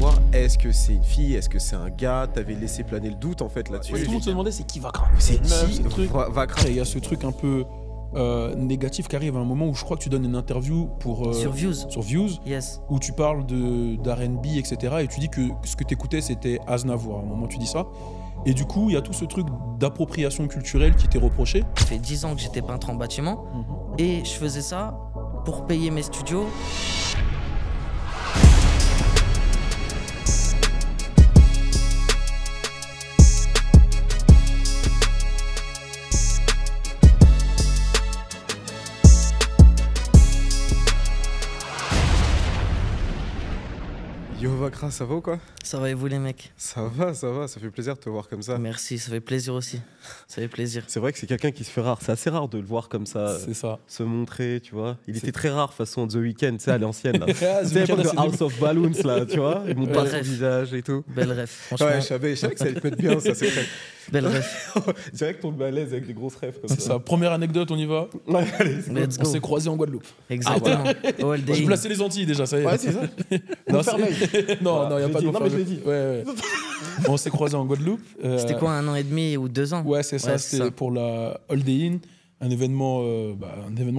savoir, est-ce que c'est une fille, est-ce que c'est un gars? T'avais laissé planer le doute en fait là-dessus. Tout le monde se demandait c'est qui Vakra. C'est une meuf, qui ce truc. Vakra? Il y a ce truc un peu négatif qui arrive à un moment où je crois que tu donnes une interview pour Sur Views. sur Views, Yes. où tu parles d'R&B, etc. Et tu dis que ce que t'écoutais c'était Aznavour. À un moment tu dis ça. Et du coup, il y a tout ce truc d'appropriation culturelle qui t'est reproché. Ça fait 10 ans que j'étais peintre en bâtiment et je faisais ça pour payer mes studios. Yo Vakra, ça va ou quoi? Ça va et vous les mecs? Ça va, ça fait plaisir de te voir comme ça. Merci, ça fait plaisir aussi. Ça fait plaisir. C'est vrai que c'est quelqu'un qui se fait rare, c'est assez rare de le voir comme ça, C'est ça. se montrer, tu vois. Il était très rare façon The Weeknd, tu sais, à l'ancienne là. Ah, The C'est l'époque Weeknd, de là, House of Balloons là, tu vois. Il monte pas son Bref. visage et tout. Belle rêve, franchement. Ouais, je savais que ça allait te mettre bien, ça c'est vrai. Belle rêve. C'est vrai que ton balèze avec des grosses rêves comme C'est ça. Première anecdote, on y va. Ouais, allez. Let's On go. s'est croisés en Guadeloupe. Exactement. OLDI. J'ai placé les Antilles déjà, ça y est. Ouais, c'est ça. Non, Montfermeil. non, il n'y a J'ai pas dit, de non, mais je l'ai dit. Ouais. On s'est croisés en Guadeloupe. C'était quoi, 1 an et demi ou 2 ans? Ouais, c'est ça. C'était pour la Holiday Inn, un événement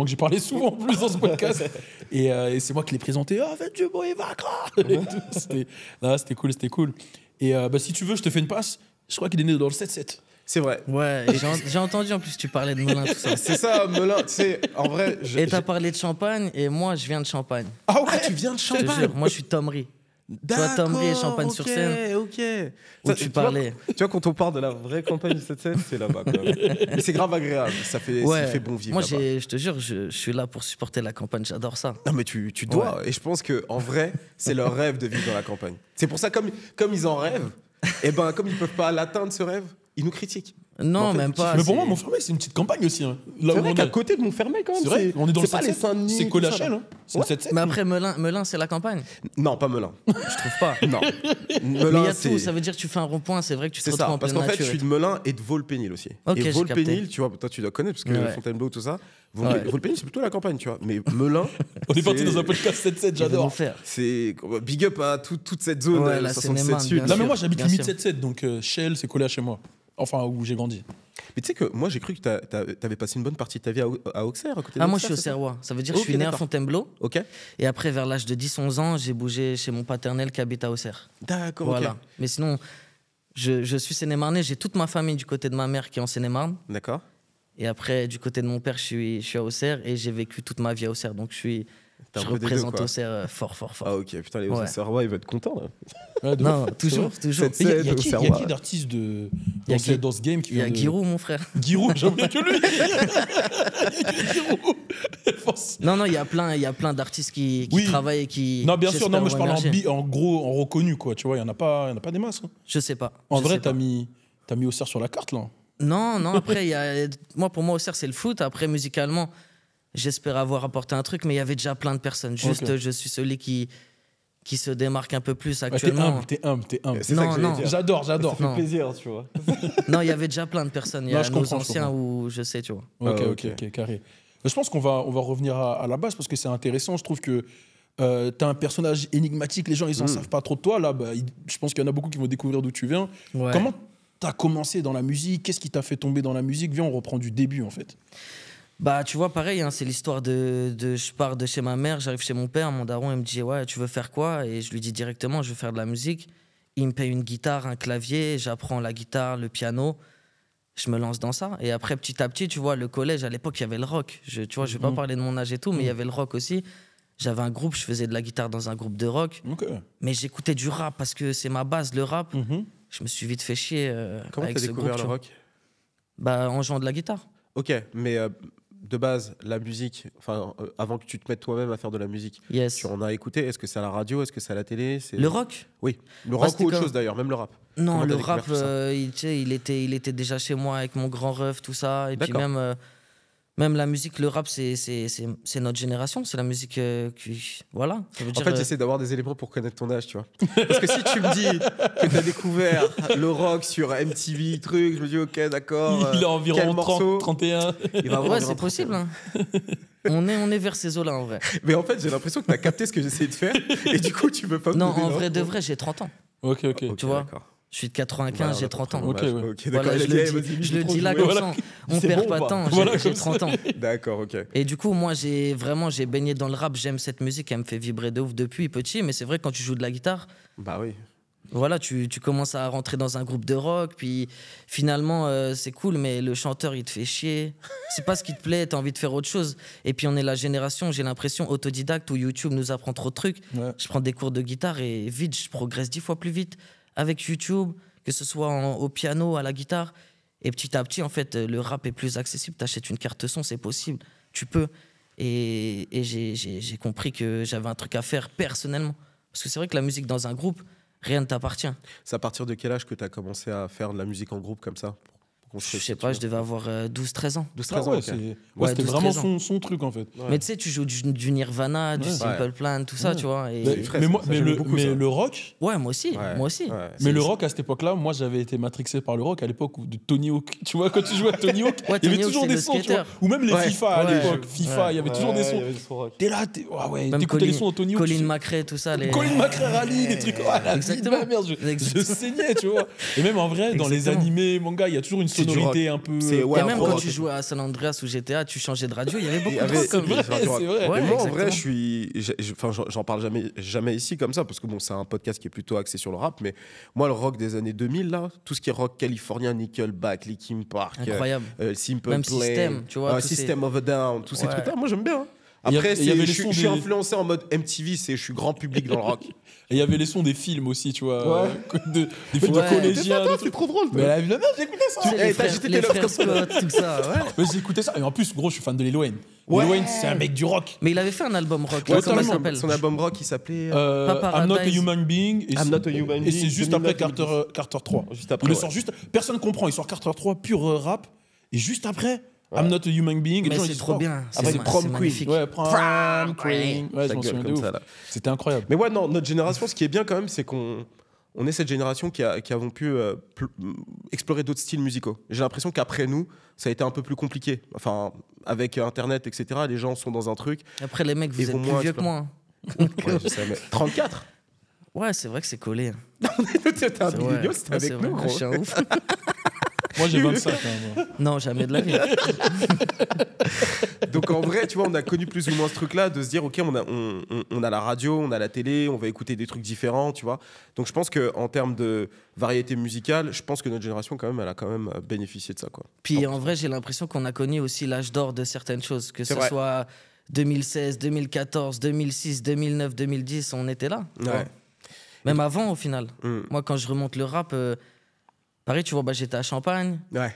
que j'ai parlé souvent en plus dans ce podcast. et c'est moi qui l'ai présenté. Ah, faites du bruit, Vakra. C'était cool. Et si tu veux, je te fais une passe. Je crois qu'il est né dans le 7-7. C'est vrai. Ouais, et j'ai entendu en plus tu parlais de Melun, tout ça. C'est ça, Melun, tu sais, en vrai. Et t'as parlé de Champagne et moi je viens de Champagne. Ah ouais, tu viens de Je te Champagne. jure, moi je suis Thomery. Tu vois, Thomery et Champagne-sur-Seine. Ok. Où tu parlais. Tu vois, quand on parle de la vraie campagne du 7-7, c'est là-bas quand même. Mais c'est grave agréable, ça fait bon vivre. Moi là-bas. je te jure, je suis là pour supporter la campagne, j'adore ça. Non mais tu dois, et je pense qu'en vrai, c'est leur rêve de vivre dans la campagne. C'est pour ça, comme ils en rêvent, et ben comme ils peuvent pas l'atteindre ce rêve, ils nous critiquent. Non, En fait, même pas. Mais pour c'est- moi, Montfermeil, c'est une petite campagne aussi. Hein. Là C'est où vrai on qu'à est. côté de Montfermeil quand même, C'est vrai, on est dans le c'est pas les 7-7. Saint-Denis. C'est collé à tout ça. Chelles. Hein. C'est Ouais. le 7-7. Mais après, Melun c'est la campagne. Non, pas Melun. Je trouve pas. Non. Mais Melun, il y a c'est tout, ça veut dire que tu fais un rond-point, c'est vrai que tu te c'est retrouves ça. en Parce pleine qu'en fait, je nature. suis de Melun et de Volpénil aussi. Ok, et j'ai Volpénil, capté. tu vois, toi tu dois connaître parce que Ouais. Fontainebleau, tout ça. Ouais. Volpénil, c'est plutôt la campagne, tu vois. Mais Melun. On est parti c'est- dans un podcast 7-7, Ils vont nous j'adore. faire. C'est big up à toute cette zone, Ouais, la 67 Seine-et-Marne, Sud. bien Non, mais sûr, moi, j'habite bien limite sûr. 7-7, donc Shell, c'est collé à chez moi. Enfin, où j'ai grandi. Mais tu sais que moi j'ai cru que t'avais passé une bonne partie de ta vie à Auxerre, à côté de Ah, moi je suis Auxerre, c'est ça? auxerrois. Ça veut dire que je Ok, suis né à d'accord. Fontainebleau. Ok. Et après, vers l'âge de 10-11 ans, j'ai bougé chez mon paternel qui habite à Auxerre. D'accord, Voilà. ok. Mais sinon, je suis Seine-et-Marnais. J'ai toute ma famille du côté de ma mère qui est en Seine-et-Marne. D'accord. Et après, du côté de mon père, je suis à Auxerre et j'ai vécu toute ma vie à Auxerre. Donc T'as je un peu des deux, représente quoi. Auxerre fort. Ah ok, putain les Ouais. Auxerrois ils vont être contents là. Ouais, de Non, ouf. toujours. Mais Il y a qui Auxerrois. d'artistes Il y a dans ce game qui Il y a vient de- Giroud, mon frère. Giroud, j'aime bien que lui. Il y a que Giroud. Force. Non, il y a plein d'artistes qui Oui. travaillent et qui. Non, bien sûr, non, mais je j'espère, parle vont émerger. en gros, en reconnu, quoi. Tu vois, il n'y en a pas des masses. Hein. Je sais pas. En je vrai, sais pas. t'as mis Auxerre sur la carte, là. Non, après, pour moi, Auxerre, c'est le foot. Après, musicalement, j'espère avoir apporté un truc, mais il y avait déjà plein de personnes. Juste, Ok. je suis celui qui se démarque un peu plus Ouais, actuellement. t'es humble. C'est ça Non, que j'allais non. dire. J'adore. Ça fait Non. plaisir, tu vois. Non, il y avait déjà plein de personnes. Il y Non, a je nos comprends, je anciens comprends. où je sais, tu vois. Ok, Ah, ok, carré. Mais je pense qu'on va revenir à la base parce que c'est intéressant. Je trouve que t'as un personnage énigmatique. Les gens, ils en savent pas trop de toi. Là, je pense qu'il y en a beaucoup qui vont découvrir d'où tu viens. Ouais. Comment t'as commencé dans la musique? Qu'est-ce qui t'a fait tomber dans la musique? Viens, on reprend du début, en fait. Bah, tu vois, pareil, hein, c'est l'histoire de je pars de chez ma mère, j'arrive chez mon père, mon daron, il me dit ouais, tu veux faire quoi? Et je lui dis directement, je veux faire de la musique. Il me paye une guitare, un clavier, j'apprends la guitare, le piano. Je me lance dans ça. Et après, petit à petit, tu vois, le collège, à l'époque, il y avait le rock. Tu vois, je vais pas parler de mon âge et tout, mais il y avait le rock aussi. J'avais un groupe, je faisais de la guitare dans un groupe de rock. Ok. Mais j'écoutais du rap parce que c'est ma base, le rap. Mhm. Je me suis vite fait chier Comment avec t'as ce découvert groupe. le tu vois. rock? Bah, en jouant de la guitare. Ok, mais de base, la musique, enfin, avant que tu te mettes toi-même à faire de la musique, Yes. tu en as écouté? Est-ce que c'est à la radio? Est-ce que c'est à la télé? Le rock? Oui. Le Bah, rock c'était ou autre comme- chose d'ailleurs, même le rap. Non, Comment le t'as découvert rap, tout ça tu sais, il était déjà chez moi avec mon grand ref, tout ça. Et puis D'accord. même, Même la musique, le rap, c'est notre génération. C'est la musique voilà. Ça veut En dire, fait, j'essaie d'avoir des éléments pour connaître ton âge, tu vois. Parce que si tu me dis que tu as découvert le rock sur MTV, truc, je me dis, ok, d'accord. Il a quel environ morceau 30, 31. Il va avoir ouais, environ c'est 30. possible. Hein. on est vers ces eaux-là, en vrai. Mais en fait, j'ai l'impression que tu as capté ce que j'essayais de faire. Et du coup, tu veux pas me Non, donner en l'info. vrai de vrai, j'ai 30 ans. Ok. Ok, tu vois. d'accord. Je suis de 95, Voilà, j'ai 30 ans. Ok, ouais. Ok, d'accord. Voilà, Il a je dit, le eh, dis, vas-y, je le trop dis là joué. comme Voilà. ça. On C'est perd bon pas ou de pas temps, Voilà, j'ai comme 30 ans. D'accord, ok. Et du coup, moi, j'ai baigné dans le rap, j'aime cette musique, elle me fait vibrer de ouf depuis petit, mais c'est vrai, quand tu joues de la guitare, Bah oui. voilà, tu commences à rentrer dans un groupe de rock, puis finalement, c'est cool, mais le chanteur, il te fait chier. C'est pas ce qui te plaît, t'as envie de faire autre chose. Et puis, on est la génération, j'ai l'impression, autodidacte, où YouTube nous apprend trop de trucs. Ouais. Je prends des cours de guitare et vite, je progresse 10 fois plus vite avec YouTube, que ce soit au piano, à la guitare. Et petit à petit, en fait, le rap est plus accessible. T'achètes une carte son, c'est possible. Tu peux. Et j'ai compris que j'avais un truc à faire personnellement. Parce que c'est vrai que la musique dans un groupe, rien ne t'appartient. C'est à partir de quel âge que tu as commencé à faire de la musique en groupe comme ça pour Je sais pas, je devais avoir 12-13 ans. 12-13 Ah ans, ouais, ok. c'était 12-13 vraiment ans. son truc en fait. Ouais. Mais tu sais, tu joues du Nirvana, du Ouais. Simple Plan, tout ça, Ouais. tu vois. Et... Mais, frais, mais ça. moi, Ça, mais j'aimais le, beaucoup, mais ça. le rock, Ouais, moi aussi. Ouais. Moi aussi. Ouais. mais le rock à cette époque-là, moi j'avais été matrixé par le rock à l'époque de Tony Hawk. Tu vois, quand tu jouais à Tony Hawk, Ouais, il y avait Tony Hawk, toujours c'est des le sons, tu vois. skater. Ou même les Ouais. FIFA à Ouais. l'époque. FIFA, il y avait toujours des sons. T'es là, ouais, Même t'écoutais les Colin- sons de Tony Hawk. Colin tu- McRae, tout ça. Les... Colin McRae Rally, des trucs. Oh, la Exactement. vie de ma merde, je Exactement. saignais, tu vois. Et même en vrai, dans les Exactement. animés, manga, il y a toujours une C'est du sonorité un peu. C'est- ouais, Et même rock. quand tu jouais à San Andreas ou GTA, tu changeais de radio, il y avait beaucoup Il y de avait- rock. Comme... c'est vrai, c'est vrai. Ouais, Et moi, en exactement. vrai, j'en parle jamais ici comme ça, parce que bon, c'est un podcast qui est plutôt axé sur le rap, mais moi, le rock des années 2000, là, tout ce qui est rock californien, Nickelback, Linkin Park, Incroyable. Simple Même Plan, System, tu vois, tous System of a Down, tous ces Ouais. trucs-là, moi, j'aime bien. Hein. Il y a- Après, il y avait les je sons suis des- influencé en mode MTV, je suis grand public dans le rock. Et il y avait les sons des films aussi, tu vois. Ouais. Des films de Ouais. collégiens. des C'est trucs. trop drôle. Mais la merde, j'écoutais ça. Tu sais, Eh, les t'as frères, jeté les tes love frères comme ça. Scott, tout ça, ouais. Mais j'écoutais ça. Et en plus, gros, je suis fan de Lil Wayne. Ouais. Lil Wayne, c'est un mec du rock. Mais il avait fait un album rock, Ouais, là, comment il totalement. s'appelle Son album rock, il s'appelait Pas I'm not a Paradise. human being. Et I'm not a human Et c'est being, juste 2009, après Carter 3. Juste après. Il le ouais. sort juste. Personne comprend. Il sort Carter 3, pur rap. Et juste après, I'm not a human being. Et les Mais gens, ils c'est disent, trop oh. bien. Après, c'est Prom Queen. magnifique. Ouais, Prom Queen. Ouais, je Ça m'en gueule souviens de comme ouf. ça, là. C'était incroyable. Mais ouais, non, notre génération, ce qui est bien quand même, c'est qu'on est cette génération qui avons pu explorer d'autres styles musicaux. J'ai l'impression qu'après nous, ça a été un peu plus compliqué. Enfin, avec Internet, etc., les gens sont dans un truc. Après, les mecs, Ils vous êtes vont plus moins vieux que moi. Ouais, je sais, mais 34. Ouais, c'est vrai que c'est collé. T'es un C'est vrai. milléniaux, c'était Ouais, avec c'est nous, vrai. gros. Je suis un ouf. Moi, j'ai 25. Hein, moi. Non, jamais de la vie. Donc en vrai, tu vois, on a connu plus ou moins ce truc-là de se dire, ok, on a la radio, on a la télé, on va écouter des trucs différents, tu vois. Donc je pense qu'en termes de variété musicale, je pense que notre génération, quand même, elle a quand même bénéficié de ça, quoi. Puis en vrai, j'ai l'impression qu'on a connu aussi l'âge d'or de certaines choses. Que C'est ce vrai. soit 2016, 2014, 2006, 2009, 2010, on était là. tu vois. Ouais. Même avant, au final. Mm. Moi, quand je remonte le rap, pareil, tu vois, bah, j'étais à Champagne. Ouais.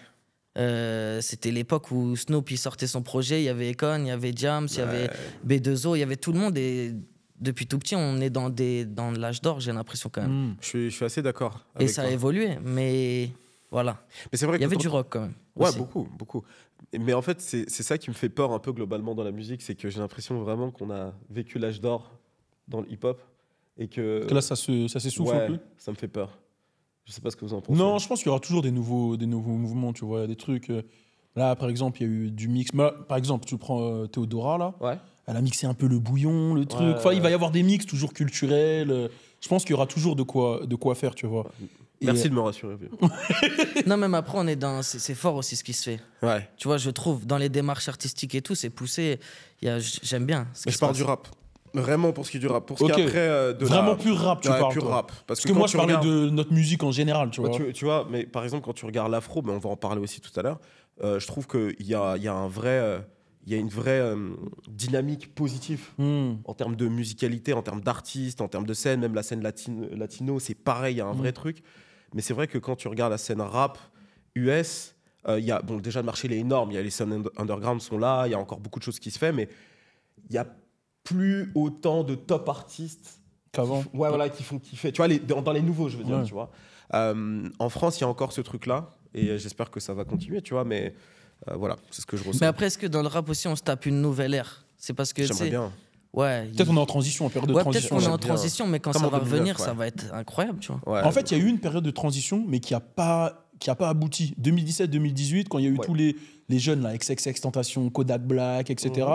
C'était l'époque où Snoop il sortait son projet. Il y avait Econ, il y avait Jams, il y avait B2O, il y avait tout le monde. Et depuis tout petit, on est dans l'âge d'or, j'ai l'impression quand même. Je suis assez d'accord. Et avec ça toi. a évolué, mais voilà. Mais c'est vrai Il y avait quand- du rock quand même. Ouais, aussi. beaucoup. Mais en fait, c'est ça qui me fait peur un peu globalement dans la musique, c'est que j'ai l'impression vraiment qu'on a vécu l'âge d'or dans le hip-hop et que Que là, ça s'essouffle ouais, un peu. ça me fait peur. Je sais pas ce que vous en pensez. Non, je pense qu'il y aura toujours des nouveaux mouvements, tu vois, des trucs. Là, par exemple, il y a eu du mix. Mais là, par exemple, tu prends Théodora, là. Ouais. Elle a mixé un peu le bouillon, le truc. Ouais, Enfin, il ouais. va y avoir des mix toujours culturels. Je pense qu'il y aura toujours de quoi faire, tu vois. Et, Merci de me rassurer. Vieux. Non, même après, on est dans. C'est fort aussi ce qui se fait. Ouais. Tu vois, je trouve, dans les démarches artistiques et tout, c'est poussé. J'aime bien. ce Mais qui je se parle passe. du rap. Vraiment pour ce qui est du rap. Pour ce Ok. qui est après de Vraiment la... pur rap, tu Ouais, parles. pur toi. rap. Parce que moi, je parlais de notre musique en général, tu vois. Tu vois, mais par exemple, quand tu regardes l'afro, mais on va en parler aussi tout à l'heure, je trouve qu'il y a un vrai... il y a une vraie dynamique positive en termes de musicalité, en termes d'artistes, en termes de scène, même la scène latino, c'est pareil, il y a un vrai truc. Mais c'est vrai que quand tu regardes la scène rap US, il y a, bon, déjà le marché il est énorme, il y a les scènes underground sont là, il y a encore beaucoup de choses qui se font, mais il n'y a plus autant de top artistes Qu'avant. ouais, voilà, qui font kiffer. Tu vois, dans les nouveaux, je veux dire, Ouais. tu vois. En France, il y a encore ce truc-là, et j'espère que ça va continuer, tu vois, mais Voilà, c'est ce que je ressens. Mais après, est-ce que dans le rap aussi, on se tape une nouvelle ère? C'est parce que, tu J'aimerais sais, bien. ouais. Peut-être on est en transition, en période de Ouais, transition. peut-être qu'on est en j'aime bien. transition, mais quand Comme ça en va 2009, revenir, ouais. ça va être incroyable, tu vois. Ouais, En fait, il y a eu une période de transition, mais qui a pas abouti. 2017-2018, quand il y a eu Ouais. tous les jeunes, là, XXXTentacion, Kodak Black, etc.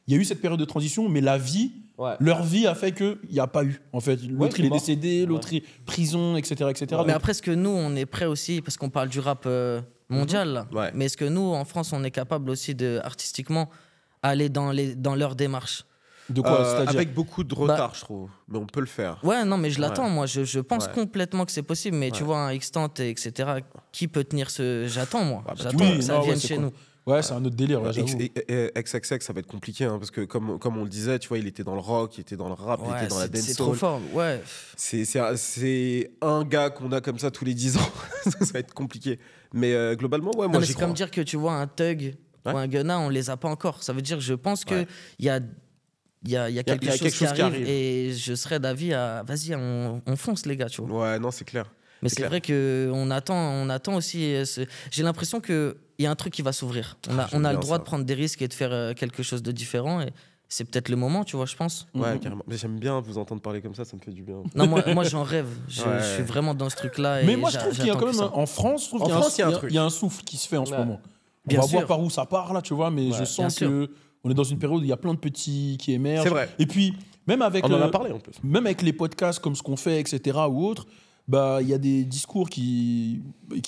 Il y a eu cette période de transition, mais la vie, Ouais. leur vie a fait qu'il n'y a pas eu. En fait, l'autre, il est mort. décédé, l'autre, est prison, etc. etc. Mais Donc, après, est-ce que nous, on est prêt aussi, parce qu'on parle du rap mondial, là, Ouais. mais est-ce que nous, en France, on est capable aussi de, artistiquement, aller dans leur démarche? de quoi c'est-à-dire Avec beaucoup de retard, je trouve. Mais on peut le faire. Ouais, non, mais je l'attends, Ouais. moi, je pense Ouais. complètement que c'est possible, mais tu Ouais. vois, un Extant, etc., qui peut tenir ce... J'attends, moi, Ah bah, j'attends oui, que ça non, ouais, vienne c'est chez cool. nous. Ouais, c'est un autre délire, là, j'avoue. XXX, ça va être compliqué, hein, parce que comme on le disait, tu vois, il était dans le rock, il était dans le rap, il Ouais, était dans la c'est trop dancehall. fort, ouais. C'est un gars qu'on a comme ça tous les 10 ans. Ça va être compliqué. Mais globalement, ouais, Non, moi mais j'y c'est crois. comme dire que tu vois un Thug Ouais. ou un Gunna, on les a pas encore. Ça veut dire, je pense que Ouais. il y a quelque chose quelque qui chose qui arrive arrive. et je serais d'avis à vas-y, on fonce les gars, tu vois. Ouais, non, c'est clair. Mais c'est c'est clair. vrai que on attend aussi. J'ai l'impression que il y a un truc qui va s'ouvrir. On a J'aime le bien droit ça. de prendre des risques et de faire quelque chose de différent. Et c'est peut-être le moment, tu vois, je pense. Ouais, carrément. Mais j'aime bien vous entendre parler comme ça me fait du bien. Non, moi j'en rêve. Je Ouais. suis vraiment dans ce truc-là. et Mais moi, je trouve qu'il y a j'attends quand que même, ça. en France, je trouve En qu'il y a France, il y a un truc. il y a un souffle qui se fait en ce Ouais. moment. On Bien va sûr. voir par où ça part, là, tu vois, mais Ouais. je sens Bien que on est dans une période où il y a plein de petits qui émergent. C'est vrai. Et puis, même avec, On en a parlé en plus. même avec les podcasts comme ce qu'on fait, etc., ou autres, bah, il y a des discours qui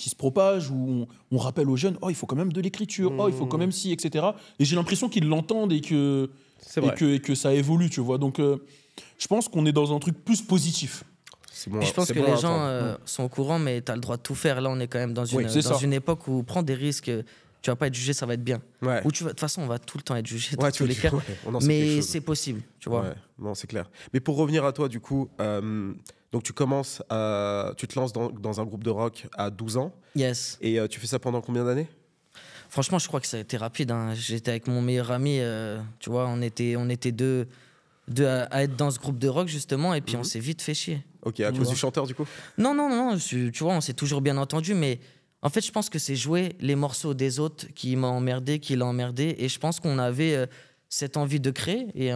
se propagent où on rappelle aux jeunes, oh, il faut quand même de l'écriture, oh, il faut quand même ci, etc. Et j'ai l'impression qu'ils l'entendent et que, C'est vrai. et que ça évolue, tu vois. Donc, je pense qu'on est dans un truc plus positif. C'est bon, Et je pense c'est que bon à les gens entendre. sont au courant, mais tu as le droit de tout faire. Là, on est quand même dans Oui, c'est dans ça. une époque où prends des risques. Tu vas pas être jugé, ça va être bien. Ouais. Ou de toute façon, on va tout le temps être jugé dans Ouais, tous les cas. ouais, on en sait quelque Mais chose. c'est possible, tu vois. Ouais, non, c'est clair. Mais pour revenir à toi, du coup, donc tu commences tu te lances dans un groupe de rock à 12 ans Yes. et tu fais ça pendant combien d'années? Franchement, je crois que ça a été rapide. Hein. J'étais avec mon meilleur ami, tu vois, on était deux à être dans ce groupe de rock, justement, et puis on s'est vite fait chier. Ok, à Tu cause vois. du chanteur, du coup? Non, tu vois, on s'est toujours bien entendu, mais en fait, je pense que c'est jouer les morceaux des autres qui m'a emmerdé, qui l'a emmerdé, et je pense qu'on avait cette envie de créer. Et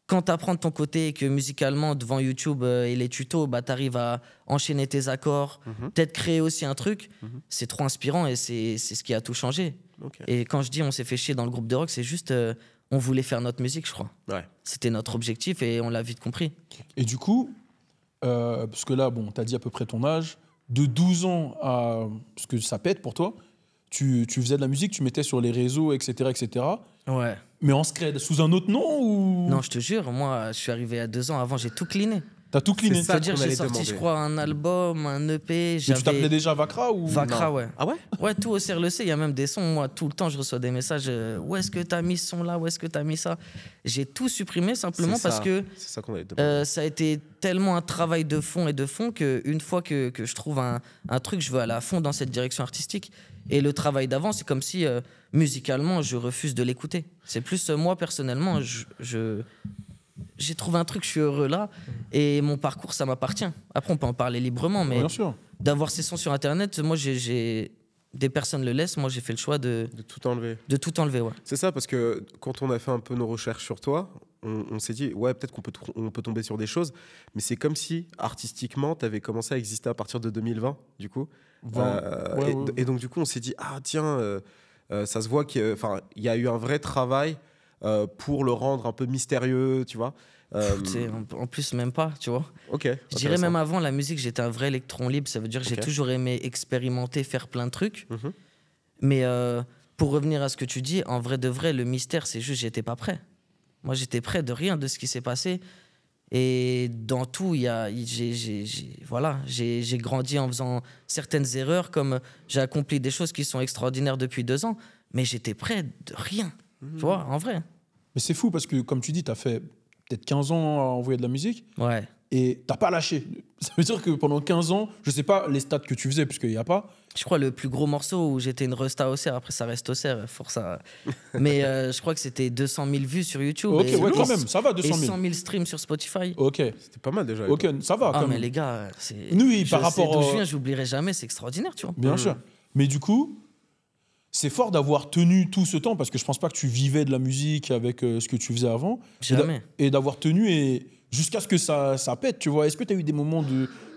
quand tu apprends de ton côté et que musicalement, devant YouTube et les tutos, bah, tu arrives à enchaîner tes accords, peut-être créer aussi un truc, c'est trop inspirant et c'est ce qui a tout changé. Ok. Et quand je dis on s'est fait chier dans le groupe de rock, c'est juste on voulait faire notre musique, je crois. Ouais. C'était notre objectif et on l'a vite compris. Et du coup, parce que là, bon, tu as dit à peu près ton âge, de 12 ans à. Parce que ça pète pour toi, tu faisais de la musique, tu mettais sur les réseaux, etc. etc. Ouais. Mais en scred, sous un autre nom ou. Non, je te jure, moi, je suis arrivé à 2 ans. Avant, j'ai tout cleané. T'as tout cleané. C'est ça. C'est-à-dire, qu'on j'ai allait sorti, demander. je crois, un album, un EP. Mais tu t'appelais J'avais déjà Vakra ou. Vakra, Non. ouais. Ah ouais? Ouais, tout au CRLC, il y a même des sons. Moi, tout le temps, je reçois des messages. Où est-ce que t'as mis ce son-là? Où est-ce que t'as mis ça? J'ai tout supprimé simplement C'est parce ça. que C'est ça qu'on allait demander. ça a été tellement un travail de fond et de fond qu'une fois que je trouve un truc, je veux aller à fond dans cette direction artistique. Et le travail d'avant, c'est comme si musicalement, je refuse de l'écouter. C'est plus moi, personnellement, j'ai trouvé un truc, je suis heureux là. Et mon parcours, ça m'appartient. Après, on peut en parler librement, mais Bien sûr. d'avoir ces sons sur Internet, moi, des personnes le laissent. Moi, j'ai fait le choix De tout enlever. de tout enlever. Ouais. C'est ça, parce que quand on a fait un peu nos recherches sur toi, on s'est dit, ouais, peut-être on peut tomber sur des choses, mais c'est comme si, artistiquement, tu avais commencé à exister à partir de 2020, du coup. Ouais, ouais. Et donc, du coup, on s'est dit, ah, tiens, ça se voit qu'il y a eu un vrai travail pour le rendre un peu mystérieux, tu vois. Tu sais, en plus, même pas, tu vois. Ok. Je dirais même avant la musique, j'étais un vrai électron libre. Ça veut dire que j'ai Ok. toujours aimé expérimenter, faire plein de trucs. Mhm. Mais pour revenir à ce que tu dis, en vrai de vrai, le mystère, c'est juste j'étais pas prêt. Moi, j'étais prêt de rien de ce qui s'est passé. Et dans tout, j'ai grandi en faisant certaines erreurs, comme j'ai accompli des choses qui sont extraordinaires depuis 2 ans, mais j'étais prêt de rien. Tu vois, en vrai. Mais c'est fou parce que, comme tu dis, t'as fait peut-être 15 ans à envoyer de la musique Ouais. et t'as pas lâché. Ça veut dire que pendant 15 ans, je sais pas les stats que tu faisais, puisqu'il n'y a pas. Je crois le plus gros morceau où j'étais une resta au cerf, après ça reste au cerf, force à... Mais je crois que c'était 200 000 vues sur YouTube. Ok, et, ouais, quand et- même, ça va, Et 200 000. 100 000 streams sur Spotify. Ok, C'était pas mal déjà. ok, ça va Ah, quand mais même. les gars, c'est. Oui, je par sais rapport d'où au- je viens, j'oublierai jamais, c'est extraordinaire, tu vois. Bien sûr. Mais du coup, c'est fort d'avoir tenu tout ce temps, parce que je pense pas que tu vivais de la musique avec ce que tu faisais avant. Jamais. Et d'avoir tenu jusqu'à ce que ça pète, tu vois. Est-ce que tu as eu des moments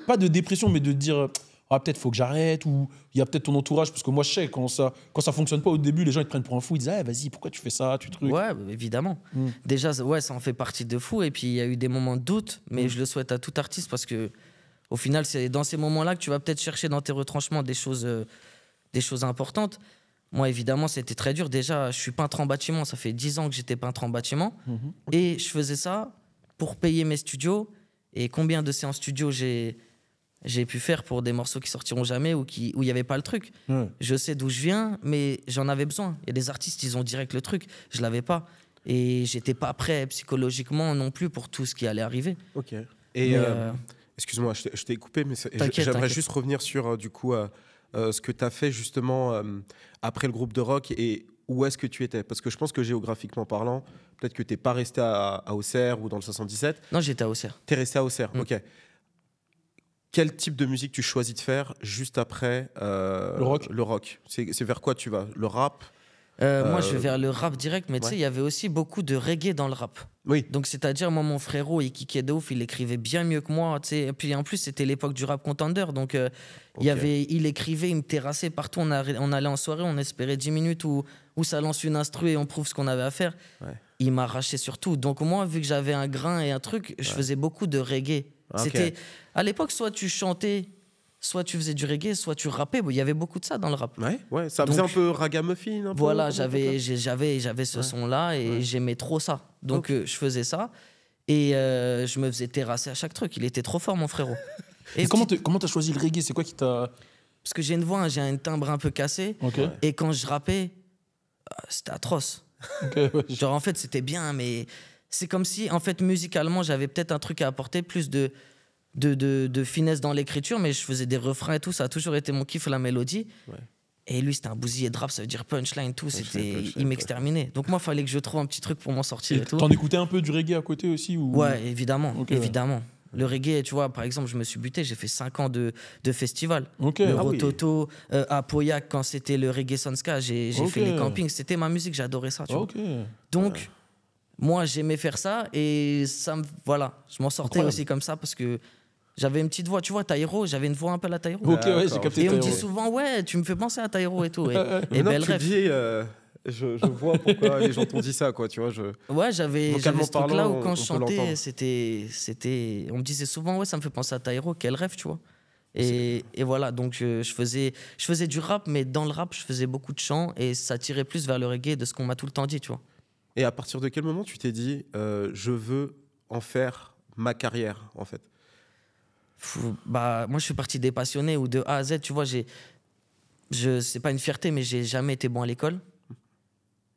pas de dépression, mais de te dire, ah, peut-être faut que j'arrête, ou il y a peut-être ton entourage, parce que moi, je sais, quand ça fonctionne pas au début, les gens ils te prennent pour un fou, ils disent, ah, vas-y, pourquoi tu fais ça, tu trucs. Ouais, évidemment. Déjà, ouais, ça en fait partie de fou. Et puis, il y a eu des moments de doute, mais je le souhaite à tout artiste parce que, au final, c'est dans ces moments-là que tu vas peut-être chercher dans tes retranchements des choses importantes. Moi, évidemment, c'était très dur. Déjà, je suis peintre en bâtiment. Ça fait 10 ans que j'étais peintre en bâtiment. Et je faisais ça pour payer mes studios. Et combien de séances studio j'ai pu faire pour des morceaux qui sortiront jamais ou où il n'y avait pas le truc. Je sais d'où je viens, mais j'en avais besoin. Il y a des artistes, ils ont direct le truc. Je l'avais pas. Et j'étais pas prêt psychologiquement non plus pour tout ce qui allait arriver. Ok. Et excuse-moi, je t'ai coupé, mais j'aimerais juste revenir sur du coup ce que tu as fait justement après le groupe de rock et où est-ce que tu étais. Parce que je pense que géographiquement parlant, peut-être que tu n'es pas resté à Auxerre ou dans le 77. Non, j'étais à Auxerre. Tu es resté à Auxerre, ok. Quel type de musique tu choisis de faire juste après le rock? C'est vers quoi tu vas? Le rap? Moi, je vais vers le rap direct, mais tu sais, il y avait aussi beaucoup de reggae dans le rap. Oui. Donc, c'est-à-dire, moi, mon frérot, il kickait de ouf, il écrivait bien mieux que moi. Tu sais. Et puis, en plus, c'était l'époque du rap contender. Donc, il écrivait, il me terrassait partout. On allait en soirée, on espérait 10 minutes où ça lance une instru et on prouve ce qu'on avait à faire. Ouais. Il m'arrachait sur tout. Donc, moi, vu que j'avais un grain et un truc, je faisais beaucoup de reggae. C'était à l'époque, soit tu chantais, soit tu faisais du reggae, soit tu rappais. Il y avait beaucoup de ça dans le rap. Ouais, ça faisait un peu ragamuffin. Voilà, j'avais ce son-là et j'aimais trop ça. Donc je faisais ça et je me faisais terrasser à chaque truc. Il était trop fort, mon frérot. Et comment t'as choisi le reggae? C'est quoi qui t'a... Parce que j'ai une voix, j'ai un timbre un peu cassé. Et quand je rappais, c'était atroce. Genre en fait, c'était bien, mais... C'est comme si, en fait, musicalement, j'avais peut-être un truc à apporter, plus de finesse dans l'écriture, mais je faisais des refrains et tout, ça a toujours été mon kiff, la mélodie. Ouais. Et lui, c'était un bousillé de rap, ça veut dire punchline, tout, il m'exterminait. Donc moi, il fallait que je trouve un petit truc pour m'en sortir et tout. T'en écoutais un peu du reggae à côté aussi ou... Ouais, évidemment, évidemment. Le reggae, tu vois, par exemple, je me suis buté, j'ai fait 5 ans de festival. Le Rototo, à Pauillac, quand c'était le Reggae Sonska, j'ai fait les campings, c'était ma musique, j'adorais ça, tu vois. Donc... Moi, j'aimais faire ça et voilà, je m'en sortais aussi comme ça parce que j'avais une petite voix. Tu vois, Taïro, j'avais une voix un peu à la Taïro. J'ai capté. Et on me dit souvent, ouais, tu me fais penser à Taïro et tout. Et belle rêve. Je vois pourquoi les gens t'ont dit ça, quoi, tu vois. Ouais, j'avais ce truc-là où quand je chantais, c'était... On me disait souvent, ouais, ça me fait penser à Taïro, quel rêve, tu vois. Et voilà, donc je faisais du rap, mais dans le rap, je faisais beaucoup de chants et ça tirait plus vers le reggae de ce qu'on m'a tout le temps dit, tu vois. Et à partir de quel moment tu t'es dit je veux en faire ma carrière en fait? Moi je suis parti des passionnés où de A à Z, tu vois, c'est pas une fierté, mais j'ai jamais été bon à l'école.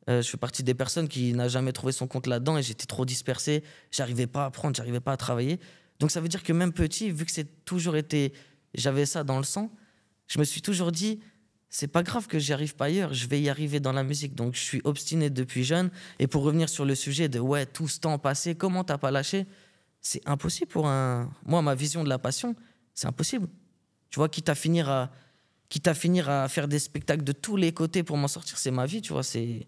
Je fais partie des personnes qui n'a jamais trouvé son compte là-dedans et j'étais trop dispersé, j'arrivais pas à apprendre, j'arrivais pas à travailler. Donc ça veut dire que même petit, vu que j'avais ça dans le sang, je me suis toujours dit c'est pas grave que j'y arrive pas ailleurs, je vais y arriver dans la musique. Donc je suis obstiné depuis jeune. Et pour revenir sur le sujet de tout ce temps passé, comment t'as pas lâché? C'est impossible pour moi, ma vision de la passion, c'est impossible. Tu vois, quitte à finir à faire des spectacles de tous les côtés pour m'en sortir, c'est ma vie, tu vois. Tu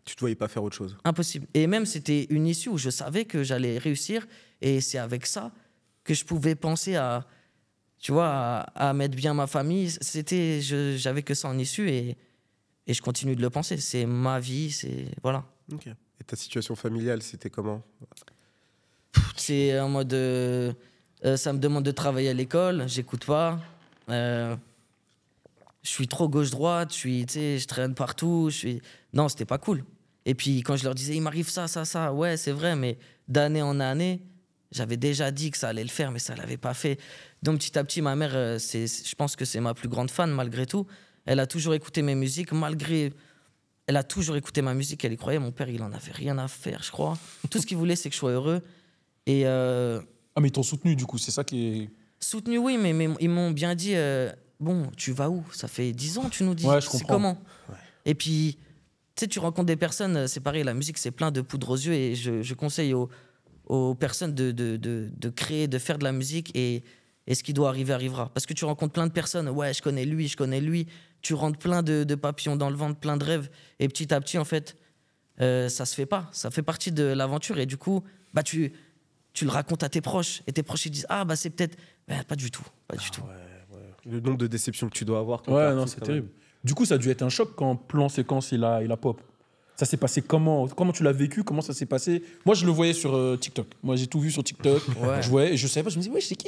te voyais pas faire autre chose? Impossible. Et même c'était une issue où je savais que j'allais réussir et c'est avec ça que je pouvais penser tu vois, à mettre bien ma famille. J'avais que ça en issue et je continue de le penser. C'est ma vie, voilà. Ok. Et ta situation familiale, c'était comment? C'est en mode... ça me demande de travailler à l'école, j'écoute pas. Je suis trop gauche-droite, je traîne partout. Non, c'était pas cool. Et puis quand je leur disais, il m'arrive ça, ouais, c'est vrai, mais d'année en année... J'avais déjà dit que ça allait le faire, mais ça ne l'avait pas fait. Donc, petit à petit, ma mère, je pense que c'est ma plus grande fan, malgré tout. Elle a toujours écouté mes musiques, Elle a toujours écouté ma musique, elle y croyait. Mon père, il en avait rien à faire, je crois. Tout ce qu'il voulait, c'est que je sois heureux. Et Ah, mais ils t'ont soutenu, du coup, c'est ça qui est... Soutenu, oui, mais ils m'ont bien dit, bon, tu vas où? Ça fait 10 ans, tu nous dis. Ouais, je comprends. C'est comment? Et puis, tu sais, tu rencontres des personnes, c'est pareil, la musique, c'est plein de poudre aux yeux. Et je conseille aux personnes de créer, de faire de la musique et Et ce qui doit arriver arrivera. Parce que tu rencontres plein de personnes. Ouais, je connais lui, je connais lui. Tu rentres plein de papillons dans le ventre, plein de rêves. Et petit à petit, en fait, ça se fait pas. Ça fait partie de l'aventure. Et du coup, bah, tu le racontes à tes proches. Et tes proches, ils disent, ah, bah, c'est peut-être... Bah, pas du tout. Pas du tout. Ouais. Le nombre de déceptions que tu dois avoir. Ouais, non, c'est terrible. Du coup, ça a dû être un choc quand plan séquence il a pop. Ça s'est passé comment? Comment tu l'as vécu? Comment ça s'est passé? Moi, je le voyais sur TikTok. Moi, j'ai tout vu sur TikTok. Ouais. Je voyais et je savais pas. Je me disais, ouais, c'est qui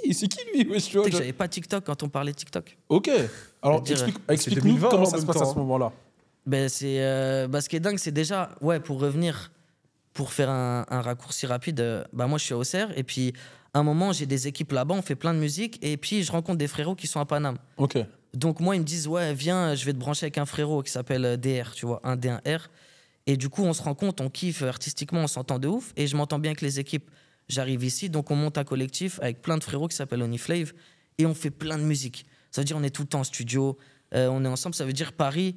lui? Ouais, tu vois, Tu sais que j'avais pas TikTok quand on parlait TikTok. Ok. Alors, C'est-à-dire, explique-nous 2020, comment en ça se même passe à temps. ce moment-là. Ben, ce qui est dingue, c'est déjà, ouais, pour revenir, pour faire un raccourci rapide, bah, moi, je suis à Auxerre. Et puis, à un moment, j'ai des équipes là-bas, on fait plein de musique. Et puis, je rencontre des frérots qui sont à Paname. Ok. Donc, moi, ils me disent, ouais, viens, je vais te brancher avec un frérot qui s'appelle DR, tu vois, un D, un R. Et du coup, on se rend compte, on kiffe artistiquement, on s'entend de ouf. Et je m'entends bien avec les équipes. J'arrive ici, donc on monte un collectif avec plein de frérots qui s'appelle Oniflave. Et on fait plein de musique. Ça veut dire on est tout le temps en studio, on est ensemble. Ça veut dire Paris,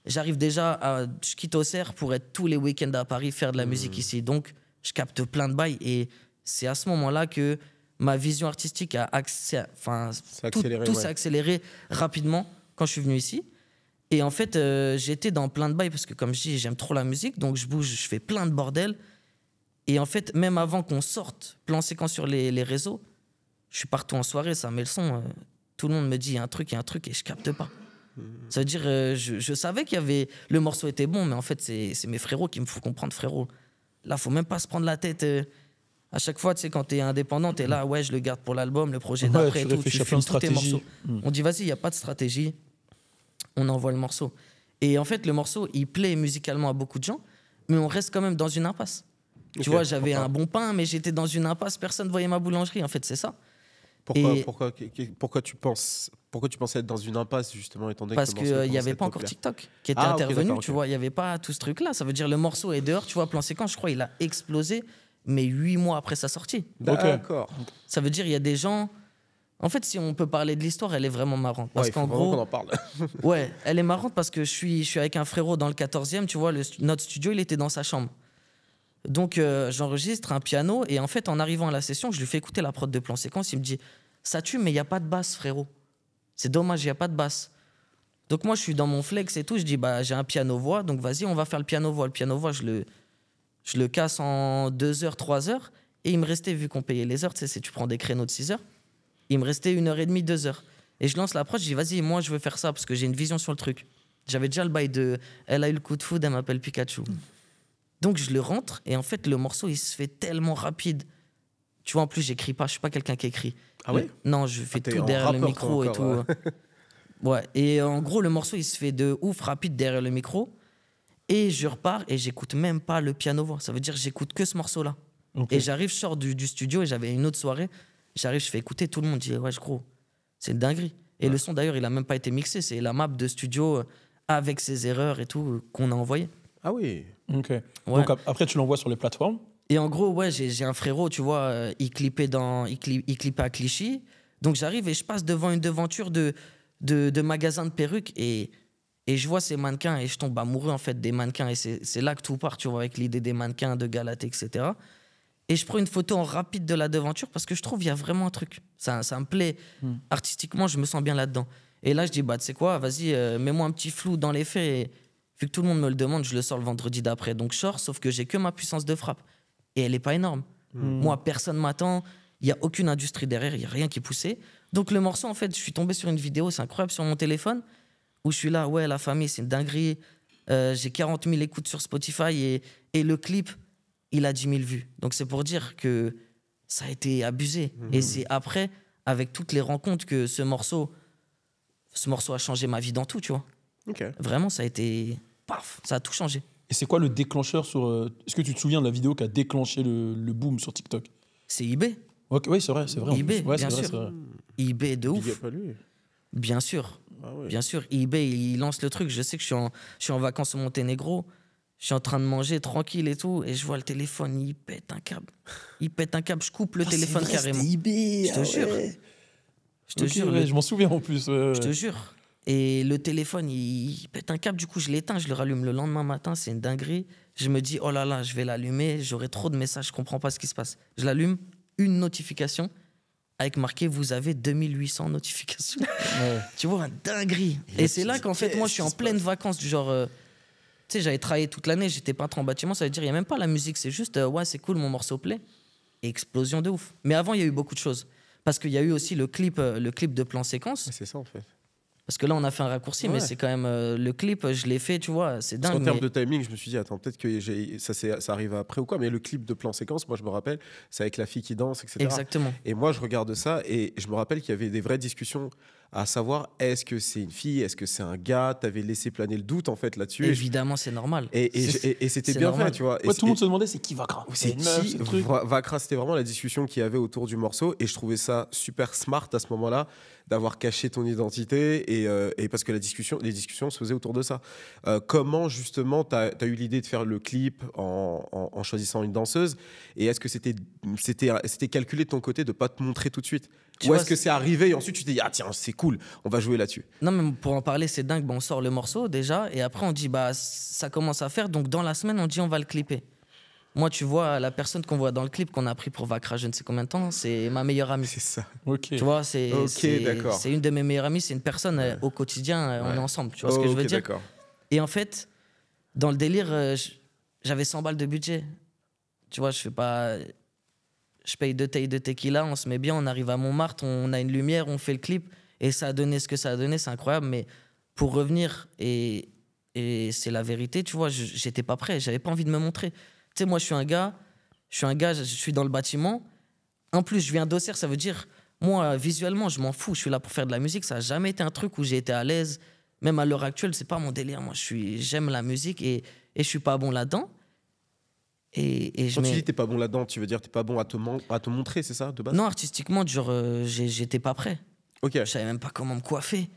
j'arrive déjà, je quitte Auxerre pour être tous les week-ends à Paris, faire de la musique ici. Donc, je capte plein de bails. Et c'est à ce moment-là que ma vision artistique a accéléré, tout s'est accéléré rapidement quand je suis venu ici. Et en fait, j'étais dans plein de bails parce que, comme je dis, j'aime trop la musique. Donc, je bouge, je fais plein de bordel. Et en fait, même avant qu'on sorte plan séquence sur les réseaux, je suis partout en soirée, ça met le son. Tout le monde me dit, il y a un truc, et je capte pas. Ça veut dire, je savais qu'il y avait... Le morceau était bon, mais en fait, c'est mes frérots qui me font comprendre, frérot. Là, faut même pas se prendre la tête. À chaque fois, tu sais, quand t'es indépendant, t'es là, ouais, je le garde pour l'album, le projet d'après et tout. Tu réfléchis à plein filmes de tous tes morceaux. stratégies. On dit, vas-y, il n'y a pas de stratégie. On envoie le morceau. Et en fait, le morceau, il plaît musicalement à beaucoup de gens, mais on reste quand même dans une impasse. Tu vois, j'avais un bon pain, mais j'étais dans une impasse, personne ne voyait ma boulangerie. En fait, c'est ça. Pourquoi tu pensais être dans une impasse, justement, étant donné Parce que qu'il n'y avait pas encore TikTok qui était intervenu, d'accord, tu vois. Il n'y avait pas tout ce truc-là. Ça veut dire le morceau est dehors, tu vois, plan séquence, je crois, il a explosé, mais 8 mois après sa sortie. D'accord. Ça veut dire il y a des gens... En fait, si on peut parler de l'histoire, elle est vraiment marrante. Parce qu'en gros, qu'on en parle. ouais, elle est marrante parce que je suis avec un frérot dans le 14e, tu vois, notre studio, il était dans sa chambre. Donc, j'enregistre un piano et en fait, en arrivant à la session, je lui fais écouter la prod de plan séquence. Il me dit, ça tue, mais il n'y a pas de basse, frérot. C'est dommage, il n'y a pas de basse. Donc, moi, je suis dans mon flex et tout. Je dis, bah, j'ai un piano-voix, donc vas-y, on va faire le piano-voix. Le piano-voix, je le casse en 2 heures, 3 heures. Et il me restait, vu qu'on payait les heures, tu sais, tu prends des créneaux de 6 heures. Il me restait 1h30, 2 heures. Et je lance l'approche, je dis, vas-y, moi, je veux faire ça parce que j'ai une vision sur le truc. J'avais déjà le bail de elle a eu le coup de foudre, elle m'appelle Pikachu. Donc, je le rentre et en fait, le morceau, il se fait tellement rapide. Tu vois, en plus, j'écris pas, je suis pas quelqu'un qui écrit. Ah ouais? Non, je fais t'es tout en derrière le rappeur, micro et toi, tout. Ouais, et en gros, le morceau, il se fait de ouf, rapide derrière le micro. Et je repars et j'écoute même pas le piano-voix. Ça veut dire que j'écoute que ce morceau-là. Okay. Et j'arrive, je sors du studio et j'avais une autre soirée. J'arrive, je fais écouter, tout le monde dit, ouais, gros, c'est une dinguerie. Et le son, d'ailleurs, il a même pas été mixé. C'est la map de studio avec ses erreurs et tout qu'on a envoyé. Ah oui. Ok. Ouais. Donc après, tu l'envoies sur les plateformes. Et en gros, ouais, j'ai un frérot, tu vois, il clippait à Clichy. Donc j'arrive et je passe devant une devanture de magasins de perruques et je vois ces mannequins et je tombe amoureux en fait des mannequins. Et c'est là que tout part, tu vois, avec l'idée des mannequins, de Galatée, etc. Et je prends une photo en rapide de la devanture parce que je trouve qu'il y a vraiment un truc. Ça me plaît. Artistiquement, je me sens bien là-dedans. Et là, je dis, bah, tu sais quoi, vas-y, mets-moi un petit flou dans les faits. Et vu que tout le monde me le demande, je le sors le vendredi d'après. Donc, je sors, sauf que j'ai que ma puissance de frappe. Et elle n'est pas énorme. Moi, personne m'attend. Il n'y a aucune industrie derrière. Il n'y a rien qui est poussé. Donc, le morceau, en fait, je suis tombé sur une vidéo, c'est incroyable, sur mon téléphone, où je suis là, ouais, la famille, c'est une dinguerie. J'ai 40 000 écoutes sur Spotify et le clip, il a 10 000 vues. Donc, c'est pour dire que ça a été abusé. Et c'est après, avec toutes les rencontres, que ce morceau a changé ma vie dans tout, tu vois. Ok. Vraiment, ça a été... Paf, ça a tout changé. Et c'est quoi le déclencheur sur... Est-ce que tu te souviens de la vidéo qui a déclenché le boom sur TikTok? C'est eBay. Okay, oui, c'est vrai. En eBay, plus. Ouais, bien c'est sûr. vrai. eBay de Il y a ouf. pas lui. Bien sûr. Ah ouais. Bien sûr. eBay, il lance le truc. Je sais que je suis en vacances au Monténégro. Je suis en train de manger tranquille et tout. Et je vois le téléphone, il pète un câble. Je coupe le téléphone carrément. eBay. Je te jure. Je te jure. Ouais, je m'en souviens en plus. Je te jure. Et le téléphone, il pète un câble. Du coup, je l'éteins, je le rallume le lendemain matin. C'est une dinguerie. Je me dis, oh là là, je vais l'allumer. J'aurai trop de messages, je comprends pas ce qui se passe. Je l'allume, une notification. avec marqué vous avez 2800 notifications. Ouais. Tu vois, dinguerie. Et c'est là qu'en fait, moi, je suis en pleine vacances du genre. Tu sais, j'avais travaillé toute l'année, j'étais peintre en bâtiment, ça veut dire il n'y a même pas la musique, c'est juste ouais, c'est cool, mon morceau plaît. Et explosion de ouf. Mais avant, il y a eu beaucoup de choses. Parce qu'il y a eu aussi le clip de plan séquence. C'est ça en fait. Parce que là, on a fait un raccourci, mais c'est quand même. Le clip, je l'ai fait, tu vois, c'est dingue. En termes de timing, je me suis dit, attends, peut-être que ça arrive après ou quoi, mais le clip de plan séquence, moi je me rappelle, c'est avec la fille qui danse, etc. Exactement. Et moi je regarde ça et je me rappelle qu'il y avait des vraies discussions à savoir est-ce que c'est une fille, est-ce que c'est un gars, t'avais laissé planer le doute en fait là-dessus. Évidemment, c'est normal. Et c'était bien normal. fait, tu vois. Ouais, tout le monde se demandait c'est qui Vakra. C'est une meuf, qui c'est le truc. Vakra, c'était vraiment la discussion qu'il y avait autour du morceau et je trouvais ça super smart à ce moment-là d'avoir caché ton identité et parce que les discussions se faisaient autour de ça. Comment justement t'as eu l'idée de faire le clip en choisissant une danseuse et est-ce que c'était calculé de ton côté de pas te montrer tout de suite ou est-ce que c'est arrivé et ensuite tu t'es dit ah tiens c'est cool on va jouer là-dessus. Non mais pour en parler c'est dingue, bon, on sort le morceau déjà et après on dit bah ça commence à faire donc dans la semaine on dit on va le clipper. Moi, tu vois, la personne qu'on voit dans le clip qu'on a pris pour Vakra, je ne sais combien de temps, c'est ma meilleure amie. C'est ça. Ok. Tu vois, c'est une de mes meilleures amies, c'est une personne au quotidien, on est ensemble. Tu vois ce que je veux dire? D'accord. Et en fait, dans le délire, j'avais 100 balles de budget. Tu vois, je paye 2 tailles de tequila, on se met bien, on arrive à Montmartre, on a une lumière, on fait le clip et ça a donné ce que ça a donné, c'est incroyable. Mais pour revenir, et c'est la vérité, tu vois, j'étais pas prêt, j'avais pas envie de me montrer. Tu sais, moi, je suis dans le bâtiment. En plus, je viens d'Auxerre, ça veut dire, moi, visuellement, je m'en fous. Je suis là pour faire de la musique. Ça n'a jamais été un truc où j'ai été à l'aise. Même à l'heure actuelle, c'est pas mon délire. Moi, j'aime la musique et je suis pas bon là-dedans. Et Quand tu dis t'es pas bon là-dedans, tu veux dire t'es pas bon à te montrer, c'est ça, de base? Non, artistiquement, genre, j'étais pas prêt. Ok. Je savais même pas comment me coiffer.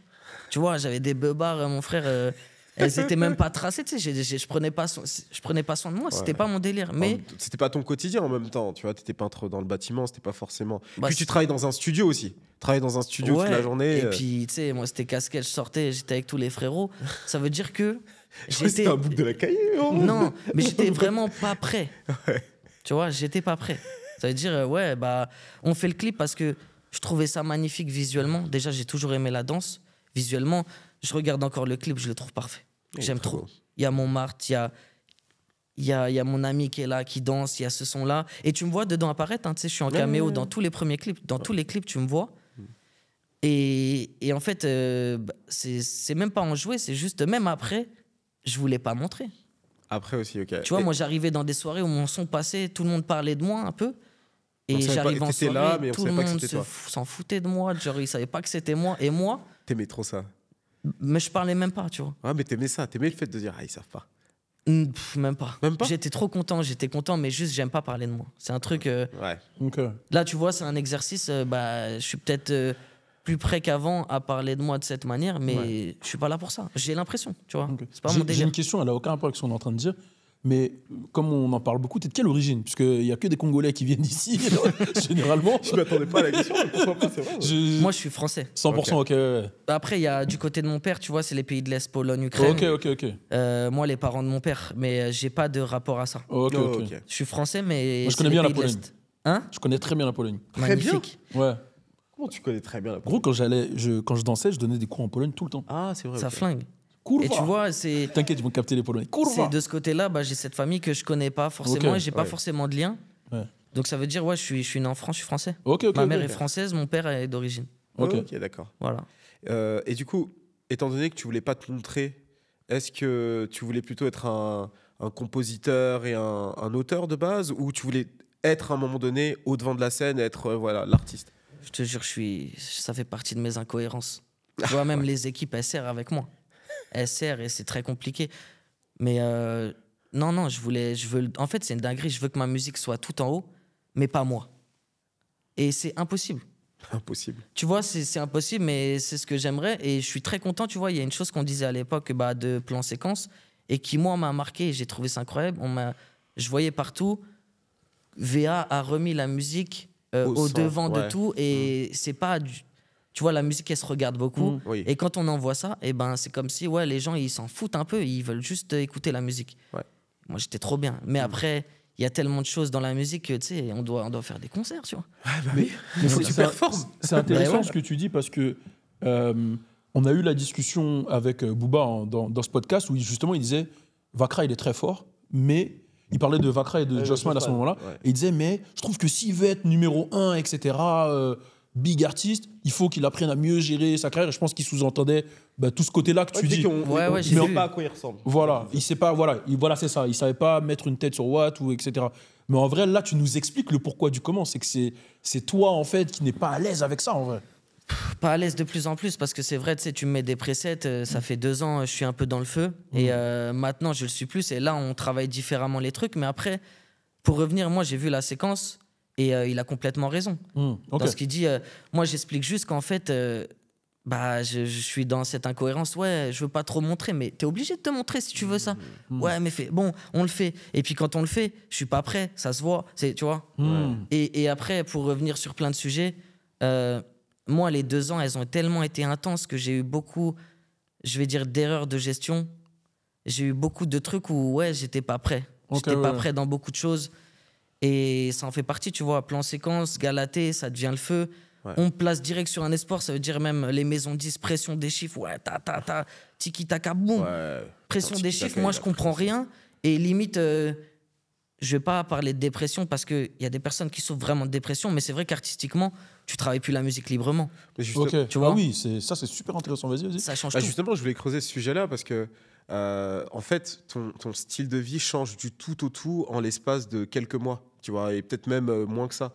Tu vois, j'avais des beubards, mon frère... elles étaient même pas tracées, tu sais, je prenais pas soin de moi, c'était pas mon délire. Mais c'était pas ton quotidien en même temps, tu vois, t'étais peintre dans le bâtiment, c'était pas forcément. Bah, puis tu travailles dans un studio aussi, toute la journée. Et puis tu sais, moi c'était casquette, je sortais, j'étais avec tous les frérots. Ça veut dire que j'étais. C'était un bout de la cahier. Non, mais j'étais vraiment pas prêt. Ouais. Tu vois, j'étais pas prêt. Ça veut dire ouais, bah on fait le clip parce que je trouvais ça magnifique visuellement. Déjà, j'ai toujours aimé la danse. Visuellement, je regarde encore le clip, je le trouve parfait. J'aime trop. Il y a Montmartre, il y a mon ami qui est là, qui danse, il y a ce son-là. Et tu me vois dedans apparaître, hein, tu sais, je suis en caméo dans tous les premiers clips. Dans tous les clips, tu me vois. Et en fait, c'est même pas en jouer, c'est juste, même après, je voulais pas montrer. Après aussi, ok. Tu vois, moi, j'arrivais dans des soirées où mon son passait, tout le monde parlait de moi un peu. Et j'arrive en soirée, là, mais tout le monde s'en foutait de moi. Genre, ils savaient pas que c'était moi. Et moi... T'aimais trop ça. Mais je parlais même pas, tu vois. Ah, mais t'aimais ça, t'aimais le fait de dire, ah, ils savent pas. Même pas. Même pas. J'étais trop content, mais juste, j'aime pas parler de moi. C'est un truc. Ouais. Ok. Là, tu vois, c'est un exercice. Je suis peut-être plus prêt qu'avant à parler de moi de cette manière, mais je suis pas là pour ça. J'ai l'impression, tu vois. Ok. C'est pas mon J'ai délire. une question, elle a aucun rapport avec ce qu'on est en train de dire. Mais comme on en parle beaucoup, t'es de quelle origine? Puisqu'il n'y a que des Congolais qui viennent d'ici, généralement. Je m'attendais pas à la question, mais pourquoi pas, c'est vrai. Moi, je suis français. 100%, ok. Ouais. Après, il y a du côté de mon père, tu vois, c'est les pays de l'Est, Pologne, Ukraine. Ok. Moi, les parents de mon père, mais j'ai pas de rapport à ça. Ok. Je suis français, mais. Moi, je c'est connais les bien la pays de Pologne. l'Est. Hein? Je connais très bien la Pologne. Très bien. Magnifique. Ouais. Comment tu connais très bien la Gros, quand je dansais, je donnais des cours en Pologne tout le temps. Ah, c'est vrai. Ça ok. flingue. Kurwa. Et tu vois, c'est. T'inquiète, ils vont capter les Polonais. C'est Kurwa. de ce côté-là, j'ai cette famille que je connais pas forcément Ok, et j'ai pas ouais. forcément de lien. Ouais. Donc ça veut dire, je suis né en France, je suis français. Ok. Ma mère est française, mon père est d'origine. Ok. Ok, d'accord. Voilà. Et du coup, étant donné que tu voulais pas te montrer, est-ce que tu voulais plutôt être un compositeur et un auteur de base ou tu voulais être à un moment donné au devant de la scène et être voilà, l'artiste? Je te jure, ça fait partie de mes incohérences. Tu vois, même les équipes, elles serrent avec moi. Elles serrent et c'est très compliqué. Mais non, en fait, c'est une dinguerie. Je veux que ma musique soit tout en haut, mais pas moi. Et c'est impossible. Impossible. Tu vois, c'est impossible, mais c'est ce que j'aimerais. Et je suis très content, tu vois. Il y a une chose qu'on disait à l'époque de plan séquence et qui, moi, m'a marqué et j'ai trouvé ça incroyable. Je voyais partout, VA a remis la musique au devant de tout et c'est pas du... Tu vois, la musique, elle se regarde beaucoup. Oui. Et quand on envoie ça, c'est comme si les gens, ils s'en foutent un peu. Ils veulent juste écouter la musique. Ouais. Moi, j'étais trop bien. Mais après, il y a tellement de choses dans la musique que, tu sais, on doit faire des concerts, tu vois. Mais c'est intéressant ce que tu dis parce que on a eu la discussion avec Booba dans ce podcast où justement il disait Vakra il est très fort, mais il parlait de Vakra et de Jossman à ce moment-là, et il disait mais je trouve que s'il veut être numéro 1, etc., big artiste, il faut qu'il apprenne à mieux gérer sa carrière. Et je pense qu'il sous-entendait tout ce côté-là que tu dis. Je sais pas à quoi il ressemble. Voilà, il sait pas, voilà, c'est ça. Il savait pas mettre une tête sur Watt ou etc. Mais en vrai, là, tu nous expliques le pourquoi du comment. C'est que c'est toi en fait qui n'es pas à l'aise avec ça en vrai. Pas à l'aise de plus en plus parce que c'est vrai, tu sais, tu me mets des presets, ça fait 2 ans, je suis un peu dans le feu et maintenant je le suis plus et là on travaille différemment les trucs. Mais après, pour revenir, moi j'ai vu la séquence. Et il a complètement raison. Dans ce qu'il dit, moi j'explique juste qu'en fait, je suis dans cette incohérence. Ouais, je veux pas trop montrer, mais t'es obligé de te montrer si tu veux ça. Ouais, mais bon, on le fait. Et puis quand on le fait, je suis pas prêt, ça se voit, tu vois. Et après, pour revenir sur plein de sujets, moi les 2 ans, elles ont tellement été intenses que j'ai eu beaucoup, je vais dire, d'erreurs de gestion. J'ai eu beaucoup de trucs où, ouais, j'étais pas prêt. J'étais pas prêt dans beaucoup de choses. Et ça en fait partie, tu vois, plan séquence, Galatée, ça devient le feu. On me place direct sur un espoir, ça veut dire même les maisons 10, pression des chiffres, ouais, tiki-taka, boum. Pression des chiffres, moi je comprends rien. Et limite, je vais pas parler de dépression parce qu'il y a des personnes qui souffrent vraiment de dépression, mais c'est vrai qu'artistiquement, tu travailles plus la musique librement. Tu vois, oui, ça c'est super intéressant, vas-y. Ça change tout. Justement, je voulais creuser ce sujet-là parce que en fait, ton style de vie change du tout au tout en l'espace de quelques mois, tu vois, et peut-être même moins que ça.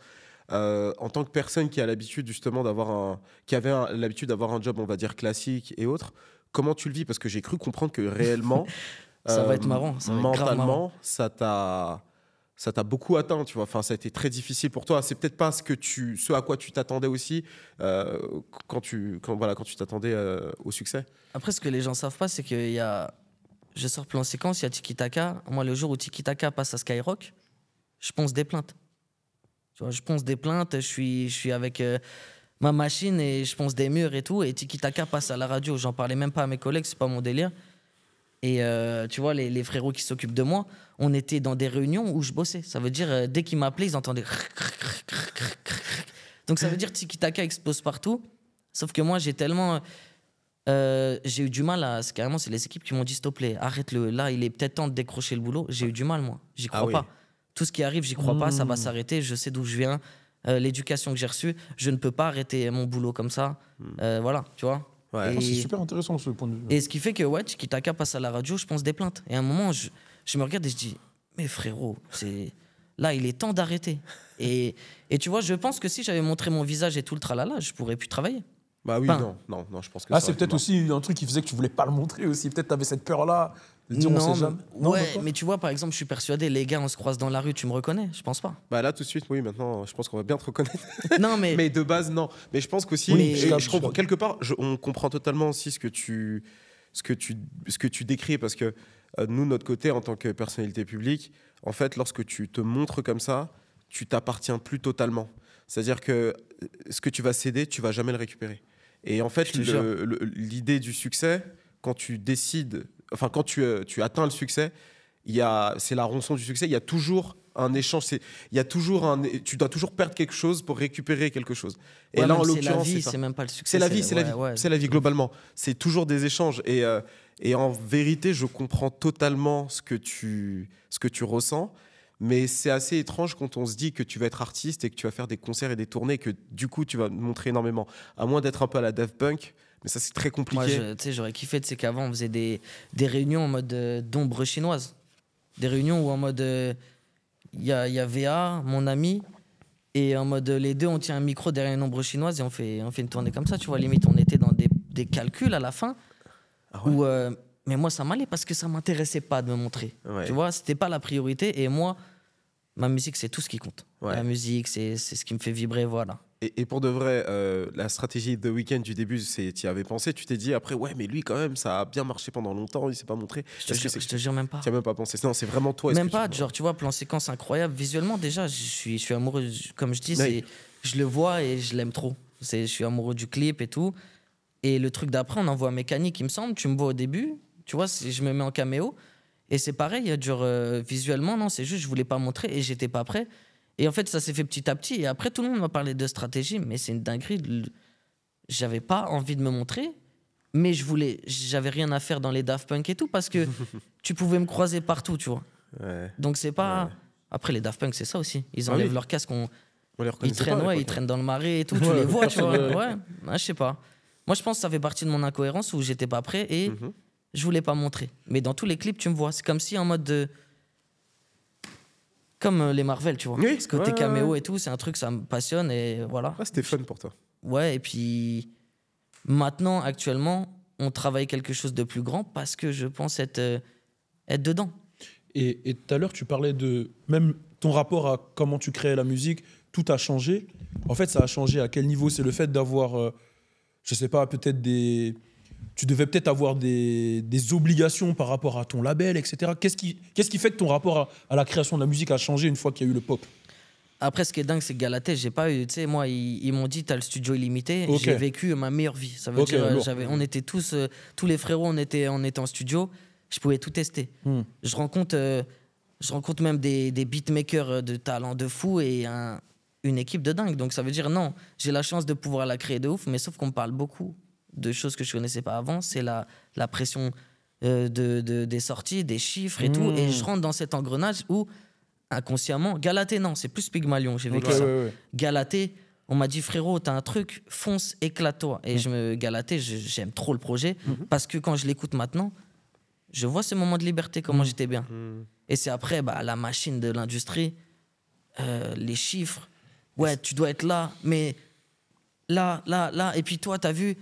En tant que personne qui a l'habitude justement qui avait l'habitude d'avoir un job, on va dire classique et autres, comment tu le vis? Parce que j'ai cru comprendre que réellement, ça va être marrant, ça va être mentalement, marrant. ça t'a beaucoup atteint, tu vois. Enfin, ça a été très difficile pour toi. C'est peut-être pas ce à quoi tu t'attendais aussi quand tu t'attendais au succès. Après, ce que les gens savent pas, c'est qu'il y a... Je sors plan séquence, il y a Tiki Taka. Moi, le jour où Tiki Taka passe à Skyrock, je ponce des plaintes. Tu vois, je ponce des plaintes, je suis avec ma machine et je ponce des murs et tout. Et Tiki Taka passe à la radio. J'en parlais même pas à mes collègues, c'est pas mon délire. Et tu vois, les frérots qui s'occupent de moi, on était dans des réunions où je bossais. Ça veut dire, dès qu'ils m'appelaient, ils entendaient... Donc ça veut dire Tiki Taka explose partout. Sauf que moi, j'ai tellement... j'ai eu du mal à... Carrément, c'est les équipes qui m'ont dit, s'il te plaît, arrête-le. Là, il est peut-être temps de décrocher le boulot. J'ai eu du mal, moi. J'y crois pas. Tout ce qui arrive, j'y crois pas. Ça va s'arrêter. Je sais d'où je viens. L'éducation que j'ai reçue, je ne peux pas arrêter mon boulot comme ça. Voilà, tu vois. Ouais. C'est super intéressant ce point de vue. Et ce qui fait que, ouais, Tiki Taka passe à la radio, je pense des plaintes. Et à un moment, je me regarde et je dis, mais frérot, là, il est temps d'arrêter. Et tu vois, je pense que si j'avais montré mon visage et tout le tralala, je pourrais plus travailler. Bah oui, Enfin, non, je pense que c'est peut-être aussi un truc qui faisait que tu voulais pas le montrer aussi. Peut-être tu avais cette peur-là de dire non, on sait jamais. Mais tu vois, par exemple, je suis persuadé, les gars, on se croise dans la rue, tu me reconnais? Je pense pas. Bah là, tout de suite, oui, maintenant, je pense qu'on va bien te reconnaître. Non, mais... mais de base, non. Mais je pense qu'aussi, je comprends, quelque part, on comprend totalement aussi ce que tu décris, parce que nous, notre côté, en tant que personnalité publique, en fait, lorsque tu te montres comme ça, tu t'appartiens plus totalement. C'est-à-dire que ce que tu vas céder, tu vas jamais le récupérer. Et en fait, l'idée du succès, quand tu décides, enfin quand tu atteins le succès, c'est la rançon du succès. Il y a toujours un échange. Tu dois toujours perdre quelque chose pour récupérer quelque chose. Et là, en l'occurrence, c'est même pas le succès. C'est la vie, c'est la vie globalement. C'est toujours des échanges. Et en vérité, je comprends totalement ce que tu ressens. Mais c'est assez étrange quand on se dit que tu vas être artiste et que tu vas faire des concerts et des tournées, que du coup, tu vas montrer énormément. À moins d'être un peu à la Daft Punk, mais ça, c'est très compliqué. Moi, j'aurais kiffé, tu sais, qu'avant, on faisait des réunions en mode d'ombre chinoise. Des réunions où en mode, il y a VA, mon ami, et en mode, les deux, on tient un micro derrière une ombre chinoise et on fait une tournée comme ça, tu vois. Limite, on était dans des calculs à la fin. Ah ouais. Où, mais moi, ça m'allait parce que ça m'intéressait pas de me montrer. Ouais. Tu vois, c'était pas la priorité. Et moi, ma musique, c'est tout ce qui compte. Ouais. La musique, c'est ce qui me fait vibrer, voilà. Et pour de vrai, la stratégie The Weeknd du début, tu y avais pensé, tu t'es dit après, ouais, mais lui, quand même, ça a bien marché pendant longtemps, il s'est pas montré. Je te jure même pas. Tu n'as même pas pensé. Non, c'est vraiment toi. Même pas, genre, tu vois, plan séquence incroyable. Visuellement, déjà, je suis amoureux, comme je dis, je le vois et je l'aime trop. Je suis amoureux du clip et tout. Et le truc d'après, on envoie Mécanique, il me semble. Tu me vois au début, tu vois, je me mets en caméo. Et c'est pareil, genre, visuellement, non, c'est juste, je voulais pas montrer et j'étais pas prêt. Et en fait, ça s'est fait petit à petit. Et après, tout le monde m'a parlé de stratégie, mais c'est une dinguerie. J'avais pas envie de me montrer, mais j'avais rien à faire dans les Daft Punk et tout, parce que tu pouvais me croiser partout, tu vois. Ouais. Donc c'est pas... Après, les Daft Punk, c'est ça aussi. Ils Ah enlèvent oui. leur casque, On les ils reconnaissait traînent, pas, à ils l'époque, hein. traînent dans le marais et tout, tu les vois, tu vois. Ouais, je sais pas. Moi, je pense que ça fait partie de mon incohérence où j'étais pas prêt et je voulais pas montrer. Mais dans tous les clips, tu me vois. C'est comme si en mode de... Comme les Marvel, tu vois. Oui, Ce côté ouais, caméo ouais. et tout, c'est un truc, ça me passionne et voilà. Ah, c'était fun pour toi. Ouais, et puis maintenant, actuellement, on travaille quelque chose de plus grand parce que je pense être dedans. Et tout à l'heure, tu parlais de même ton rapport à comment tu créais la musique, tout a changé. En fait, ça a changé à quel niveau? C'est le fait d'avoir, je sais pas, peut-être des... Tu devais peut-être avoir des obligations par rapport à ton label, etc. Qu'est-ce qui fait que ton rapport à la création de la musique a changé une fois qu'il y a eu le pop? Après, ce qui est dingue, c'est que Galatée, j'ai pas eu. Tu sais, moi, ils m'ont dit, t'as le studio illimité. Ok. J'ai vécu ma meilleure vie. Ça veut Ok, dire, lourd. on était tous les frérots, on était en studio. Je pouvais tout tester. Je rencontre même des beatmakers de talent de fou et une équipe de dingue. Donc ça veut dire, non, j'ai la chance de pouvoir la créer de ouf, mais sauf qu'on me parle beaucoup de choses que je connaissais pas avant. C'est la pression des sorties, des chiffres et tout. Et je rentre dans cet engrenage où, inconsciemment, Galatée, non, c'est plus Pygmalion, j'ai vécu Ok, ça. ouais. Galatée, on m'a dit, frérot, t'as un truc, fonce, éclate-toi. Et Galatée, j'aime trop le projet parce que quand je l'écoute maintenant, je vois ces moments de liberté, comment j'étais bien. Et c'est après, la machine de l'industrie, les chiffres. Ouais, tu dois être là, mais là. Et puis toi, t'as vu.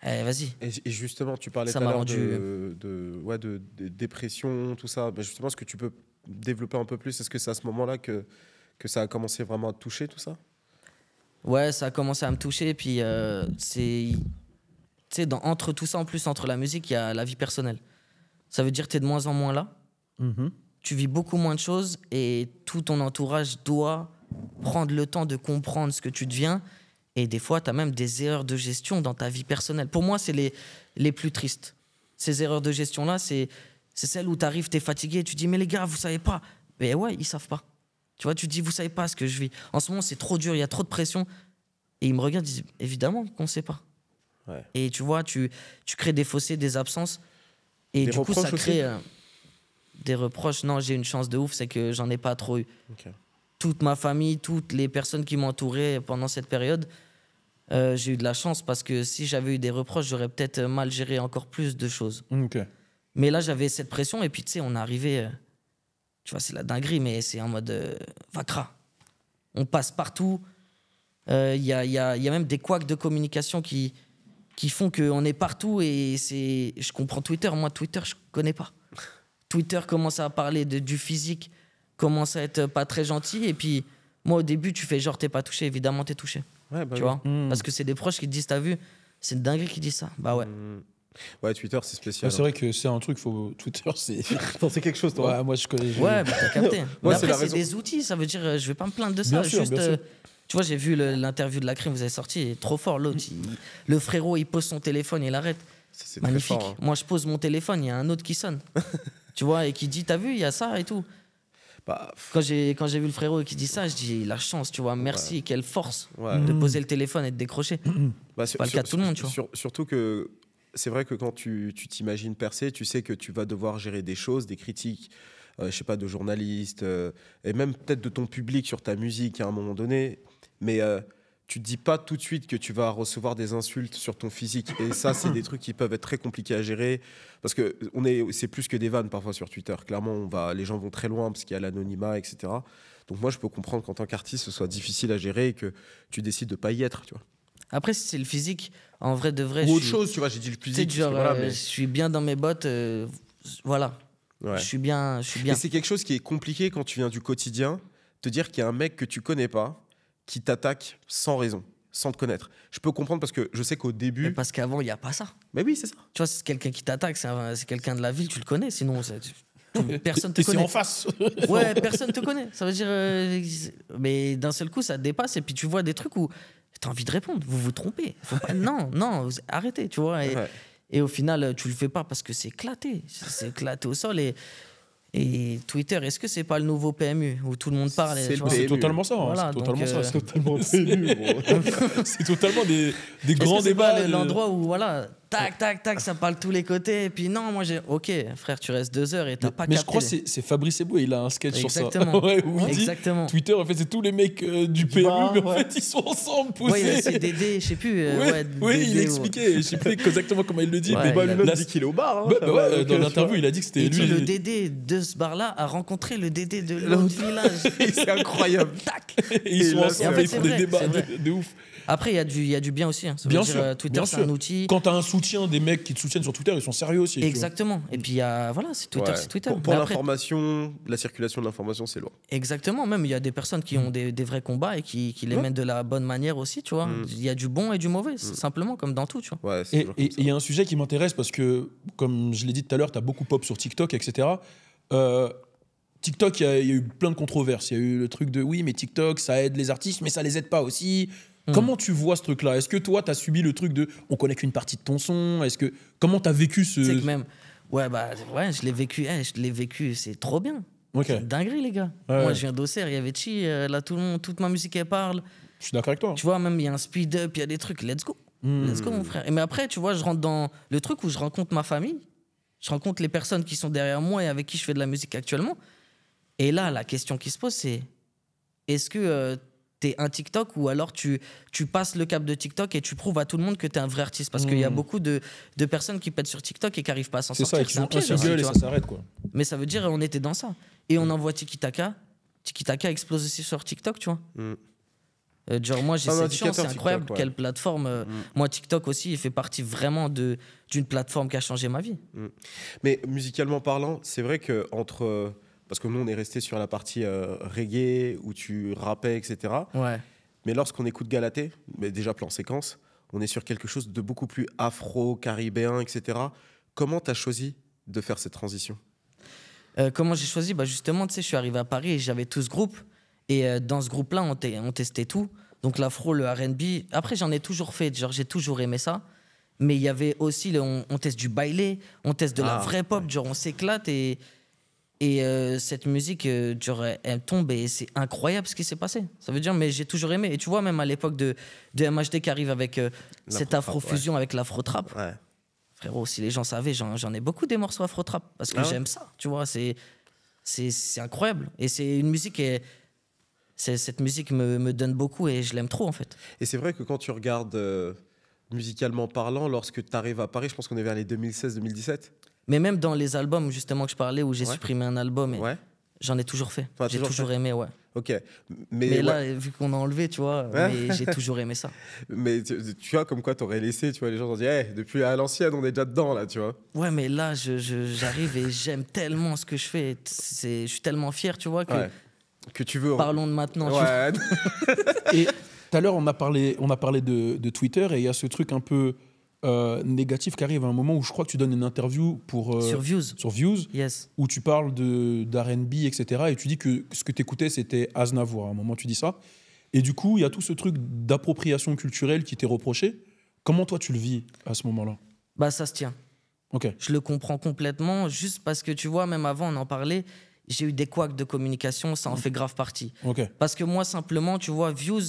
Vas-y. Et justement, tu parlais Ça tout à m'a l'heure rendu- de dépression, tout ça. Justement, est-ce que tu peux développer un peu plus? Est-ce que c'est à ce moment-là que ça a commencé vraiment à te toucher, tout ça? Ouais, ça a commencé à me toucher. Puis, c'est. Tu sais, entre tout ça, en plus, entre la musique, il y a la vie personnelle. Ça veut dire que t'es de moins en moins là. Tu vis beaucoup moins de choses et tout ton entourage doit prendre le temps de comprendre ce que tu deviens. Et des fois, tu as même des erreurs de gestion dans ta vie personnelle. Pour moi, c'est les plus tristes. Ces erreurs de gestion-là, c'est celles où tu arrives, tu es fatigué, tu dis, mais les gars, vous savez pas. Mais ouais, ils savent pas. Tu vois, tu dis, vous savez pas ce que je vis. En ce moment, c'est trop dur, il y a trop de pression. Et ils me regardent, ils disent, évidemment qu'on sait pas. Ouais. Et tu vois, tu crées des fossés, des absences. Et Des du coup, ça reproches crée des reproches. Non, j'ai une chance de ouf, c'est que j'en ai pas trop eu. Ok. Toute ma famille, toutes les personnes qui m'entouraient pendant cette période, j'ai eu de la chance parce que si j'avais eu des reproches, j'aurais peut-être mal géré encore plus de choses. Ok. Mais là, j'avais cette pression et puis tu sais, on est arrivé, tu vois, c'est la dinguerie, mais c'est en mode Vakra. On passe partout. Il y a même des couacs de communication qui font qu'on est partout et c'est... Je comprends Twitter. Moi, Twitter, je connais pas. Twitter commence à parler du physique, commence à être pas très gentil. Et puis, moi, au début, tu fais genre, t'es pas touché. Évidemment, t'es touché. Ouais, bah Tu oui. vois Parce que c'est des proches qui te disent, t'as vu, c'est une dinguerie qui dit ça. Bah ouais. Ouais, Twitter, c'est spécial. C'est vrai que c'est un truc, Twitter, c'est. Attends, c'est quelque chose, toi. Ouais, moi, je connais. Ouais, bah, t'as capté. Ouais, Mais c'est après, la c'est raison. des outils. Ça veut dire, je vais pas me plaindre de ça. Bien sûr, Juste, bien sûr. tu vois, j'ai vu l'interview de la crime, vous avez sorti, il est trop fort. L'autre, le frérot, il pose son téléphone, il arrête. C'est très Magnifique. fort, hein. Moi, je pose mon téléphone, il y a un autre qui sonne. Tu vois, et qui dit, t'as vu, il y a ça et tout. Bah, Quand j'ai vu le frérot qui dit ça, je dis, la chance, tu vois, merci, quelle force ouais. de poser le téléphone et de décrocher. Bah, pas le cas de tout le monde, tu vois. Surtout que c'est vrai que quand tu t'imagines percer, tu sais que tu vas devoir gérer des choses, des critiques, je sais pas, de journalistes, et même peut-être de ton public sur ta musique à un moment donné. Mais tu te dis pas tout de suite que tu vas recevoir des insultes sur ton physique. Et ça, c'est des trucs qui peuvent être très compliqués à gérer. Parce que c'est plus que des vannes parfois sur Twitter. Clairement, les gens vont très loin parce qu'il y a l'anonymat, etc. Donc moi, je peux comprendre qu'en tant qu'artiste, ce soit difficile à gérer et que tu décides de pas y être, tu vois. Après, si c'est le physique, en vrai de vrai, Ou je autre suis- chose, tu vois, j'ai dit le tu sais, physique. genre, parce que voilà, mais- je suis bien dans mes bottes, voilà. Ouais. Je suis bien. Et c'est quelque chose qui est compliqué quand tu viens du quotidien, te dire qu'il y a un mec que tu connais pas qui t'attaque sans raison, sans te connaître. Je peux comprendre parce que je sais qu'au Mais début... parce qu'avant, il n'y a pas ça. Mais oui, c'est ça. Tu vois, c'est quelqu'un qui t'attaque, c'est quelqu'un de la ville, tu le connais, sinon personne te Et c'est connaît. en face. Ouais, personne te connaît. Ça veut dire. Mais d'un seul coup, ça te dépasse et puis tu vois des trucs où t'as envie de répondre. Vous vous trompez. Faut pas... non, arrêtez, tu vois. Ouais. Et au final, tu le fais pas parce que c'est éclaté. C'est éclaté au sol. Et Twitter, est-ce que c'est pas le nouveau PMU où tout le monde parle? C'est totalement ça. Voilà, c'est totalement ça. C'est totalement PMU, gros. C'est totalement des grands c'est débats. pas l'endroit où, voilà, tac, tac, tac, ça parle de tous les côtés. Et puis non, moi j'ai. Ok, frère, tu restes 2 heures et t'as pas capté. Mais je crois que c'est Fabrice Eboué, il a un sketch sur ça. Ouais, où il dit Twitter, en fait, c'est tous les mecs du PMU, mais en fait, ils sont ensemble posés. Ouais, c'est Dédé, je sais plus. Oui, il expliquait, je sais plus exactement comment il le dit. Ouais, mais lui-même dit qu'il est au bar. Dans l'interview, il a dit que c'était lui. Le Dédé de ce bar-là a rencontré le Dédé de l'autre village. C'est incroyable. Tac. Et ils sont ensemble, ils font des débats de ouf. Après, il y a du bien aussi. Hein. Bien sûr. Twitter, c'est un outil. Quand tu as un soutien des mecs qui te soutiennent sur Twitter, ils sont sérieux aussi. Exactement. Et puis, voilà, c'est Twitter, c'est Twitter. Pour l'information, la circulation de l'information, c'est loin. Exactement. Même, il y a des personnes qui ont des vrais combats et qui les mènent de la bonne manière aussi, tu vois. Il y a du bon et du mauvais, simplement, comme dans tout, tu vois. Et il y a un sujet qui m'intéresse parce que, comme je l'ai dit tout à l'heure, tu as beaucoup pop sur TikTok, etc. TikTok, il y a eu plein de controverses. Il y a eu le truc de oui, mais TikTok, ça aide les artistes, mais ça les aide pas aussi. Comment tu vois ce truc-là? Est-ce que toi, tu as subi le truc de on connaît qu'une partie de ton son? Comment tu as vécu ce. C'est que même. Ouais, je l'ai vécu. C'est trop bien. Okay. C'est une dinguerie, les gars. Moi, je viens d'Auxerre, il y avait Chi, là, toute ma musique, elle parle. Je suis d'accord avec toi. Tu vois, même, il y a un speed-up, il y a des trucs. Let's go. Let's go, mon frère. Mais après, tu vois, je rentre dans le truc où je rencontre ma famille. Je rencontre les personnes qui sont derrière moi et avec qui je fais de la musique actuellement. Et là, la question qui se pose, c'est est-ce que t'es un TikTok ou alors tu passes le cap de TikTok et tu prouves à tout le monde que t'es un vrai artiste? Parce qu'il y a beaucoup de personnes qui pètent sur TikTok et qui n'arrivent pas à s'en sortir. C'est ça, ils font un single et ça s'arrête, quoi. Mais ça veut dire on était dans ça. Et on envoie Tiki Taka. Tiki Taka explose aussi sur TikTok, tu vois. Genre moi j'ai cette chance, c'est incroyable. TikTok, quelle plateforme. Moi TikTok aussi, il fait partie vraiment d'une plateforme qui a changé ma vie. Mais musicalement parlant, c'est vrai que parce que nous on est resté sur la partie reggae où tu rappais, etc. Ouais. Mais lorsqu'on écoute Galatée, mais déjà plan séquence, on est sur quelque chose de beaucoup plus afro-caribéen, etc. Comment tu as choisi de faire cette transition? Comment j'ai choisi? Justement, tu sais, je suis arrivé à Paris et j'avais tout ce groupe. Et dans ce groupe-là, on testait tout. Donc l'afro, le R&B. Après, j'en ai toujours fait. Genre, j'ai toujours aimé ça. Mais il y avait aussi, on teste du bailé, on teste de la vraie pop. Genre, on s'éclate et cette musique, genre, elle tombe et c'est incroyable ce qui s'est passé. Ça veut dire, mais j'ai toujours aimé. Et tu vois, même à l'époque de MHD qui arrive avec cette afro-fusion avec l'afro-trap. Ouais. Frérot, si les gens savaient, j'en ai beaucoup des morceaux afro-trap parce que j'aime ça. Tu vois, c'est incroyable. Et c'est une musique cette musique me donne beaucoup et je l'aime trop en fait. Et c'est vrai que quand tu regardes musicalement parlant, lorsque tu arrives à Paris, je pense qu'on est vers les 2016-2017. Mais même dans les albums justement que je parlais où j'ai supprimé un album, j'en ai toujours fait. Enfin, j'ai toujours aimé, ouais. Ok. Mais là, vu qu'on a enlevé, tu vois, mais j'ai toujours aimé ça. Mais tu vois, comme quoi t'aurais laissé, tu vois, les gens ont dit, hey, depuis à l'ancienne, on est déjà dedans, là, tu vois. Ouais, mais là, j'arrive et j'aime tellement ce que je fais. Je suis tellement fier, tu vois, que tu veux. Parlons de maintenant. Ouais. Et tout à l'heure, on a parlé de Twitter et il y a ce truc un peu négatif qui arrive à un moment où je crois que tu donnes une interview sur Views, yes. Où tu parles d'R&B, etc. Et tu dis que ce que tu écoutais, c'était Aznavour. À un moment, tu dis ça. Et du coup, il y a tout ce truc d'appropriation culturelle qui t'est reproché. Comment toi, tu le vis à ce moment-là? Ça se tient. Ok. Je le comprends complètement, juste parce que tu vois, même avant, on en parlait, j'ai eu des couacs de communication, ça en fait grave partie. Okay. Parce que moi, simplement, tu vois, Views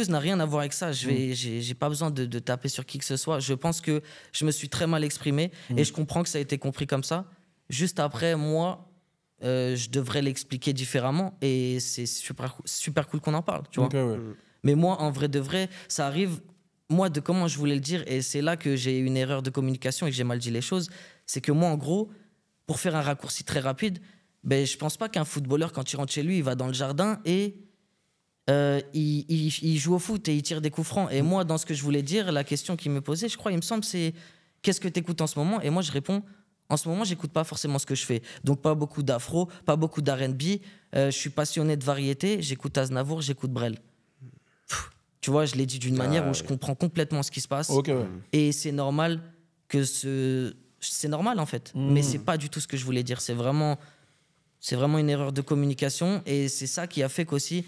n'a rien à voir avec ça. J'ai pas besoin de taper sur qui que ce soit. Je pense que je me suis très mal exprimé et je comprends que ça a été compris comme ça. Juste après, moi, je devrais l'expliquer différemment et c'est super cool qu'on en parle, tu vois. Okay, ouais. Mais moi, en vrai de vrai, ça arrive, moi, de comment je voulais le dire, et c'est là que j'ai eu une erreur de communication et que j'ai mal dit les choses, c'est que moi, en gros, pour faire un raccourci très rapide, je pense pas qu'un footballeur, quand il rentre chez lui, il va dans le jardin et il joue au foot et il tire des coups francs. Et moi, dans ce que je voulais dire, la question qu'il me posait, je crois, il me semble, c'est qu'est-ce que tu écoutes en ce moment? Et moi, je réponds, en ce moment, j'écoute pas forcément ce que je fais. Donc, pas beaucoup d'afro, pas beaucoup d'R&B. Je suis passionné de variété. J'écoute Aznavour, j'écoute Brel. Tu vois, je l'ai dit d'une manière où je comprends complètement ce qui se passe. Okay, ouais. Et c'est normal que c'est normal, en fait. Mais c'est pas du tout ce que je voulais dire. C'est vraiment une erreur de communication. Et c'est ça qui a fait qu'aussi,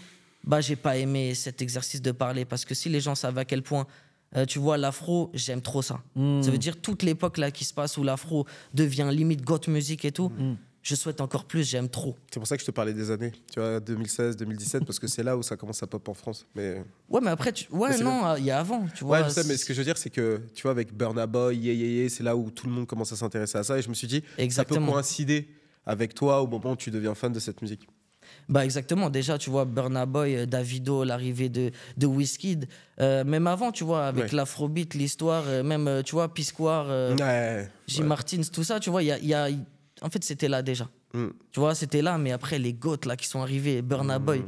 j'ai pas aimé cet exercice de parler. Parce que si les gens savaient à quel point Tu vois, l'afro, j'aime trop ça. Ça veut dire toute l'époque là qui se passe où l'afro devient limite goth music et tout. Je souhaite encore plus, j'aime trop. C'est pour ça que je te parlais des années, tu vois, 2016, 2017, parce que c'est là où ça commence à pop en France. Mais... Ouais, mais après, ouais, non, il y a avant, tu vois. Ouais, je sais, mais ce que je veux dire, c'est que, tu vois, avec Burna Boy, Yeah Yeah Yeah, c'est là où tout le monde commence à s'intéresser à ça. Et je me suis dit, ça peut coïncider avec toi au moment où tu deviens fan de cette musique. Bah exactement, déjà tu vois Burna Boy, Davido, l'arrivée de Wizkid, même avant tu vois avec l'afrobeat, l'histoire, même tu vois P-Square, J. Martins, tout ça, tu vois, en fait c'était là déjà. Tu vois, c'était là, mais après les goths là qui sont arrivés, Burna Boy,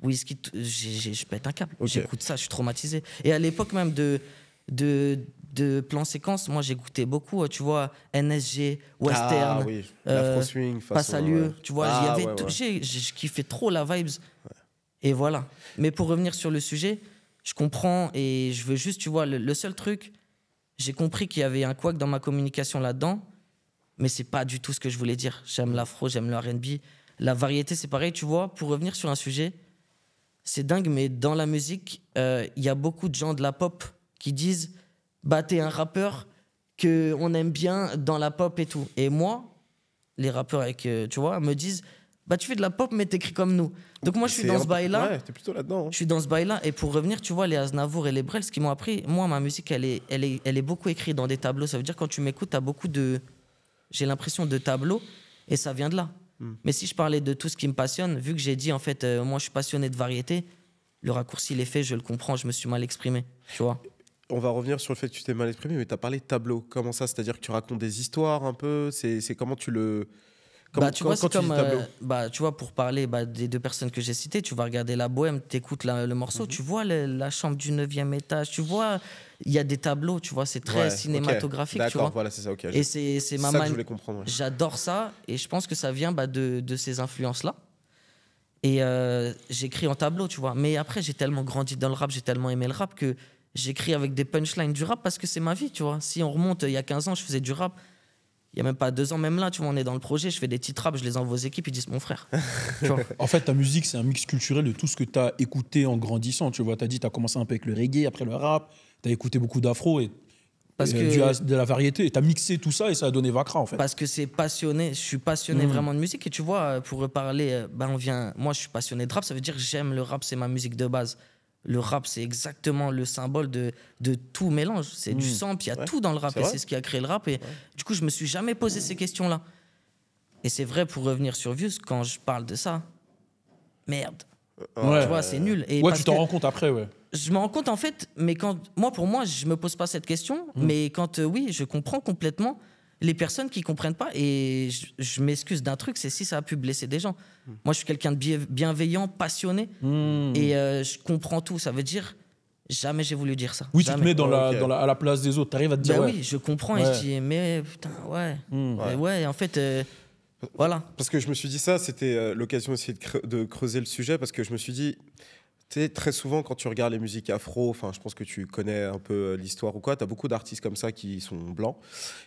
Wizkid, je pète un câble, j'écoute ça, je suis traumatisé. Et à l'époque même de plan séquence, moi j'écoutais beaucoup, tu vois, NSG, Western, l'Afro Swing, Passe à lieu, tu vois, j'ai kiffé trop la vibes. Et voilà. Mais pour revenir sur le sujet, je comprends et je veux juste, tu vois, le seul truc, j'ai compris qu'il y avait un couac dans ma communication là-dedans, mais c'est pas du tout ce que je voulais dire. J'aime l'afro, j'aime le R&B. La variété, c'est pareil, tu vois, pour revenir sur un sujet, c'est dingue, mais dans la musique, il y a beaucoup de gens de la pop qui disent bah t'es un rappeur qu'on aime bien dans la pop et tout. Et moi, les rappeurs avec, tu vois, me disent bah tu fais de la pop mais t'écris comme nous. Donc moi je suis dans ce bail-là. Ouais, t'es plutôt là-dedans. Je suis dans ce bail-là. Et pour revenir, tu vois, les Aznavour et les Brel, ce qu'ils m'ont appris, moi ma musique elle est beaucoup écrite dans des tableaux. Ça veut dire quand tu m'écoutes, t'as beaucoup j'ai l'impression de tableaux et ça vient de là. Mais si je parlais de tout ce qui me passionne, vu que j'ai dit en fait, moi je suis passionné de variété, le raccourci il est fait, je le comprends, je me suis mal exprimé, tu vois. On va revenir sur le fait que tu t'es mal exprimé, mais tu as parlé de tableau. Comment ça? C'est-à-dire que tu racontes des histoires un peu? C'est comment tu le... tu vois, c'est comme... tu vois, pour parler des deux personnes que j'ai citées, tu vas regarder La Bohème, t'écoutes le morceau, tu vois la chambre du 9e étage, tu vois, il y a des tableaux, tu vois, c'est très cinématographique, tu vois. D'accord, voilà, c'est ça, ok. Et c'est ma ça que je voulais comprendre. J'adore ça, et je pense que ça vient de ces influences-là. Et j'écris en tableau, tu vois. Mais après, j'ai tellement grandi dans le rap, j'ai tellement aimé le rap que j'écris avec des punchlines du rap parce que c'est ma vie, tu vois. Si on remonte, il y a 15 ans, je faisais du rap. Il n'y a même pas 2 ans, même là, tu vois, on est dans le projet, je fais des titres rap, je les envoie aux équipes, ils disent mon frère. Tu vois. En fait, ta musique, c'est un mix culturel de tout ce que tu as écouté en grandissant. Tu vois, tu as dit, tu as commencé un peu avec le reggae, après le rap, tu as écouté beaucoup d'afro et de la variété. Et tu as mixé tout ça et ça a donné Vakra, en fait. Parce que c'est passionné, je suis passionné vraiment de musique. Et tu vois, pour reparler, moi, je suis passionné de rap, ça veut dire que j'aime le rap, c'est ma musique de base. Le rap, c'est exactement le symbole de tout mélange. C'est du sample, il y a tout dans le rap. Et c'est ce qui a créé le rap. Et du coup, je me suis jamais posé ces questions-là. Et c'est vrai, pour revenir sur Views, quand je parle de ça, merde. Tu vois, c'est nul. Et tu t'en rends compte après, Je me rends compte, en fait, mais pour moi, je me pose pas cette question. Mais quand, oui, je comprends complètement les personnes qui comprennent pas. Et je m'excuse d'un truc, c'est si ça a pu blesser des gens. Moi, je suis quelqu'un de bienveillant, passionné. Et je comprends tout. Ça veut dire, jamais j'ai voulu dire ça. Oui, jamais. Tu te mets à la place des autres. Tu arrives à te dire, oui, je comprends. Et je dis, mais putain, en fait... voilà. Parce que je me suis dit ça, c'était l'occasion aussi de creuser le sujet, parce que je me suis dit, tu sais, très souvent quand tu regardes les musiques afro, enfin, je pense que tu connais un peu l'histoire ou quoi, tu as beaucoup d'artistes comme ça qui sont blancs,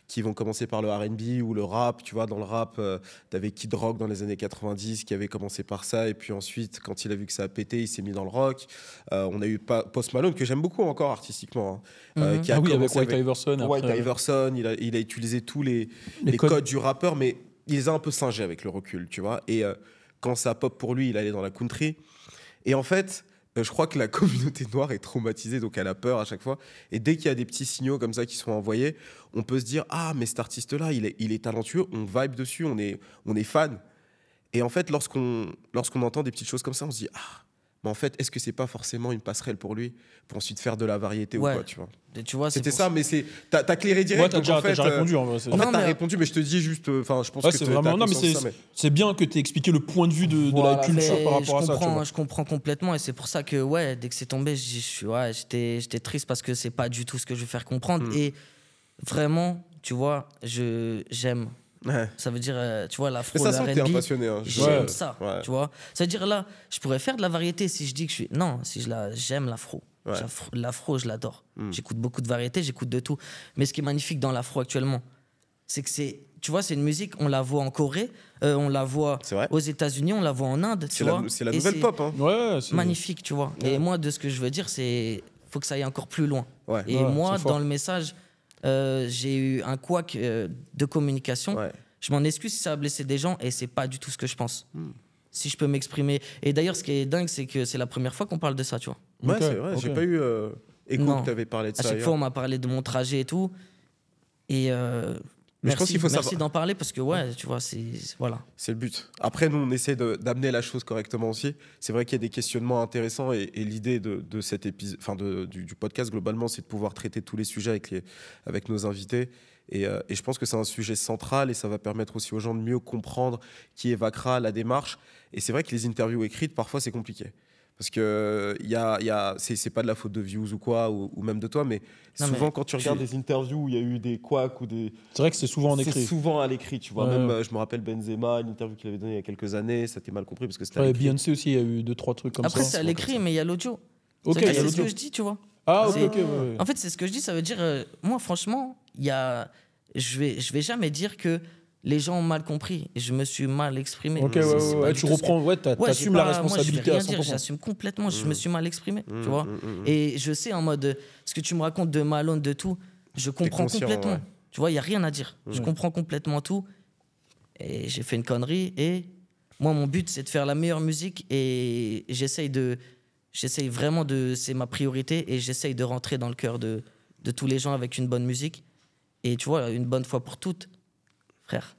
qui vont commencer par le R&B ou le rap. Tu vois, dans le rap, tu avais Kid Rock dans les années 90 qui avait commencé par ça, et puis ensuite, quand il a vu que ça a pété, il s'est mis dans le rock. On a eu Post Malone, que j'aime beaucoup encore artistiquement, qui a avec White Iverson. White Iverson, il a utilisé tous les codes du rappeur, mais il les a un peu singés avec le recul, tu vois. Et quand ça pop pour lui, il allait dans la country. Et en fait, je crois que la communauté noire est traumatisée, donc elle a peur à chaque fois. Et dès qu'il y a des petits signaux comme ça qui sont envoyés, on peut se dire, ah, mais cet artiste-là, il est talentueux, on vibe dessus, on est fan. Et en fait, lorsqu'on entend des petites choses comme ça, on se dit, ah, mais en fait, est-ce que c'est pas forcément une passerelle pour lui, pour ensuite faire de la variété ou quoi, tu vois. Tu vois, c'était ça, mais t'as clairé direct. T'as déjà répondu. En fait, t'as répondu, mais je te dis juste, enfin, je pense que c'est vraiment. Non, mais c'est bien que t'aies expliqué le point de vue de la culture par rapport à ça. Tu vois. Je comprends complètement, et c'est pour ça que dès que c'est tombé, j'étais triste parce que c'est pas du tout ce que je veux faire comprendre. Et vraiment, tu vois, j'aime. Ça veut dire, tu vois, l'afro, le R&B. Ça sent que t'es un passionné. Hein. J'aime ça, tu vois. Ça veut dire, là, je pourrais faire de la variété si je dis que je suis... Non, j'aime l'afro. L'afro, je l'adore. J'écoute beaucoup de variétés, j'écoute de tout. Mais ce qui est magnifique dans l'afro actuellement, c'est que tu vois, c'est une musique, on la voit en Corée, on la voit aux États-Unis, on la voit en Inde, tu vois. C'est la nouvelle pop. Hein. Magnifique, tu vois. Et moi, de ce que je veux dire, c'est... faut que ça aille encore plus loin. Ouais. Et Ouais, moi, c'est fort. dans le message, j'ai eu un couac de communication. Ouais. Je m'en excuse si ça a blessé des gens et c'est pas du tout ce que je pense. Si je peux m'exprimer. Et d'ailleurs, ce qui est dingue, c'est que c'est la première fois qu'on parle de ça, tu vois. Ouais, Ok, c'est vrai, j'ai ok. pas eu écho Non. que tu avais parlé de À ça. chaque ailleurs. fois, on m'a parlé de mon trajet et tout. Et Mais je pense qu'il faut merci savoir- d'en parler parce que, ouais, tu vois, voilà. C'est le but. Après, nous, on essaie d'amener la chose correctement aussi. C'est vrai qu'il y a des questionnements intéressants et l'idée de cet épisode, enfin du podcast globalement, c'est de pouvoir traiter tous les sujets avec nos invités. Et je pense que c'est un sujet central et ça va permettre aussi aux gens de mieux comprendre qui est Vakra, la démarche. Et c'est vrai que les interviews écrites, parfois, c'est compliqué. Parce que c'est pas de la faute de views ou quoi, ou même de toi, mais Non, souvent mais quand tu regardes des interviews où il y a eu des couacs ou des. C'est vrai que c'est souvent en C'est écrit. souvent à l'écrit, tu vois. Ouais. Même, je me rappelle Benzema, une interview qu'il avait donnée il y a quelques années, ça t'est mal compris parce que c'était à Ouais, l'écrit. Beyoncé aussi, il y a eu 2-3 trucs comme Après, ça. c'est à l'écrit, mais il y a l'audio. Ok, C'est il y a ce l'audio. que je dis, tu vois. Ah, ok, C'est- ok. Ouais. En fait, c'est ce que je dis, ça veut dire, moi, franchement, je vais jamais dire que les gens ont mal compris. Je me suis mal exprimé. Ok, C'est pas du tu tout ce reprends, ouais, Ouais, j'ai t'assumes la pas- responsabilité moi, à je vais rien dire, 100%. j'assume complètement, je me suis mal exprimé, tu vois. mmh. Et je sais en mode, ce que tu me racontes de Malone, de tout, je comprends conscient, complètement. ouais. Tu vois, il n'y a rien à dire. Je comprends complètement tout. Et j'ai fait une connerie. Et moi, mon but, c'est de faire la meilleure musique. Et j'essaye vraiment de. C'est ma priorité. Et j'essaye de rentrer dans le cœur de tous les gens avec une bonne musique. Et tu vois, une bonne fois pour toutes, frère,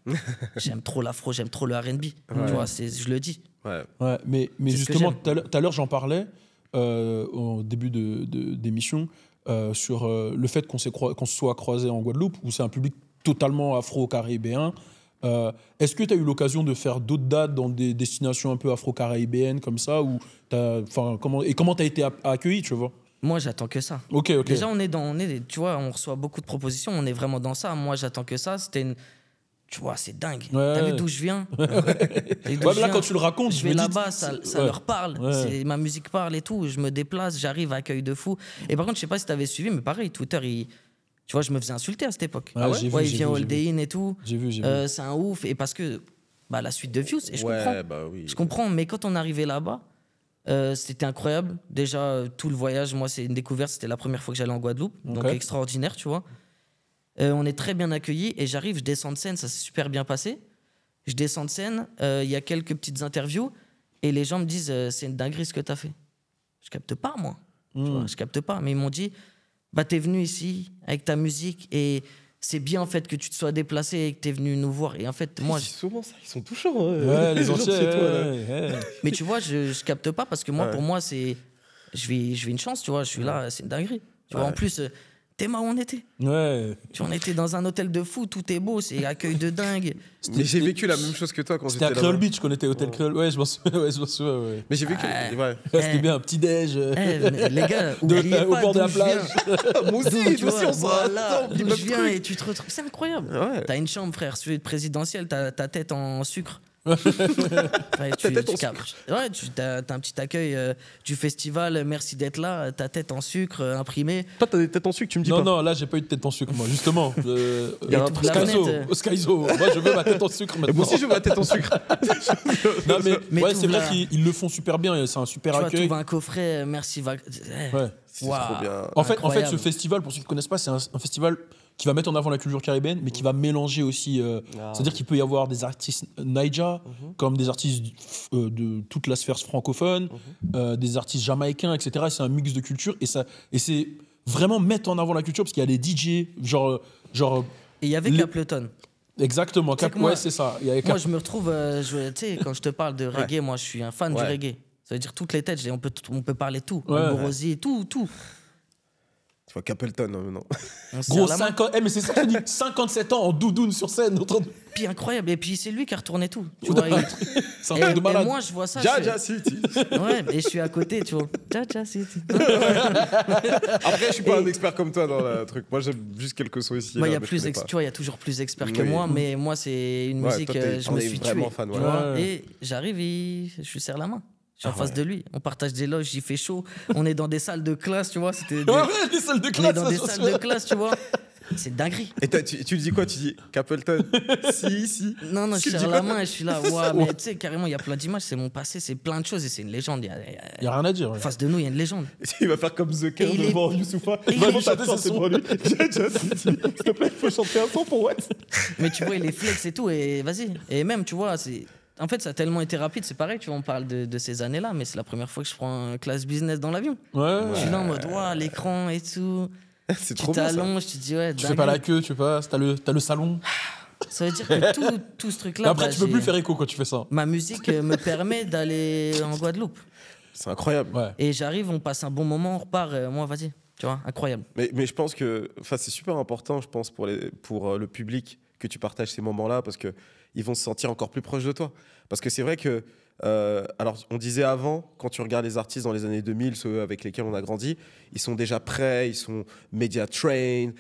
j'aime trop l'afro, j'aime trop le R&B. Tu vois, je le dis. Ouais. Ouais, mais C'est ce que justement, j'aime. tout à l'heure, j'en parlais au début d'émission sur le fait qu'on se soit croisé en Guadeloupe, où c'est un public totalement afro-caribéen. Est-ce que tu as eu l'occasion de faire d'autres dates dans des destinations un peu afro-caribéennes comme ça comment tu as été accueilli, tu vois? Moi, j'attends que ça. Ok. Déjà, tu vois, on reçoit beaucoup de propositions, on est vraiment dans ça. Moi, j'attends que ça. Tu vois, c'est dingue. Ouais. T'as vu d'où je viens? T'as vu d'où Ouais, je mais là, viens quand tu le racontes, je me vais dis, là-bas, ça ouais. leur parle. Ouais. Ma musique parle et tout. Je me déplace, j'arrive, accueil de fou. Et par contre, je sais pas si t'avais suivi, mais pareil, Twitter, tu vois, je me faisais insulter à cette époque. Ouais, j'ai vu, il j'ai vient vu, All j'ai Day In et tout. J'ai vu. C'est un ouf. Et parce que la suite de Views, et je comprends. Bah oui. Je comprends, mais quand on arrivait là-bas, c'était incroyable. Déjà, tout le voyage, moi, c'est une découverte. C'était la première fois que j'allais en Guadeloupe. Donc, Ok. extraordinaire, tu vois. On est très bien accueillis. Et j'arrive, je descends de scène, ça s'est super bien passé. Je descends de scène, il y a quelques petites interviews. Et les gens me disent, c'est une dinguerie ce que t'as fait. Je capte pas, moi. Tu vois, je capte pas. Mais ils m'ont dit, t'es venu ici avec ta musique et c'est bien en fait que tu te sois déplacé et que t'es venu nous voir. Et en fait, moi, Ils disent souvent ça, ils sont touchants. Ouais, les gens de anciens. chez toi, là. ouais. mais tu vois, je capte pas parce que moi, Ouais. pour moi, c'est. Je vis une chance, tu vois, je suis là, c'est une dinguerie. Tu vois, Ouais. en plus, Théma, où on était. Ouais. Tu vois, on était dans un hôtel de fou, tout est beau, c'est accueil de dingue. Mais j'ai vécu la même chose que toi quand C'était à j'étais Creole là-bas. Beach qu'on était Hôtel Creole. Ouais, je m'en souviens. Ouais. Mais j'ai vécu. Ouais. C'était bien un petit déj. Mais les gars, oubliez au pas bord de d'où la je plage. viens. Moi aussi, D'où, tu nous aussi, vois, on s'en voilà, on dit d'où plein je de viens trucs. et tu te retrouves. C'est incroyable. Ouais. T'as une chambre, frère, celui de présidentiel, t'as ta tête en sucre. Ouais, tête en captes. Ouais, t'as un petit accueil du festival, merci d'être là, ta tête en sucre imprimée. Toi, t'as des têtes en sucre, tu me dis Non, pas. non, là, j'ai pas eu de tête en sucre, moi, justement. Il y a un toute la Skyzo, planète. Skyzo. Moi, je veux ma tête en sucre Et maintenant. moi aussi, je veux ma tête en sucre. Non, Mais ouais, tout c'est vrai va- qu'ils le font super bien. C'est un super Tu vois, accueil. trouve un coffret, merci. Ouais. C'est Waouh. trop bien. En fait, Incroyable. ce festival, pour ceux qui ne connaissent pas, c'est un festival qui va mettre en avant la culture caribéenne, mais qui va mélanger aussi. C'est-à-dire qu'il peut y avoir des artistes Naija, comme des artistes de toute la sphère francophone, des artistes jamaïcains, etc. C'est un mix de culture et c'est vraiment mettre en avant la culture parce qu'il y a des DJ, genre Et il y avait Les- Capleton. exactement. C'est que moi- Ouais, c'est ça. Il y a Moi, je me retrouve, tu sais, quand je te parle de reggae, moi, je suis un fan du Ouais. reggae. Ça veut dire toutes les têtes, on peut parler de tout. Ouais. Alborosi, tout. Tu vois, Capleton, non. On se Gros, serre la main. 50, mais c'est ça que je dis, 57 ans en doudoune sur scène. En train de... Puis incroyable. Et puis c'est lui qui a retourné tout. Tu vois, C'est un truc de et malade. moi, je vois ça. Ja, City. Ouais, et je suis à côté, tu vois. Ja, si. Après, je suis pas un expert comme toi dans le truc. Moi, j'aime juste quelques sons ici. Moi, là, il y a mais je plus connais pas. tu vois, il y a toujours plus d'experts que Oui. moi, mais moi, c'est une Ouais, musique, toi, je t'en me es suis vraiment tué. fan, tu ouais. vois. Ouais. Et j'arrive, je lui serre la main. Je suis en Ah face ouais. de lui. On partage des loges, il fait chaud. On est dans des salles de classe, tu vois. C'était des- Ouais, les salles de On est classe. dans ça, des j'en salles suis- de classe, tu vois. C'est dinguerie. Et tu dis quoi? Tu dis Capleton? Si. Non, je Tu dis serre la quoi? main et je suis là. Ouais, mais tu sais, carrément, il y a plein d'images, c'est mon passé, c'est plein de choses et c'est une légende. Il n'y a rien à dire. En face de nous, il y a une légende. Il va faire comme The Kel Et il est- devant Youssoufa. Et il Vraiment, est- t'as chanté pour lui. S'il te plaît, il faut chanter un son pour What? Mais tu vois, il est flex et tout, et vas-y. Et même, tu vois, c'est. En fait, ça a tellement été rapide, c'est pareil, tu vois, on parle de ces années-là, mais c'est la première fois que je prends un classe business dans l'avion. Ouais. Je suis là en mode, waouh, l'écran et tout. C'est Tu trop bien ça. t'allonges, tu te dis, ouais, Tu fais pas la queue, tu passes, t'as le salon. Ça veut dire que tout ce Et truc-là. après, bah, tu peux j'ai- plus faire écho quand tu fais ça. Ma musique me permet d'aller en Guadeloupe. C'est incroyable. Ouais. Et j'arrive, on passe un bon moment, on repart, moi, vas-y. Tu vois, incroyable. Mais je pense que c'est super important, je pense, pour le public que tu partages ces moments-là parce qu'ils vont se sentir encore plus proches de toi. Parce que c'est vrai que, alors on disait avant, quand tu regardes les artistes dans les années 2000, ceux avec lesquels on a grandi, ils sont déjà prêts, ils sont media train,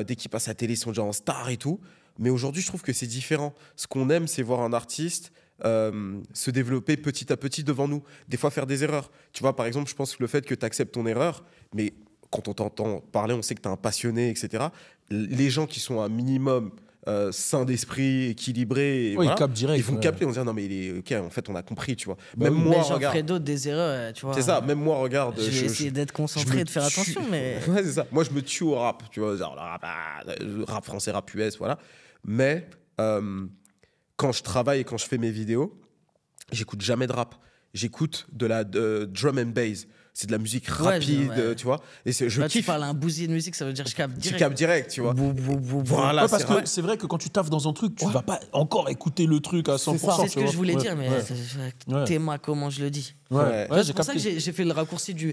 dès qu'ils passent à la télé, ils sont déjà en star et tout. Mais aujourd'hui, je trouve que c'est différent. Ce qu'on aime, c'est voir un artiste se développer petit à petit devant nous. Des fois, faire des erreurs. Tu vois, par exemple, je pense que le fait que tu acceptes ton erreur, mais quand on t'entend parler, on sait que tu es un passionné, etc. Les gens qui sont un minimum sains d'esprit, équilibrés, et Ouais, voilà, ils captent direct. ils vont ouais. capter, on se dit non mais il est ok, en fait on a compris, tu vois. Bah Même oui. moi, Mais j'en regarde, ferai d'autres, des erreurs, tu vois. c'est ça. Même moi, regarde, Je vais essayer d'être concentré, me de faire tue. attention, mais. Ouais, c'est ça. Moi, je me tue au rap, tu vois, genre le rap français, rap US, voilà. Mais quand je travaille et quand je fais mes vidéos, j'écoute jamais de rap. J'écoute de la drum and bass. C'est de la musique rapide, ouais. tu vois. Et je Là, tu kiffe. parles à un bousier de musique, ça veut dire je capte Tu direct. captes direct, tu vois. Voilà, Ouais, parce c'est vrai. que c'est vrai que quand tu taffes dans un truc, tu vas pas encore écouter le truc à 100%. C'est ce tu que vois. je voulais Ouais, dire, mais ouais. c'est Théma, comment je le dis. Ouais, Ouais. ouais, C'est j'ai pour ça que capté. j'ai fait le raccourci du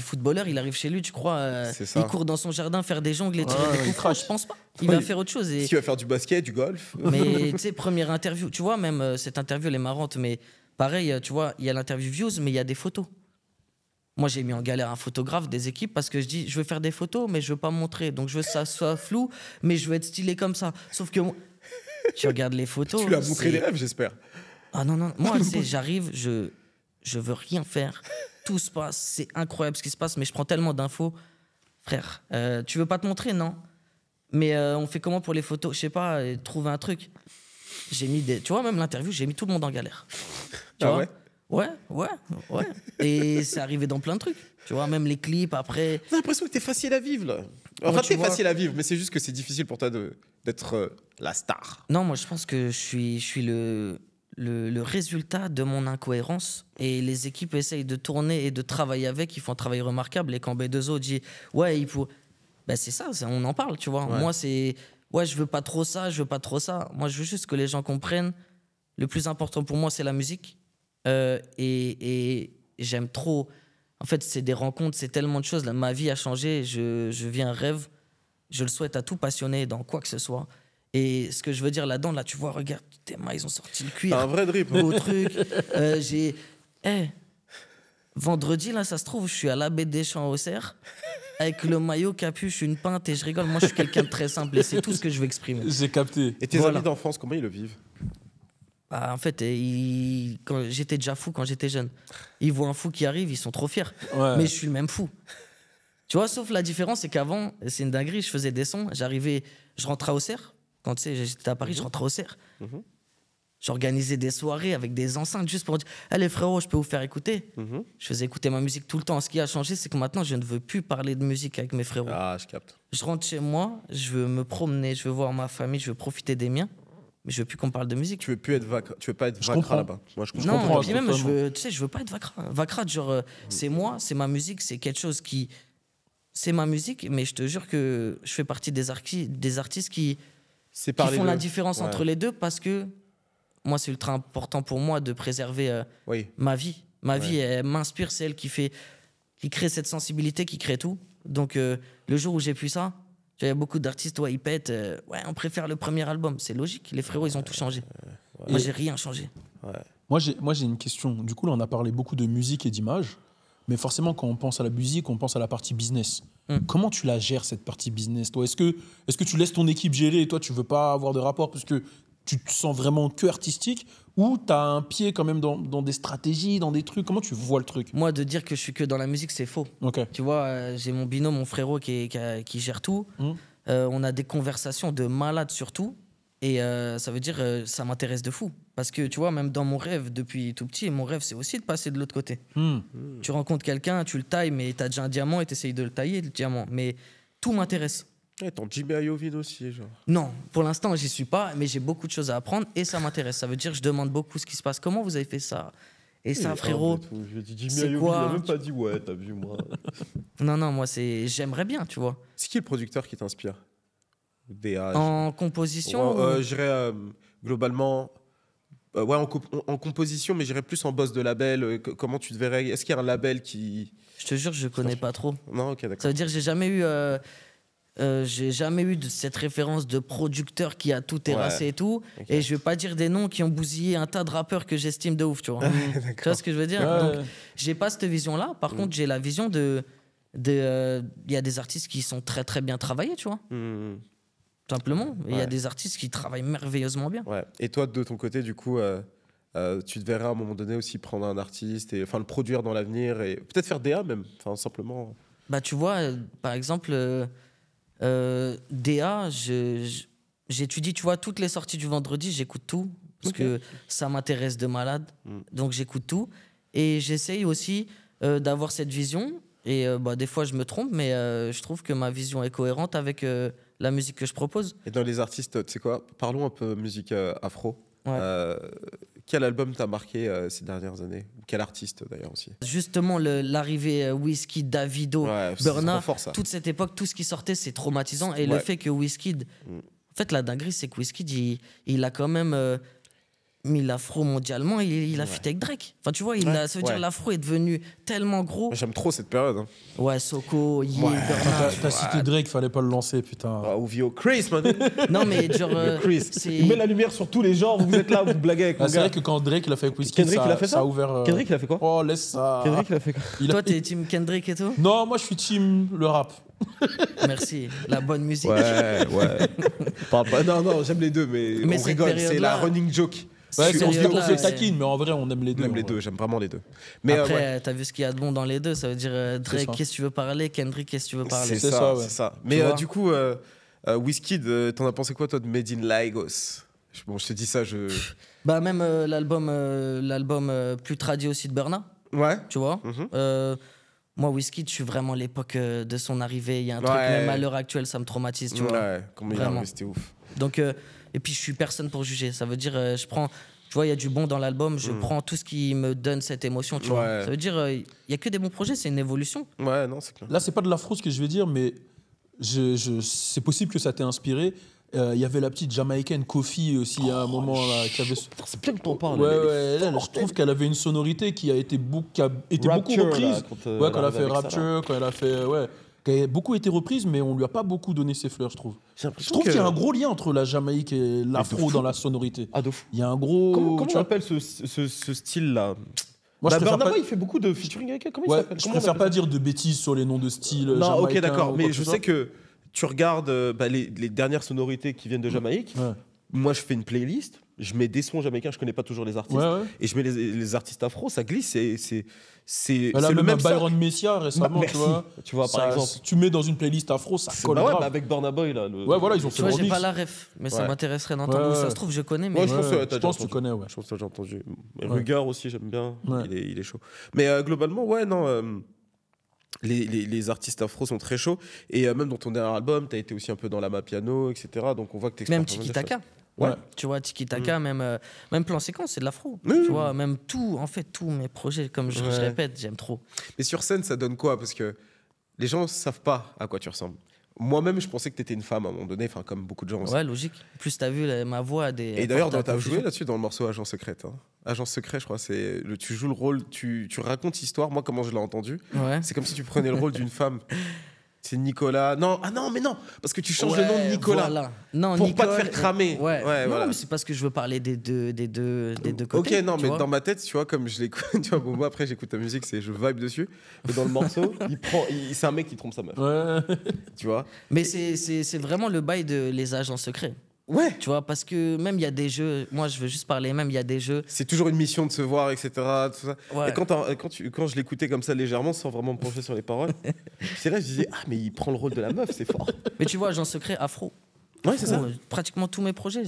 footballeur. Il arrive chez lui, tu crois, C'est ça. il court dans son jardin faire des jongles et tirer Ouais, des il coups francs. crache. Je pense pas. Il Ouais, va il- faire autre chose. Et... Si tu vas faire du basket, du golf. Mais tu sais, première interview, tu vois, même cette interview, elle est marrante, mais pareil, tu vois, il y a l'interview Views, mais il y a des photos. Moi, j'ai mis en galère un photographe des équipes parce que je dis, je veux faire des photos, mais je veux pas me montrer. Donc, je veux que ça soit flou, mais je veux être stylé comme ça. Sauf que moi, tu regardes les photos. Tu lui as montré c'est- les rêves, j'espère. Ah non. Moi, tu sais, j'arrive, je veux rien faire. Tout se passe, c'est incroyable ce qui se passe, mais je prends tellement d'infos. Frère, tu veux pas te montrer, non? Mais on fait comment pour les photos? Je sais pas, trouver un truc. J'ai mis des... Tu vois, même l'interview, j'ai mis tout le monde en galère. Tu Ah vois? ouais? Ouais. Et c'est arrivé dans plein de trucs. Tu vois, même les clips, après... J'ai l'impression que t'es facile à vivre, là. Enfin, Moi, tu t'es vois- facile à vivre, mais c'est juste que c'est difficile pour toi d'être la star. Non, moi, je pense que je suis le résultat de mon incohérence. Et les équipes essayent de tourner et de travailler avec. Ils font un travail remarquable. Et quand B2O dit, ouais, il faut... Ben, c'est ça, on en parle, tu vois. Ouais. Moi, c'est... Ouais, je veux pas trop ça, je veux pas trop ça. Moi, je veux juste que les gens comprennent. Le plus important pour moi, c'est la musique. Et j'aime trop... En fait, c'est des rencontres, c'est tellement de choses. Là, ma vie a changé. Je vis un rêve. Je le souhaite à tout passionné dans quoi que ce soit. Et ce que je veux dire là-dedans, là, tu vois, regarde, tes mains, ils ont sorti le cuir. T'as un vrai drip. Beau truc. J'ai... Vendredi, là, ça se trouve, je suis à la baie des Champs au Cerf, avec le maillot, capuche, une pinte, et je rigole. Moi, je suis quelqu'un de très simple, et c'est tout ce que je veux exprimer. J'ai capté. Et tes Voilà. amis d'enfance, comment ils le vivent? Bah, en fait, j'étais déjà fou quand j'étais jeune. Ils voient un fou qui arrive, ils sont trop fiers. Ouais. Mais je suis le même fou. Tu vois, sauf la différence, c'est qu'avant, c'est une dinguerie, je faisais des sons, je rentrais au Cerf. Quand tu sais, j'étais à Paris, je rentrais au Cerf. Mhm. J'organisais des soirées avec des enceintes juste pour dire allez frérot, je peux vous faire écouter. Mhm. Je faisais écouter ma musique tout le temps. Ce qui a changé, c'est que maintenant, je ne veux plus parler de musique avec mes frérots. Ah, je capte. Je rentre chez moi, je veux me promener, je veux voir ma famille, je veux profiter des miens, mais je veux plus qu'on parle de musique. Tu veux pas être Je Vacra comprends. là-bas. Moi, je comprends. Non, comprends et puis même, totalement. je veux pas être Vacra. Vacra, genre, c'est moi, c'est ma musique, c'est quelque chose qui. C'est ma musique, mais je te jure que je fais partie des artistes qui C'est qui parler font de- la différence Ouais. entre les deux parce que moi, c'est ultra important pour moi de préserver Oui. ma vie. Ma Ouais. vie, elle m'inspire, c'est elle qui crée cette sensibilité, qui crée tout. Donc, le jour où j'ai pu ça, il y a beaucoup d'artistes, ouais, ils pètent, ouais, on préfère le premier album. C'est logique, les frérots, ils ont tout changé. Moi, j'ai rien changé. Moi, j'ai une question. Du coup, là, on a parlé beaucoup de musique et d'image. Mais forcément, quand on pense à la musique, on pense à la partie business. Comment tu la gères, cette partie business, toi? Est-ce que tu laisses ton équipe gérer et toi, tu veux pas avoir de rapport parce que tu te sens vraiment que artistique? Ou tu as un pied quand même dans des stratégies, dans des trucs? Comment tu vois le truc? Moi, de dire que je suis que dans la musique, c'est faux. Ok. Tu vois, j'ai mon binôme, mon frérot qui gère tout. On a des conversations de malades surtout. Et ça veut dire ça m'intéresse de fou. Parce que tu vois, même dans mon rêve, depuis tout petit, mon rêve, c'est aussi de passer de l'autre côté. Tu rencontres quelqu'un, tu le tailles, mais tu as déjà un diamant et tu essayes de le tailler, le diamant. Mais tout m'intéresse. Ouais, ton Jimmy Iovine aussi, genre. Non, pour l'instant, j'y suis pas, mais j'ai beaucoup de choses à apprendre et ça m'intéresse. Ça veut dire que je demande beaucoup ce qui se passe. Comment vous avez fait ça? Et ça, frérot, Je dis Jimmy c'est Iovine, quoi? il a même pas dit ouais, t'as vu moi. non, moi, j'aimerais bien, tu vois. C'est qui le producteur qui t'inspire? DA. En composition Je dirais globalement. Ouais, en composition, mais j'irais plus en boss de label. Comment tu te verrais? Est-ce qu'il y a un label qui. Je te jure, je connais pas trop. Non, ok, d'accord. Ça veut dire que j'ai jamais eu de cette référence de producteur qui a tout terrassé et tout. Okay. Et je vais pas dire des noms qui ont bousillé un tas de rappeurs que j'estime de ouf, tu vois. Tu vois ce que je veux dire? Ouais. Donc, j'ai pas cette vision-là. Par contre, j'ai la vision de. Il y a des artistes qui sont très très bien travaillés, tu vois. Simplement. Il y a des artistes qui travaillent merveilleusement bien. Ouais. Et toi, de ton côté, du coup, tu te verrais à un moment donné aussi prendre un artiste et le produire dans l'avenir et peut-être faire DA même, simplement. Bah, tu vois, par exemple, DA, j'étudie, tu vois, toutes les sorties du vendredi, j'écoute tout parce que ça m'intéresse de malade. Donc, j'écoute tout. Et j'essaye aussi d'avoir cette vision. Et des fois, je me trompe, mais je trouve que ma vision est cohérente avec la musique que je propose. Et dans les artistes, tu sais quoi? Parlons un peu musique afro. Ouais. Quel album t'a marqué ces dernières années? Ou quel artiste d'ailleurs aussi? Justement, l'arrivée Wizkid, Davido, c'est Burna, trop fort, ça. toute cette époque, tout ce qui sortait, c'est traumatisant. Et le fait que Wizkid... En fait, la dinguerie, c'est que Wizkid, il a quand même mis l'afro mondialement. Il a fit avec Drake. Enfin, tu vois, ça veut dire l'afro est devenu tellement gros. J'aime trop cette période. Hein. Ouais, Soko, Ye, Ouais. Burna. T'as cité Drake, fallait pas le lancer, putain. Ah, Ovio, Chris, man. Non, mais genre... Chris. Il met la lumière sur tous les genres. Vous êtes là, vous blaguez avec mon C'est gars. vrai que quand Drake il a fait avec Wizkid, Kendrick, il a fait ça a ouvert. Kendrick, il a fait quoi? Oh, laisse ça. Kendrick, il a fait quoi? Toi, t'es team Kendrick et tout? Non, moi je suis team le rap. Merci. La bonne musique. Ouais. Parle pas. Non, j'aime les deux, mais on cette rigole. C'est période-là- la running joke. Ouais, Cette on se dit qu'on période-là, se taquine, mais en vrai on aime les deux. J'aime les en vrai. deux, j'aime vraiment les deux. Mais Après, t'as vu ce qu'il y a de bon dans les deux. Ça veut dire Drake, ça. qu'est-ce que tu veux parler? Kendrick, qu'est-ce que tu veux parler? C'est ça, ouais. c'est ça. Mais vois du coup, Wizkid, t'en as pensé quoi toi de Made in Lagos? Bon, je te dis ça, Bah, même l'album plus tradi aussi de Burna, Ouais. tu vois. Moi, Wizkid, je suis vraiment l'époque de son arrivée. Il y a un truc, même à l'heure actuelle, ça me traumatise, tu vois. Ouais, comment il est Vraiment. arrivé, c'était ouf. Donc, et puis, je suis personne pour juger. Ça veut dire, je prends. Tu vois, il y a du bon dans l'album, je prends tout ce qui me donne cette émotion, tu vois. Ouais. Ça veut dire, il y a que des bons projets, c'est une évolution. Ouais, non, c'est clair. Là, c'est pas de l'afro ce que je vais dire, mais c'est possible que ça t'ait inspiré. Il y avait la petite Jamaïcaine Kofi aussi à un moment là, qui avait. C'est bien que t'en parles. Ouais, je trouve qu'elle avait une sonorité qui a été beaucoup reprise. Ouais, quand elle a fait Rapture, quand elle a fait. Ouais. Qui a beaucoup été reprise, mais on lui a pas beaucoup donné ses fleurs, je trouve. Je trouve qu'il y a un gros lien entre la Jamaïque et l'afro dans la sonorité. Ah, de fou. Il y a un gros. Comment tu on vois, appelle ce style-là? moi, je préfère Burna pas. Boy, il fait beaucoup de featuring avec elle. Comment il Ouais, s'appelle? je Comment on préfère appelle pas dire de bêtises sur les noms de style. Non, ok, jamaïcain d'accord. ou Mais quoi que je ce sais soit. que tu regardes les dernières sonorités qui viennent de Jamaïque. Ouais. Moi, je fais une playlist. Je mets des sons jamaïcains. Je connais pas toujours les artistes. Ouais. Et je mets les artistes afro. Ça glisse. C'est Elle a le même même Byron Messia récemment, merci. Tu vois, par exemple. Si tu mets dans une playlist afro, ça colle Bah ouais, grave. bah avec Burna Boy là. Ouais, voilà, ils ont Tu fait vois, le j'ai remix. pas la ref, mais ça Ouais. m'intéresserait d'entendre. Ouais. Ça se trouve, je connais, mais Ouais, je pense que t'as je pense que déjà tu connais, ouais. Je pense que t'as déjà entendu. Ouais. Ruger aussi, j'aime bien. Ouais. Il est chaud. Mais globalement, ouais, non. Les artistes afro sont très chauds. Et même dans ton dernier album, t'as été aussi un peu dans la piano, etc. Donc on voit que t'exportes même pas mal de Tiki Taka. choses. Ouais. Tu vois, Tiki Taka, même plan séquence, c'est de l'afro. Oui, Tu vois, même tout, en fait, tous mes projets, comme je répète, j'aime trop. Mais sur scène, ça donne quoi? Parce que les gens savent pas à quoi tu ressembles. Moi-même, je pensais que t'étais une femme à un moment donné, enfin comme beaucoup de gens aussi. Ouais, logique. Plus t'as vu ma voix a des. Et d'ailleurs, porte à t'as joué confusion. là-dessus dans le morceau Agent Secrète. Hein. Agent Secret, je crois, tu joues le rôle, tu racontes l'histoire. Moi, comment je l'ai entendu, Ouais. c'est comme si tu prenais le rôle d'une femme. C'est Nicolas. Non, mais non, parce que tu changes le nom de Ouais, Nicolas. voilà. Non, Pour pas te Nicole, faire cramer. Ouais. Ouais, non, voilà. mais c'est parce que je veux parler des deux Ok, côtés. non, tu mais vois. dans ma tête, tu vois, comme je l'écoute, tu vois, bon, moi après j'écoute ta musique, je vibe dessus. Et dans le morceau, c'est un mec qui trompe sa meuf, Ouais. tu vois. Mais c'est vraiment le bail de les agents secrets. Ouais. Tu vois, parce que même il y a des jeux, moi je veux juste parler, même il y a des jeux. C'est toujours une mission de se voir, etc. Tout ça. Ouais. Et quand je l'écoutais comme ça légèrement, sans vraiment me pencher sur les paroles, c'est là que je disais, ah, mais il prend le rôle de la meuf, c'est fort. Mais tu vois, Jean Secret, Afro. Ouais, c'est ça. Pratiquement tous mes projets.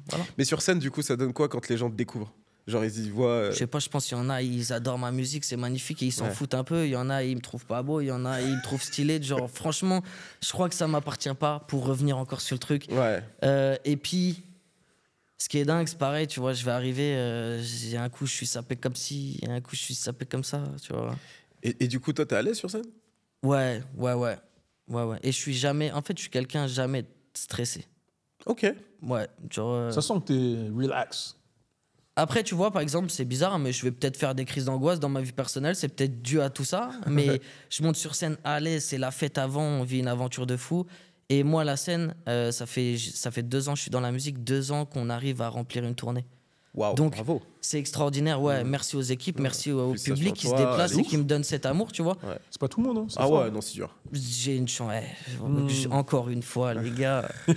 Voilà. Mais sur scène, du coup, ça donne quoi quand les gens te découvrent? Genre, ils y voient. Je sais pas, je pense qu'il y en a, ils adorent ma musique, c'est magnifique et ils s'en Ouais. foutent un peu. Il y en a, ils me trouvent pas beau, il y en a, ils me trouvent stylé. Genre, franchement, je crois que ça m'appartient pas pour revenir encore sur le truc. Ouais. Et puis, ce qui est dingue, c'est pareil, tu vois, je vais arriver, j'ai un coup, je suis sapé comme ci, et un coup, je suis sapé comme ça, tu vois. Et du coup, toi, t'es à l'aise sur scène? Ouais. Et je suis jamais, en fait, je suis quelqu'un jamais stressé. Ok. Ouais, genre. Ça sent que t'es relax. Après, tu vois, par exemple, c'est bizarre, mais je vais peut-être faire des crises d'angoisse dans ma vie personnelle. C'est peut-être dû à tout ça. Mais je monte sur scène à l'aise. C'est la fête avant. On vit une aventure de fou. Et moi, la scène, ça fait 2 ans que je suis dans la musique. 2 ans qu'on arrive à remplir une tournée. Waouh. Donc, Bravo. c'est extraordinaire. Ouais, merci aux équipes, merci au Félicitations public à qui se toi, déplace c'est et qui me donne cet amour, tu vois. C'est pas tout le monde, hein. C'est Ah fort. ouais, non, c'est dur. J'ai une chance. Encore une fois, les gars. Non,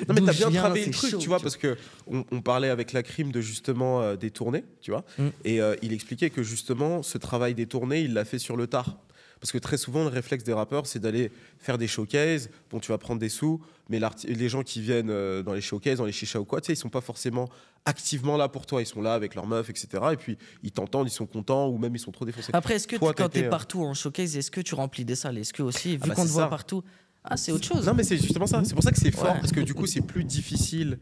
mais D'où t'as je bien viens, travaillé c'est le truc, chaud, tu vois, parce que on parlait avec la crime de justement des tournées, tu vois. Et il expliquait que justement, ce travail des tournées, il l'a fait sur le tard. Parce que très souvent, le réflexe des rappeurs, c'est d'aller faire des showcases. Bon, tu vas prendre des sous, mais les gens qui viennent dans les showcases, dans les chichas ou quoi, tu sais, ils sont pas forcément activement là pour toi. Ils sont là avec leur meuf, etc. Et puis, ils t'entendent, ils sont contents, ou même ils sont trop défoncés. Après, est-ce que Toi, quand t'étais, t'es partout en showcase, est-ce que tu remplis des salles? Est-ce que aussi, vu bah, qu'on te c'est voit ça. partout, c'est autre chose. Non, mais c'est justement ça. C'est pour ça que c'est fort, Ouais. parce que du coup, c'est plus difficile,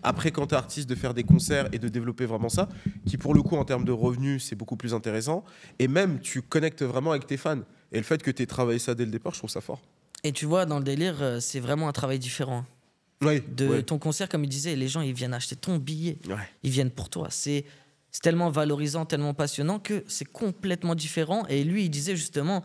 après, quand t'es artiste, de faire des concerts et de développer vraiment ça, qui, pour le coup, en termes de revenus, c'est beaucoup plus intéressant. Et même, tu connectes vraiment avec tes fans. Et le fait que tu aies travaillé ça dès le départ, je trouve ça fort. Et tu vois, dans le délire, c'est vraiment un travail différent. Oui. De ton concert, comme il disait, les gens, ils viennent acheter ton billet. Ouais. Ils viennent pour toi. C'est tellement valorisant, tellement passionnant que c'est complètement différent. Et lui, il disait justement,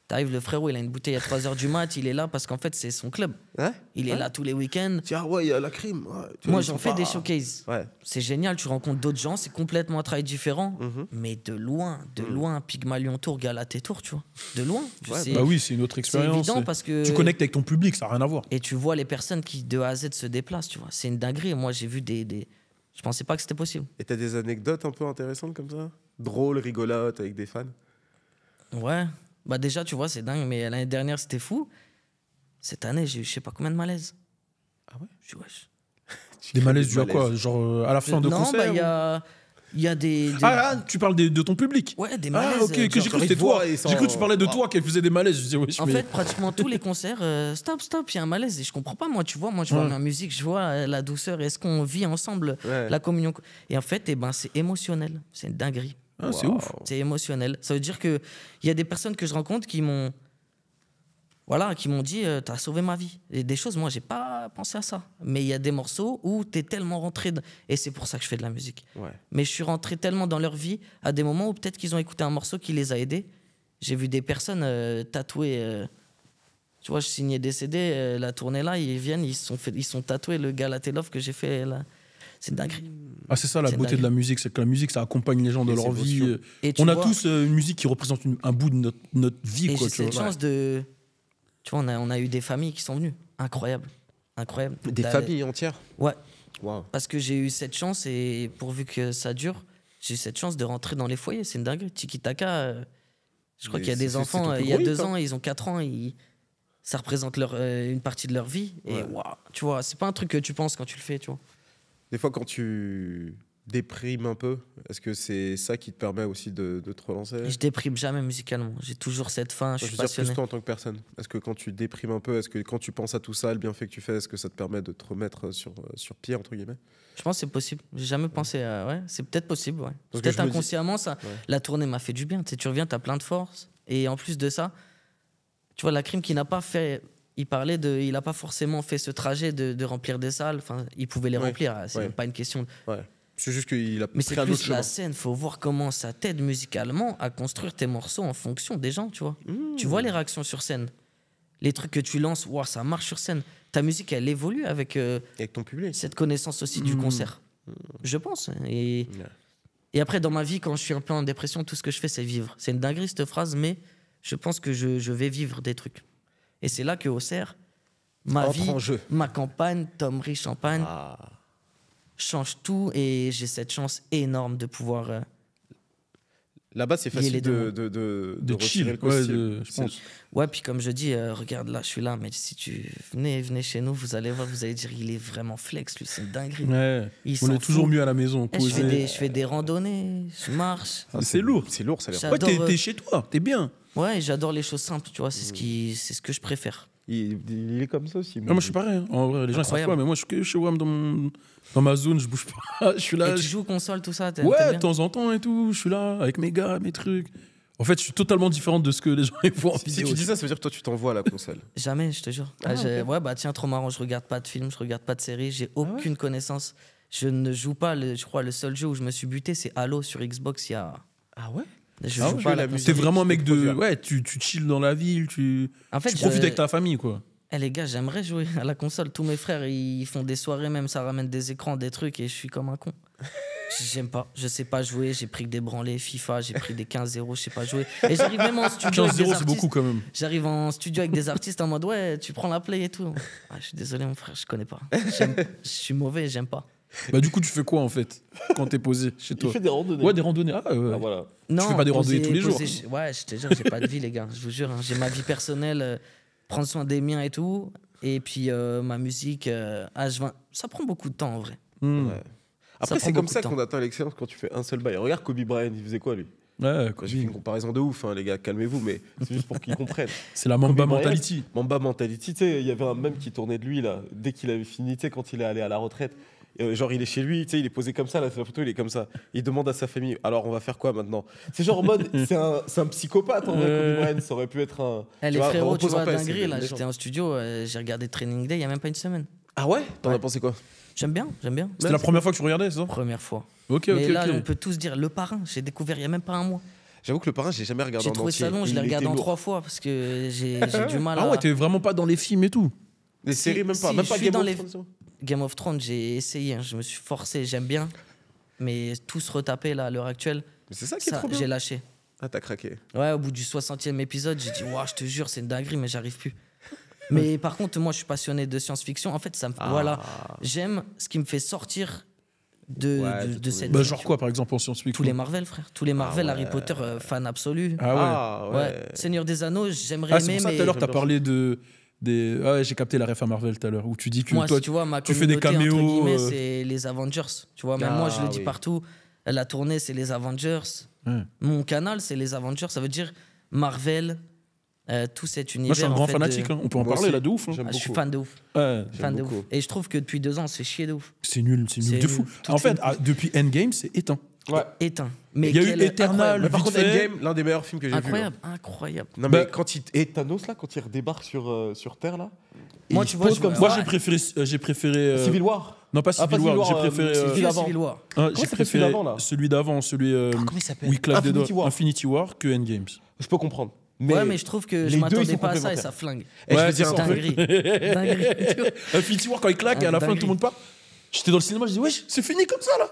t'arrives, le frérot, il a une bouteille à 3h du mat, il est là parce qu'en fait, c'est son club. Hein? Il est là tous les week-ends. Tiens, ouais, il y a la crime. Ouais. Tu Moi, vois, ils j'en sont fais pas- des showcases. Ouais. C'est génial, tu rencontres d'autres gens, c'est complètement un travail différent. Mais de loin, Pygmalion Tour, Galate Tour, tu vois. De loin. Ouais, C'est- Bah oui, c'est une autre c'est expérience. évident parce que. Tu connectes avec ton public, ça n'a rien à voir. Et tu vois les personnes qui, de A à Z, se déplacent, tu vois. C'est une dinguerie. Moi, j'ai vu des. Je pensais pas que c'était possible. Et t'as des anecdotes un peu intéressantes comme ça? Drôles, rigolotes, avec des fans? Ouais. Bah, déjà, tu vois, c'est dingue, mais l'année dernière, c'était fou. Cette année, j'ai eu je sais pas combien de malaises. Ah ouais? Je dis, wesh. Des malaises dus à quoi? Genre à la fin de Non, concert bah, il y ou- a. Il y a des. Tu parles de ton public? Ouais, des Ah, malaises. ok, que j'ai cru que c'était toi. J'ai cru que tu parlais de toi qui faisait des malaises. Je disais, wesh, En mais- fait, pratiquement tous les concerts, stop, il y a un malaise. Et je comprends pas, moi, tu vois. Moi, je vois Ouais. ma musique, je vois la douceur. Est-ce qu'on vit ensemble Ouais. la communion? Et en fait, c'est émotionnel. C'est une dinguerie. Ah, c'est Waouh. ouf. C'est émotionnel. Ça veut dire qu'il y a des personnes que je rencontre qui m'ont. Voilà, qui m'ont dit, t'as sauvé ma vie. Et des choses, moi, j'ai pas pensé à ça. Mais il y a des morceaux où t'es tellement rentré. Et c'est pour ça que je fais de la musique. Ouais. Mais je suis rentré tellement dans leur vie à des moments où peut-être qu'ils ont écouté un morceau qui les a aidés. J'ai vu des personnes tatouées. Tu vois, je signais des CD, la tournée là, ils viennent, ils sont tatoués le Galate Love que j'ai fait là. C'est une dinguerie. Ah, c'est ça la C'est beauté dingue. de la musique, c'est que la musique, ça accompagne les gens de Les leur vie. émotions. Et tu On a vois- tous une musique qui représente un bout de notre vie, Et quoi. j'ai Tu cette vois. chance de. Tu vois, on a eu des familles qui sont venues. Incroyable. Incroyable. Des familles entières? Ouais. Waouh. Parce que j'ai eu cette chance et pourvu que ça dure, j'ai eu cette chance de rentrer dans les foyers. C'est une dinguerie. Tiki Taka, je crois Mais qu'il y a des c'est enfants, ton plus il y a gros hit, 2 hein. ans, ils ont 4 ans, ça représente une partie de leur vie. Et Ouais. waouh, tu vois, c'est pas un truc que tu penses quand tu le fais, tu vois. Des fois, quand tu déprimes un peu, est-ce que c'est ça qui te permet aussi de te relancer? Et je déprime jamais musicalement. J'ai toujours cette faim, je Je suis veux dire plus passionné. toi en tant que personne. Est-ce que quand tu déprimes un peu, est-ce que quand tu penses à tout ça, le bienfait que tu fais, est-ce que ça te permet de te remettre sur pied, entre guillemets? Je pense que c'est possible. J'ai jamais pensé à. Ouais, c'est peut-être possible, ouais. Parce que Peut-être je me dis- inconsciemment, ça. Ouais. La tournée m'a fait du bien. Tu sais, tu reviens, t'as plein de force. Et en plus de ça, tu vois, la crime qui n'a pas fait. Il parlait de. Il n'a pas forcément fait ce trajet de remplir des salles. Enfin, il pouvait les Ouais. remplir. C'est Ouais. même pas une question. Ouais. C'est juste qu'il a Mais pris c'est un autre plus la chemin. scène. Faut voir comment ça t'aide musicalement à construire tes morceaux en fonction des gens, tu vois. Tu vois les réactions sur scène. Les trucs que tu lances, wow, ça marche sur scène. Ta musique, elle évolue avec Avec ton public. cette connaissance aussi du concert. Je pense. Et après, dans ma vie, quand je suis un peu en dépression, tout ce que je fais, c'est vivre. C'est une dinguerie, cette phrase, mais je pense que je vais vivre des trucs. Et c'est là qu'au CERF, Ma Entre vie, en jeu. ma campagne, Tomry Champagne, change tout et j'ai cette chance énorme de pouvoir. Là-bas, c'est lier les facile deux de chill, retirer le costume. je pense. Ouais, puis comme je dis, regarde là, je suis là, mais si tu venez chez nous, vous allez voir, vous allez dire, il est vraiment flex, lui, c'est une dinguerie. Ouais. Il On s'en est toujours fout. mieux à la maison, Eh, je posé. fais des randonnées, je marche. C'est lourd. C'est lourd, ça a l'air. J'adore, Ouais, t'es chez toi, t'es bien. Ouais, j'adore les choses simples, tu vois, c'est ce que je préfère. Il est comme ça aussi. Moi, je suis pareil. Hein. En vrai, les gens ils savent Incroyable. pas, mais moi, je suis que chez WAM dans ma zone, je bouge pas. Je suis là. Et tu joues console, tout ça, t'aimes Ouais, bien de temps en temps et tout. Je suis là avec mes gars, mes trucs. En fait, je suis totalement différente de ce que les gens ils voient en Si vidéo. tu dis ça, ça veut dire que toi, tu t'envoies à la console. Jamais, je te jure. Ouais, bah tiens, trop marrant, je regarde pas de films, je regarde pas de séries, j'ai aucune connaissance. Je ne joue pas, je crois, le seul jeu où je me suis buté, c'est Halo sur Xbox il y a. Ah ouais? Je Ah joue ouais, pas à la la musique. T'es console. vraiment un mec tu de. peux produire. Ouais, tu chill dans la ville, En fait, tu profites avec ta famille, quoi. Eh les gars, j'aimerais jouer à la console. Tous mes frères, ils font des soirées même, ça ramène des écrans, des trucs, et je suis comme un con. J'aime pas, je sais pas jouer, j'ai pris que des branlés FIFA, j'ai pris des 15-0, je sais pas jouer. Et j'arrive même en studio avec des 15-0, c'est artistes. beaucoup quand même. J'arrive en studio avec des artistes en mode ouais, tu prends la play et tout. Ah, je suis désolé mon frère, je connais pas. Je suis mauvais, j'aime pas. Bah, du coup, tu fais quoi en fait quand t'es posé chez toi? des randonnées. Ouais, des randonnées. Ah, ouais. voilà. Non, fais pas des randonnées tous les jours. Ouais, je te jure, j'ai pas de vie les gars, je vous jure. Hein. J'ai ma vie personnelle, prendre soin des miens et tout. Et puis ma musique, H20, ça prend beaucoup de temps en vrai. Ouais. Après, prend c'est comme beaucoup ça de temps. qu'on atteint l'excellence quand tu fais un seul bail. Regarde Kobe Bryant, il faisait quoi lui? Ouais, J'ai fait une comparaison de ouf, hein, les gars, calmez-vous, mais c'est juste pour qu'ils comprennent. c'est la Mamba Kobe Bryant, mentality. Mamba mentality, tu sais, il y avait un mème qui tournait de lui là, dès qu'il avait fini, tu sais, quand il est allé à la retraite. Genre, il est chez lui, tu sais, il est posé comme ça, là, c'est la photo, il est comme ça. Il demande à sa famille, alors on va faire quoi maintenant? C'est genre en mode, c'est un psychopathe en vrai, Kobe Bryant, ça aurait pu être un. Les frérots, tu repose en vois, paix, dinguerie, c'est là, une j'étais légende. en studio, j'ai regardé Training Day il y a même pas une semaine. Ah ouais? T'en Ouais. as pensé quoi? J'aime bien, j'aime bien. C'était la première fois que tu regardais, c'est ça? Première fois. Ok, Mais là, on ok. peut tous dire Le Parrain, j'ai découvert il y a même pas un mois. J'avoue que le parrain, j'ai jamais regardé J'ai en trouvé entier. ça long, je Il l'ai regardé était en lourd. 3 fois parce que j'ai du mal à. Ah ouais, t'es vraiment pas dans les films et tout. Les séries, même pas. si, Même je pas suis Game dans of les- Thrones. Game of Thrones, j'ai essayé, hein, je me suis forcé, j'aime bien. Mais tout se retaper là à l'heure actuelle, Mais c'est ça qui est ça, trop bien. j'ai lâché. Ah, t'as craqué. Ouais, au bout du 60e épisode, j'ai dit, waouh, je te jure, c'est une dinguerie, mais j'arrive plus. Mais par contre, moi, je suis passionné de science-fiction. En fait, ça me. Voilà, j'aime ce qui me fait sortir Ouais, de de cette. Bah, vie, genre tu quoi, par exemple, en science-fiction? Tous les Marvel, frère. Tous les Marvel, ouais. Harry Potter, fan absolu. Ah ouais. Ah ouais. Ouais. Seigneur des Anneaux, j'aimerais Ah, c'est aimer, pour ça mais. tout à l'heure, t'as J'aime parlé des. Ah ouais, j'ai capté la ref à Marvel tout à l'heure, où tu dis que Moi, toi, si tu vois, ma tu fais des communauté, entre caméos, guillemets, c'est les Avengers. Tu vois, même moi, je le dis oui. partout. La tournée, c'est les Avengers. Ouais. Mon canal, c'est les Avengers. Ça veut dire Marvel, tout cet univers. Moi, je suis un en grand fait, fanatique, hein. On peut en Moi parler aussi. là de ouf. hein. J'aime Je suis beaucoup. fan de ouf. Ouais. Fan de beaucoup. ouf. Et je trouve que depuis 2 ans, c'est chier de ouf. C'est nul C'est de nul. fou. Tout En fait, est nul. depuis Endgame, c'est éteint. Ouais. Éteint. Mais Il y a eu quel- Eternal, incroyable. Mais par vite contre, fait. Endgame, l'un des meilleurs films que j'ai vu. Incroyable, incroyable. Non, Bah- mais quand il. Et Thanos, là, quand il redébarque sur Terre, là. et Moi, il tu se vois, pose je comme vois- ça. Moi, j'ai préféré. Civil War. Non, pas Ah, Civil pas War. Civil J'ai War, préféré. Civil Vieux avant. Civil War. J'ai Comment s'appelle préféré celui d'avant, là celui d'avant, celui Comment il s'appelle? où il claque des Infinity doigts. War. Infinity War que Endgames. Je peux comprendre. Ouais, mais je trouve que les je deux, m'attendais ils sont pas à ça et complémentaires. ça flingue. Et je Ouais, veux dire c'est un ça. truc. Dinguerie. Dinguerie. Infinity War, quand il claque, et à la fin, dinguerie. tout le monde part. J'étais dans le cinéma, je dis, wesh, c'est fini comme ça là.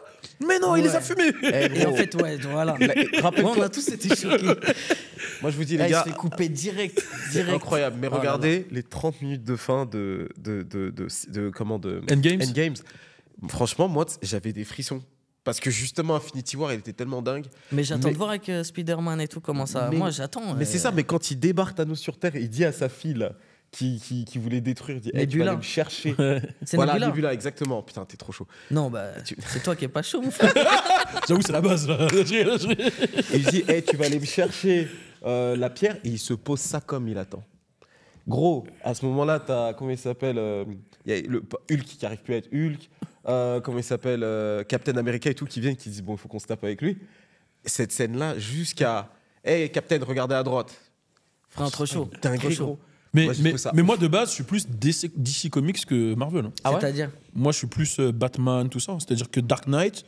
Mais non, il les a Ouais. fumés. Et en fait, ouais, voilà. Rappelle-toi- Ouais, on a tous été choqués. Moi, je vous dis, Là, les il se gars, fait couper direct. c'est direct. incroyable. Mais Oh là regardez les 30 minutes de fin de Endgames. Endgames. Franchement, moi, j'avais des frissons. Parce que justement, Infinity War, il était tellement dingue. Mais j'attends Mais- de voir avec Spider-Man et tout comment ça. Mais- Moi, j'attends. Mais c'est ça, mais quand il débarque Thanos sur Terre, il dit à sa fille là, qui voulait détruire, il dit hey, tu vas Nebula. aller me chercher. C'est Voilà, Nebula. Nebula, exactement. Putain, t'es trop chaud. Non, bah, Tu- c'est toi qui es pas chaud, mon frère. J'avoue, c'est la base là. Et il dit hey, tu vas aller me chercher la pierre, et il se pose ça comme il attend. Gros, à ce moment-là, t'as, comment il s'appelle il y a le Hulk qui arrive plus à être Hulk. Comment il s'appelle Captain America et tout, qui viennent, qui disent bon, il faut qu'on se tape avec lui. Cette scène-là, jusqu'à hey, Captain, regardez à droite. Frère, trop chaud. Dinguerie, Trop chaud. gros. Mais, Moi, je mais, trouve ça mais moi, de base, je suis plus DC Comics que Marvel. hein. Ah ouais C'est-à-dire Moi, je suis plus Batman, tout ça. C'est-à-dire que Dark Knight,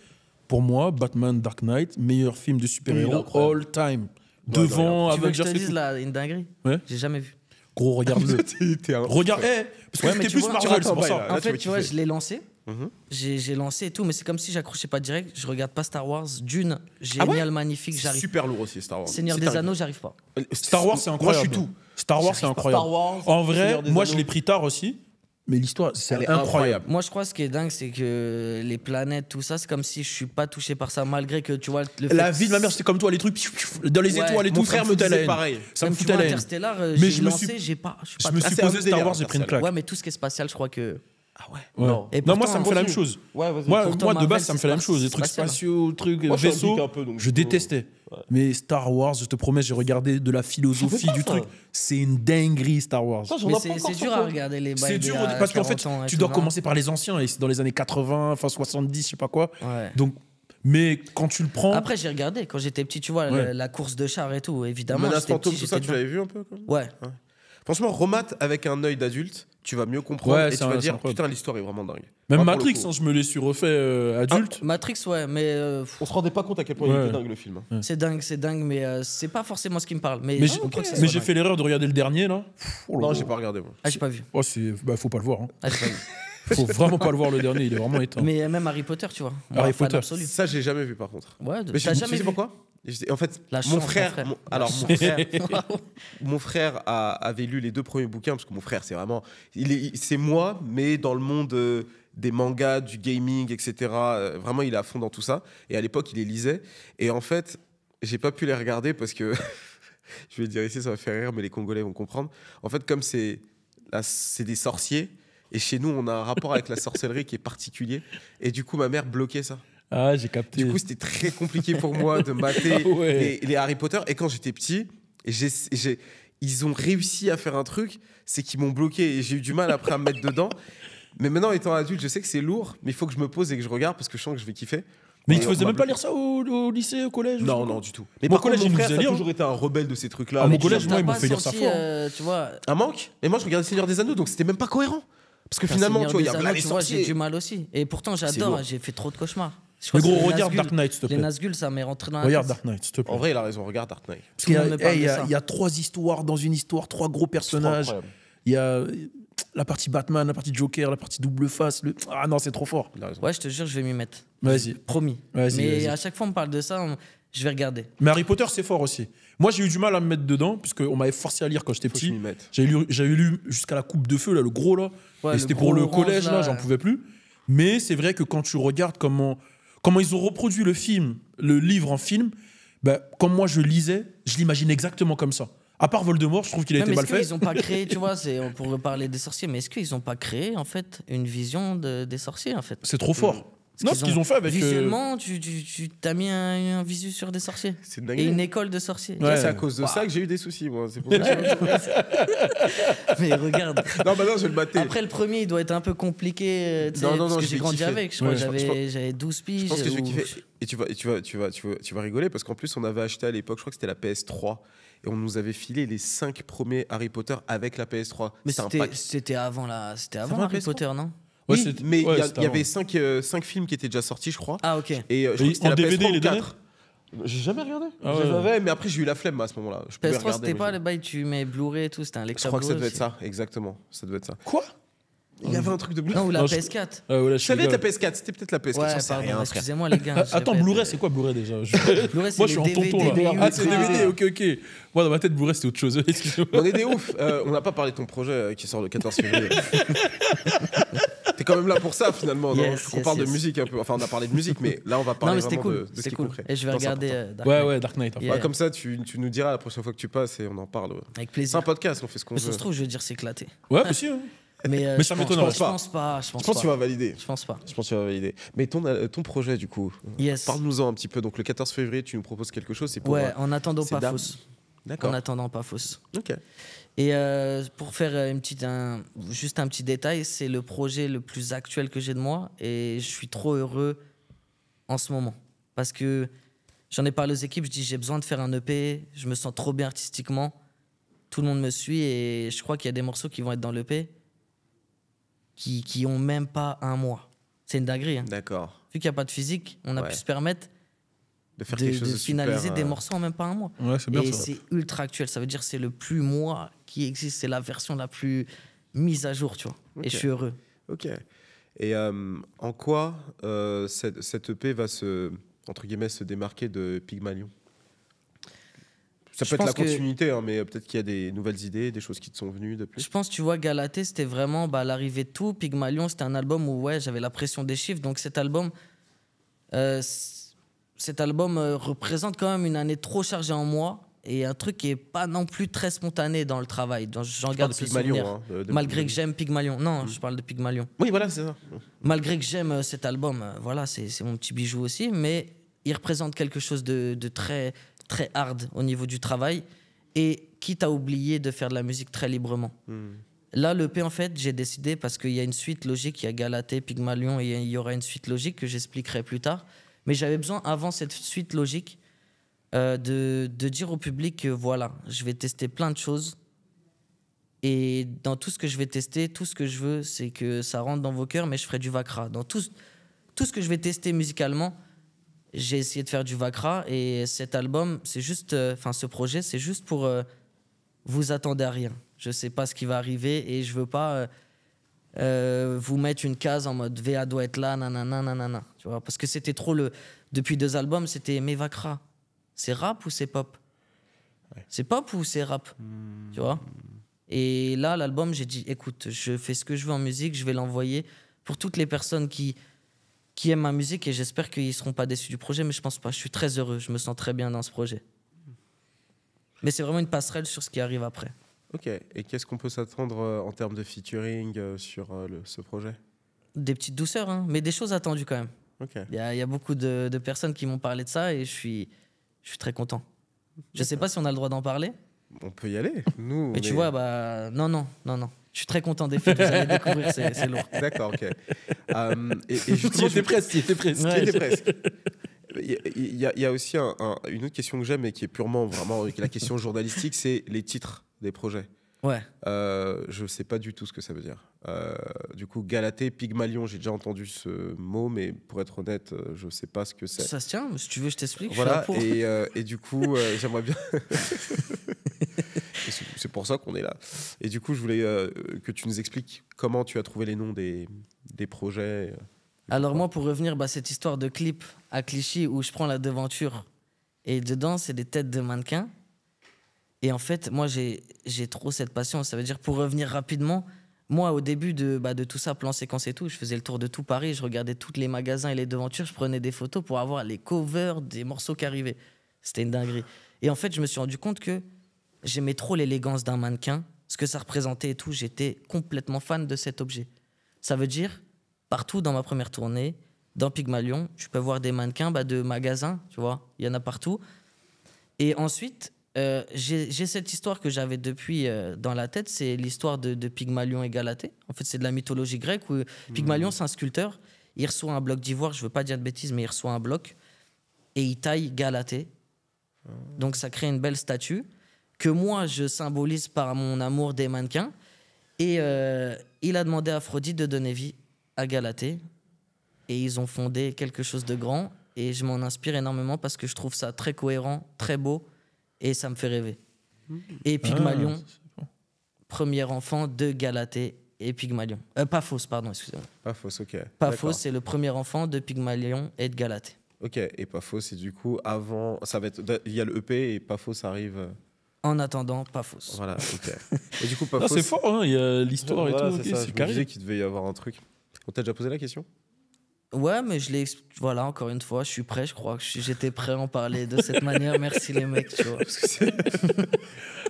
pour moi, Batman, Dark Knight, meilleur film de Oui, il est super-héros incroyable. all time. non, Devant Tu veux que je Avengers te et dise tout. là, une dinguerie Ouais. J'ai jamais vu. Gros, regarde-le. T'es un- Regarde, parce que Ouais, mais t'es tu plus vois, Marvel, tu c'est pour rates un ça. bail, là. En tu fait, vas tu vois, kiffer. je l'ai lancé. Mhm. J'ai lancé et tout, mais c'est comme si j'accrochais pas direct. Je regarde pas Star Wars. Dune, génial, magnifique, C'est j'arrive. super lourd aussi, Star Wars. Seigneur Si des t'arrives- Anneaux, j'arrive pas. Star Wars, c'est incroyable. Moi, je suis tout. Star Wars, c'est incroyable. Star Wars, En vrai, Seigneur des moi, je Anneaux. l'ai pris tard aussi. Mais l'histoire, Elle c'est est incroyable. Moi, je crois que ce qui est dingue, c'est que les planètes, tout ça, c'est comme si je suis pas touché par ça, malgré que tu vois. La vie de ma mère, c'était comme toi, les trucs dans les Ouais. étoiles et tout. Mon frère me disait pareil. Ça me Même, tu foutait vois, la haine. Interstellar, Mais j'ai je me lancé, suis- j'ai pas. Je suis Je pas me Ah, suis c'est un posé autre Star délire, Wars, j'ai pris une claque. Ouais, mais tout ce qui est spatial, je crois que. Ah ouais. Ouais. Non. Et Non, moi, pourtant, ça me fait la même continue. chose. Ouais, vas-y. Moi, Pourtant, de Marvel, base, ça me fait la même chose. Les trucs spatial. spatiaux, trucs, Moi, je suis un vaisseaux. geek un peu, donc Je détestais. Mais Star Wars, je te promets, j'ai regardé de la philosophie pas du ça. truc. C'est une dinguerie, Star Wars. Ça, j'en Mais ai pas c'est encore dur sur à toi. regarder les C'est bails dur d'il y a parce qu'en fait, 40 ans et tu tout, dois non commencer par les anciens et c'est dans les années 80, enfin 70, je sais pas quoi. Ouais. Donc, mais quand tu le prends, Après, j'ai regardé quand j'étais petit, tu vois, Ouais. la course de char et tout, évidemment. Menace j'étais fantôme, petit, tout ça, j'étais tu dedans. l'avais vu un peu quand même Ouais. Franchement, remate avec un œil d'adulte, tu vas mieux comprendre Ouais, et c'est tu vas c'est dire incroyable. putain, l'histoire est vraiment dingue. même Moi, pour le Matrix, coup, hein, je me l'ai su refait adulte. Matrix, ouais, mais on se rendait pas compte à quel point il Ouais. était dingue le film. c'est dingue, mais c'est pas forcément ce qui me parle. Mais, Mais je comprends que ça mais soit j'ai dingue. fait l'erreur de regarder le dernier là. Oh là Non, là. j'ai pas regardé moi. Ah, j'ai pas vu. Oh, faut pas le voir. Hein. Ah, j'ai pas vu. Faut vraiment pas le voir le dernier, il est vraiment éteint. Mais même Harry Potter, tu vois. Harry Fan Potter. absolu. Ça, j'ai jamais vu par contre. Ouais, Mais t'as tu jamais sais vu. pourquoi En fait, La mon chance, mon frère, frère. mon frère avait lu les 2 premiers bouquins parce que mon frère, c'est vraiment, c'est moi, mais dans le monde des mangas, du gaming, etc. Vraiment, il est à fond dans tout ça. Et à l'époque, il les lisait. Et en fait, j'ai pas pu les regarder parce que je vais dire ici, ça va faire rire, mais les Congolais vont comprendre. En fait, comme c'est des sorciers. Et chez nous, on a un rapport avec la sorcellerie qui est particulier. Et du coup, ma mère bloquait ça. Ah, j'ai capté. Du coup, c'était très compliqué pour moi de mater Ah ouais. les Harry Potter. Et quand j'étais petit, ils ont réussi à faire un truc, c'est qu'ils m'ont bloqué et j'ai eu du mal après à me mettre dedans. Mais maintenant, étant adulte, je sais que c'est lourd, mais il faut que je me pose et que je regarde parce que je sens que je vais kiffer. Mais Et il te on faisait m'a même pas bloqué. lire ça au lycée, au collège Non, non, du tout. Mais Mon par contre, collège, mon il nous frère, faisait ça a lire. toujours été un rebelle de ces trucs-là. Ah, mon Mais collège, moi, T'as ils m'ont pas fait lire ça senti, fort. tu vois. un manque. Mais moi, je regardais Seigneur des Anneaux, donc c'était même pas cohérent. Parce que finalement, Seigneur tu vois, il y des a Anneaux, là les tu vois, j'ai sorciers. du mal aussi. Et pourtant, C'est j'adore, lourd. j'ai fait trop de cauchemars. Je Mais crois que gros, c'est les regarde Nazgûl. Dark Knight, s'il te Les plaît. Nazgûl, ça m'est rentré dans la Regarde tête. Dark Knight, s'il te plaît. En vrai, il a raison, regarde Dark Knight. Parce qu'il y tout le monde me parle de ça. il y a 3 histoires dans une histoire, 3 gros personnages. Incroyable. Il y a la partie Batman, la partie Joker, la partie double face. Ah non, c'est trop fort. Il a raison. Ouais, je te jure, je vais m'y mettre. Vas-y. Promis. Vas-y, Mais vas-y. à chaque fois, on me parle de ça, je vais regarder. Mais Harry Potter, c'est fort aussi. Moi, j'ai eu du mal à me mettre dedans, puisqu'on m'avait forcé à lire quand j'étais Faut que je petit. m'y mette. J'avais lu jusqu'à la coupe de feu, là, le gros, là. Ouais, et le c'était gros pour le orange, collège, là, là. j'en pouvais plus. Mais c'est vrai que quand tu regardes comment ils ont reproduit le film, le livre en film, bah, comme moi je lisais, je l'imagine exactement comme ça. À part Voldemort, je trouve qu'il a Même été mal est-ce fait. qu'ils n'ont pas créé, tu vois, pour reparler des sorciers, mais est-ce qu'ils n'ont pas créé, en fait, une vision des sorciers, en fait? C'est trop fort. Non, ce qu'ils ont fait avec. Visuellement, tu t'as mis un visu sur des sorciers. C'est dingue. Et une école de sorciers. Ouais. C'est à cause de ça que j'ai eu des soucis, moi. C'est pour ça que Mais regarde. Non, maintenant, je vais le battre. Après, le premier, il doit être un peu compliqué, tu sais, Non, non, parce non, que je j'ai vais grandi kiffer. avec. Je crois Ouais, que je j'avais 12 piges. Je pense que je vais ou- kiffer. Et tu vas rigoler parce qu'en plus, on avait acheté à l'époque, je crois que c'était la PS3. Et on nous avait filé les 5 premiers Harry Potter avec la PS3. Mais C'était un c'était pack. c'était avant avant la Harry PS3? Potter, non? Ouais, Oui, c'était- mais ouais, il y c'était avait avant. 5 films qui étaient déjà sortis, je crois. Ah, ok. Et je crois Et que c'était en la DVD, PS3 il ou est donné 4. J'ai jamais regardé. Ah Je ouais. les avais, mais après, j'ai eu la flemme à ce moment-là. Je pouvais PS3, regarder, c'était mais pas j'ai- le bail, tu mets Blu-ray et tout, c'était un Je lecteur crois que ça Blu-ray devait être aussi. ça, exactement. Ça devait être ça. Quoi Il y avait un truc de Blu-ray. Non, ou la Non, je- PS4. Ah, voilà, je Ça devait être la rigole. PS4, c'était peut-être la PS4. Ouais, j'en sais pardon, rien, frère. excusez-moi les gars. je Attends, répète. Blu-ray, c'est quoi Blu-ray déjà Blu-ray, c'est Moi, je suis en les tonton là. DVD, Ah, c'est DVD. DVD, ok. Moi, dans ma tête, Blu-ray, c'était autre chose. Excusez-moi. On est des ouf. On n'a pas parlé de ton projet qui sort le 14 février. T'es quand même là pour ça finalement. Non, Yes, on yes, parle de yes. musique un peu. Enfin, on a parlé de musique, mais là, on va Non, parler mais c'était vraiment cool. de ce qui C'était est cool. concret. Et je vais Non, c'est regarder important. Dark Ouais, Knight. ouais, Dark Knight. enfin. Yeah. Ouais, comme ça, tu nous diras la prochaine fois que tu passes et on en parle. Avec C'est plaisir. un podcast, on fait ce qu'on Mais veut. ça se trouve, je veux dire s'éclater. Ouais, aussi. Hein. Mais, Mais ça m'étonnerait. Je pense pas. Je pense que tu vas valider. Je pense pas. Je pense que tu vas valider. Mais ton projet, du coup, Yes. parle-nous-en un petit peu. Donc, le 14 février, tu nous proposes quelque chose. C'est pour. Ouais, en attendant c'est pas d'âme. fausse. D'accord. En attendant pas fausse. Ok. Et pour faire juste un petit détail, c'est le projet le plus actuel que j'ai de moi et je suis trop heureux en ce moment. Parce que j'en ai parlé aux équipes, je dis j'ai besoin de faire un EP, je me sens trop bien artistiquement, tout le monde me suit et je crois qu'il y a des morceaux qui vont être dans l'EP qui ont même pas un mois. C'est une dinguerie. Hein. D'accord. Vu qu'il n'y a pas de physique, on a Ouais. pu se permettre De faire de, quelque chose de de finaliser super, des morceaux en même pas un mois. Ouais, c'est bien Et ça. c'est ultra actuel. Ça veut dire que c'est le plus moi qui existe. C'est la version la plus mise à jour, tu vois. Ok. Et je suis heureux. Ok. Et en quoi cette EP va entre guillemets, se démarquer de Pygmalion? Ça peut être la continuité, hein, mais peut-être qu'il y a des nouvelles idées, des choses qui te sont venues de plus. Je pense, tu vois, Galatée, c'était vraiment l'arrivée de tout. Pygmalion, c'était un album où j'avais la pression des chiffres. Donc cet album représente quand même une année trop chargée en moi et un truc qui est pas non plus très spontané dans le travail. J'en garde ce souvenir. Hein, malgré que j'aime Pygmalion. Non, je parle de Pygmalion. Oui, voilà, c'est ça. Malgré que j'aime cet album, voilà, c'est mon petit bijou aussi, mais il représente quelque chose de très, très hard au niveau du travail et quitte à oublier de faire de la musique très librement. Là, l'EP, en fait, j'ai décidé parce qu'il y a une suite logique, il y a Galatée, Pygmalion et il y aura une suite logique que j'expliquerai plus tard. Mais j'avais besoin, avant cette suite logique, de dire au public que voilà, je vais tester plein de choses. Et dans tout ce que je vais tester, tout ce que je veux, c'est que ça rentre dans vos cœurs, mais je ferai du Vakra. Dans tout ce que je vais tester musicalement, j'ai essayé de faire du Vakra. Et cet album, c'est juste, ce projet, c'est juste pour vous attendez à rien. Je sais pas ce qui va arriver et je veux pas vous mettre une case en mode VA doit être là, nanana, tu vois, parce que c'était trop depuis 2 albums, c'était mais Vakra, c'est rap ou c'est pop? C'est pop ou c'est rap? Tu vois? Et là, l'album, j'ai dit, écoute, je fais ce que je veux en musique, je vais l'envoyer pour toutes les personnes qui aiment ma musique et j'espère qu'ils ne seront pas déçus du projet, mais je pense pas. Je suis très heureux, je me sens très bien dans ce projet. Mais c'est vraiment une passerelle sur ce qui arrive après. Ok, et qu'est-ce qu'on peut s'attendre en termes de featuring sur ce projet? Des petites douceurs, hein, mais des choses attendues quand même. Okay. Il y a beaucoup de personnes qui m'ont parlé de ça et je suis très content. Je sais pas si on a le droit d'en parler. On peut y aller. Nous, mais tu vois, non. Je suis très content des filles que vous allez découvrir, c'est lourd. D'accord, ok. Et justement, il était presque. Il y a aussi une autre question que j'aime et qui est purement vraiment la question journalistique, c'est les titres des projets. Ouais. Je sais pas du tout ce que ça veut dire. Du coup, Galatée, Pygmalion, j'ai déjà entendu ce mot, mais pour être honnête, je sais pas ce que c'est. Ça se tient, si tu veux, je t'explique. Voilà, et du coup, j'aimerais bien. C'est pour ça qu'on est là. Et du coup, je voulais que tu nous expliques comment tu as trouvé les noms des projets. Alors moi, pour revenir, cette histoire de clip à Clichy où je prends la devanture et dedans, c'est des têtes de mannequins. Et en fait, moi, j'ai trop cette passion. Ça veut dire, pour revenir rapidement, moi, au début de tout ça, plan séquence et tout, je faisais le tour de tout Paris, je regardais tous les magasins et les devantures, je prenais des photos pour avoir les covers des morceaux qui arrivaient. C'était une dinguerie. Et en fait, je me suis rendu compte que j'aimais trop l'élégance d'un mannequin, ce que ça représentait et tout. J'étais complètement fan de cet objet. Ça veut dire, partout dans ma première tournée, dans Pygmalion, tu peux voir des mannequins de magasins, tu vois, il y en a partout. Et ensuite, j'ai cette histoire que j'avais depuis dans la tête, c'est l'histoire de Pygmalion et Galatée. En fait, c'est de la mythologie grecque où Pygmalion, c'est un sculpteur. Il reçoit un bloc d'ivoire, je ne veux pas dire de bêtises, mais il reçoit un bloc et il taille Galatée. Donc, ça crée une belle statue que moi, je symbolise par mon amour des mannequins. Et il a demandé à Aphrodite de donner vie à Galatée. Et ils ont fondé quelque chose de grand. Et je m'en inspire énormément parce que je trouve ça très cohérent, très beau. Et ça me fait rêver. Et Pygmalion, premier enfant de Galatée et Pygmalion. Paphos, pardon, excusez-moi. Paphos, ok. Paphos, c'est le premier enfant de Pygmalion et de Galatée. Ok, et Paphos, c'est du coup avant. Ça va être. Il y a le EP et Paphos arrive. En attendant, Paphos. Voilà, ok. Et du coup, Paphos. C'est fort, hein, il y a l'histoire et tout. C'est carré. Je me disais qu'il devait y avoir un truc. On t'a déjà posé la question? Ouais, mais voilà, encore une fois, je suis prêt, je crois que j'étais prêt à en parler de cette manière. Merci les mecs, tu vois.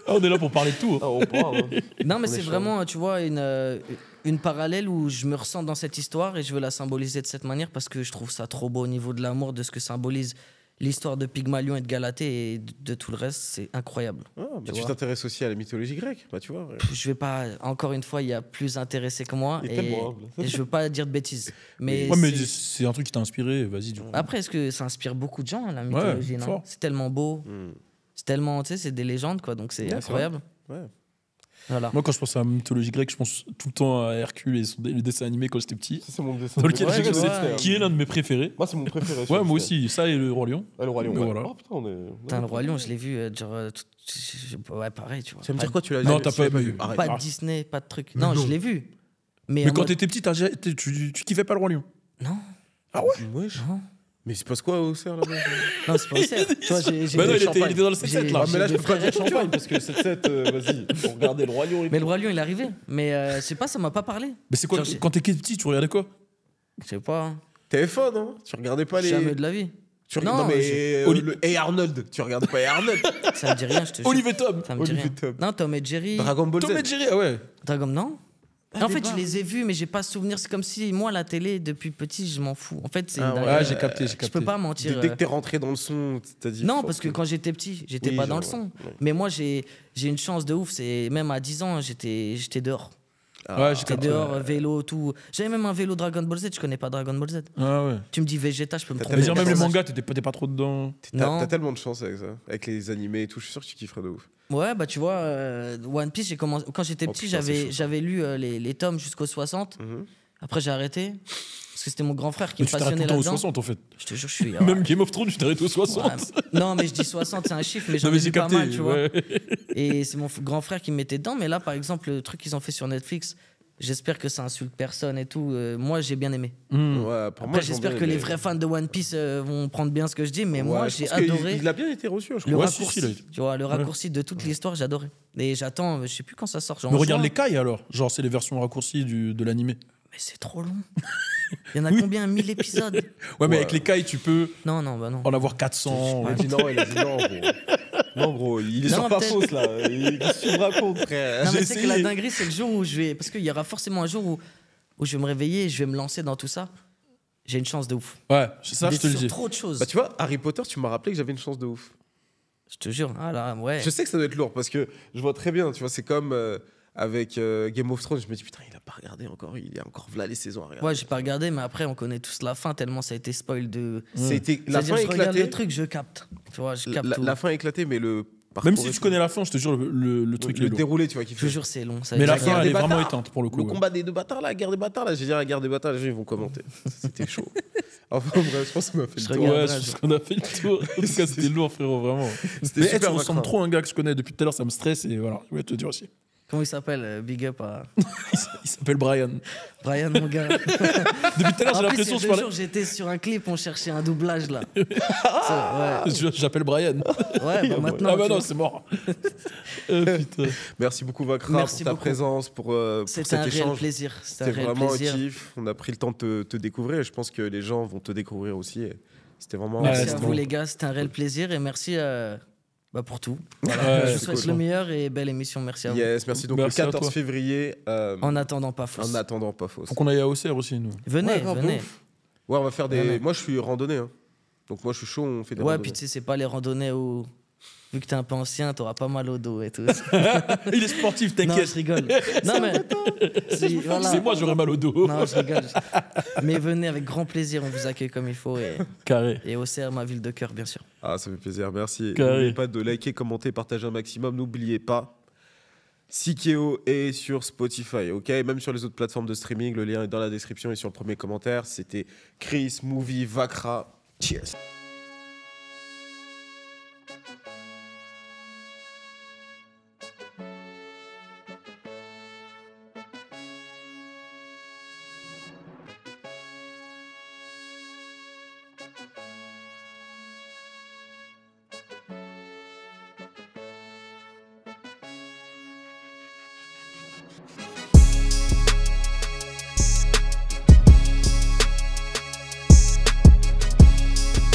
On est là pour parler de tout. On parle, hein. Non, mais c'est vraiment, tu vois, une parallèle où je me ressens dans cette histoire et je veux la symboliser de cette manière parce que je trouve ça trop beau au niveau de l'amour, de ce que symbolise l'histoire de Pygmalion et de Galatée et de tout le reste, c'est incroyable. Tu t'intéresses aussi à la mythologie grecque, tu vois. Je vais pas, encore une fois, il y a plus intéressé que moi et je veux pas dire de bêtises. Mais c'est un truc qui t'a inspiré, vas-y. Après, est-ce que ça inspire beaucoup de gens, la mythologie, non? C'est tellement beau, c'est tellement, tu sais, c'est des légendes, quoi, donc c'est incroyable. Ouais. Voilà. Moi, quand je pense à la mythologie grecque, je pense tout le temps à Hercule et le dessin animé quand j'étais petit. Ça, c'est mon dessin animé. Qui est l'un de mes préférés. Moi, c'est mon préféré. Ouais, moi aussi. Ça et le Roi Lion. Le Roi Lion. Voilà. Oh, putain, le Roi Lion, je l'ai vu. Ouais, pareil, tu vois. Ça veut dire quoi, tu l'as vu? Non, t'as pas vu. Pas de Disney, pas de truc. Non, je l'ai vu. Mais quand t'étais petit, tu kiffais pas le Roi Lion? Non. Ah ouais? Non. Mais il se passe quoi au Auxerre là-bas? Non, c'est pas au cerf. Tu vois, j'ai Bah non, des il champagnes. était dans le 7-7 là. Ah, mais là, je des peux pas frères dire champagne parce que 7-7, vas-y, pour regarder le Roi Lion. Mais le Roi Lion, il est arrivé. Mais je sais pas, ça m'a pas parlé. Mais c'est quoi, Genre, quand t'étais petit, tu regardais quoi? Je sais pas. Hein. TF1, non? Tu regardais pas les. Jamais de la vie. Non, Non, mais. Et Arnold, tu regardais pas et Arnold? Ça me dit rien, je te jure. Olivier Tom. Ça me dit Olivier rien. Tom. Non, Tom et Jerry. Dragon Ball Z. Tom et Jerry, ah ouais. Dragon, non. Ah, En fait, mais je les ai vus, mais j'ai pas souvenir. C'est comme si moi, la télé, depuis petit, je m'en fous. En fait, c'est Ah une ouais. dinguerie. Ouais, j'ai capté. Je peux pas mentir. Dès que t'es rentré dans le son, t'as dit. Non, fuck. parce que quand j'étais petit, j'étais Oui, pas dans le je son. vois, ouais. Mais moi, j'ai une chance de ouf. C'est même à 10 ans, j'étais dehors. Ah, Ouais, j'ai J'étais capté. dehors, vélo, tout. J'avais même un vélo Dragon Ball Z. Je connais pas Dragon Ball Z. Ah ouais. Tu me dis Vegeta, je peux me T'as tromper. Mais dire tellement même les personnage. mangas, t'étais pas trop dedans. Non. T'as tellement de chance avec ça. Avec les animés et tout, je suis sûr que tu kifferais de ouf. Ouais, bah tu vois, One Piece, j'ai commencé quand j'étais Oh, petit, putain, c'est chaud, ça. j'avais lu les tomes jusqu'au 60. Mhm. Après, j'ai arrêté parce que c'était mon grand frère qui Mais me tu t'arrêtes tout passionnait le temps aux là-dedans. 60 en fait. Je te jure, je suis. Même Game of Thrones, tu t'arrêtes aux 60. Ouais, non, mais je dis 60, c'est un chiffre, mais j'en Non, mais ai j'ai lu pas capté. mal, tu vois. ouais. Et c'est mon grand frère qui me mettait dedans. Mais là, par exemple, le truc qu'ils ont fait sur Netflix, j'espère que ça insulte personne et tout. Moi, j'ai bien aimé. Hmm. Ouais, pour moi, Après, j'espère que les vrais fans de One Piece vont prendre bien ce que je dis. Mais moi, j'ai adoré. Il a bien été reçu, je Le crois. Ouais, si, raccourci, si, il a été. tu vois, le raccourci de toute l'histoire, j'ai adoré. Et j'attends, je sais plus quand ça sort. Genre Mais en regarde juin. les Kai alors. Genre, c'est les versions raccourcies de l'animé. Mais c'est trop long. Il y en a Oui. combien 1000 épisodes? Ouais, mais Ouais. avec les Kai, tu peux Non, non, bah non. en avoir 400. Il a dit non, il a dit non, gros. Non, gros, il est Non, sur ta peut-être. fausse là. Qu'est-ce que tu me racontes, frère? Non, mais J'ai c'est que la essayé. dinguerie, c'est le jour où je vais. Parce qu'il y aura forcément un jour où je vais me réveiller et je vais me lancer dans tout ça. J'ai une chance de ouf. Ouais, ça, je D'être te le sur dis. trop de choses. Bah, tu vois, Harry Potter, tu m'as rappelé que j'avais une chance de ouf. Je te jure. Ah là, ouais. Je sais que ça doit être lourd parce que je vois très bien, tu vois, c'est comme avec Game of Thrones, je me dis putain, il a pas regardé encore, il y a encore là les saisons à regarder. Ouais, j'ai pas regardé, mais après, on connaît tous la fin tellement ça a été spoil de. C'était la C'est-à-dire, fin je regarde éclatée. le truc, je capte. Tu vois, je capte tout. La fin éclatée, mais le parcours Même si et tu tout. connais la fin, je te jure, le truc il est le lourd. déroulé, tu vois, qui Je fait. te jure, c'est long. Ça Mais la veut dire- fin, guerre elle est des vraiment bâtards. éteinte pour le coup. Le ouais. combat des deux bâtards, la guerre des bâtards, là, j'ai dit la guerre des bâtards, les gens ils vont commenter. C'était chaud. Enfin bref, je pense que ça m'a fait Je le tour. regarde. Ouais, là, je pense qu'on a fait le tour. En tout cas, c'était lourd, frérot, vraiment. C'était Mais super tu ressembles macrin. trop à un gars que je connais depuis tout à l'heure, ça me stresse et voilà, je voulais te le dire aussi. Comment il s'appelle Big up à Il s'appelle Brian. Brian, mon gars. Depuis tout à l'heure, En j'ai plus, l'impression il que y je a 2 parlais. jours, j'étais sur un clip, on cherchait un doublage là. Ça, J'appelle Brian. ouais, bah maintenant. Ah bah tu non, vois. c'est mort. Putain. Merci beaucoup Vakra Merci pour ta beaucoup. présence, pour C'était cet un réel échange. plaisir. C'était un C'était réel vraiment plaisir. un kiff. On a pris le temps de te découvrir et je pense que les gens vont te découvrir aussi. Et c'était vraiment. Ouais, Merci c'est à vous bon. les gars, c'était un réel plaisir et merci pour tout. Ouais, Je vous c'est souhaite cool. le meilleur et belle émission. Merci à vous. Yes, merci. Donc Merci à le 14 toi. février, En attendant, pas fausse. en attendant pas fausse. Faut qu'on aille à Auxerre aussi, nous. Venez, Ouais, grave, venez. ouf. Ouais, on va faire des. Venez. Moi, je suis randonnée. Hein. Donc moi, je suis chaud. On fait des Ouais, randonnées. puis tu sais, c'est pas les randonnées où, vu que t'es un peu ancien, t'auras pas mal au dos et tout. Il est sportif, Non, t'inquiète. je rigole. Non, mais. voilà. C'est moi, j'aurais mal au dos. Non, je rigole. Mais venez avec grand plaisir, on vous accueille comme il faut. Carré. Et Auxerre, ma ville de cœur, bien sûr. Ah, ça fait plaisir, merci. Carré. N'oubliez pas de liker, commenter, partager un maximum. N'oubliez pas, Sikeo est sur Spotify, ok? Même sur les autres plateformes de streaming, le lien est dans la description et sur le premier commentaire. C'était Chris, Movie, Vakra. Cheers.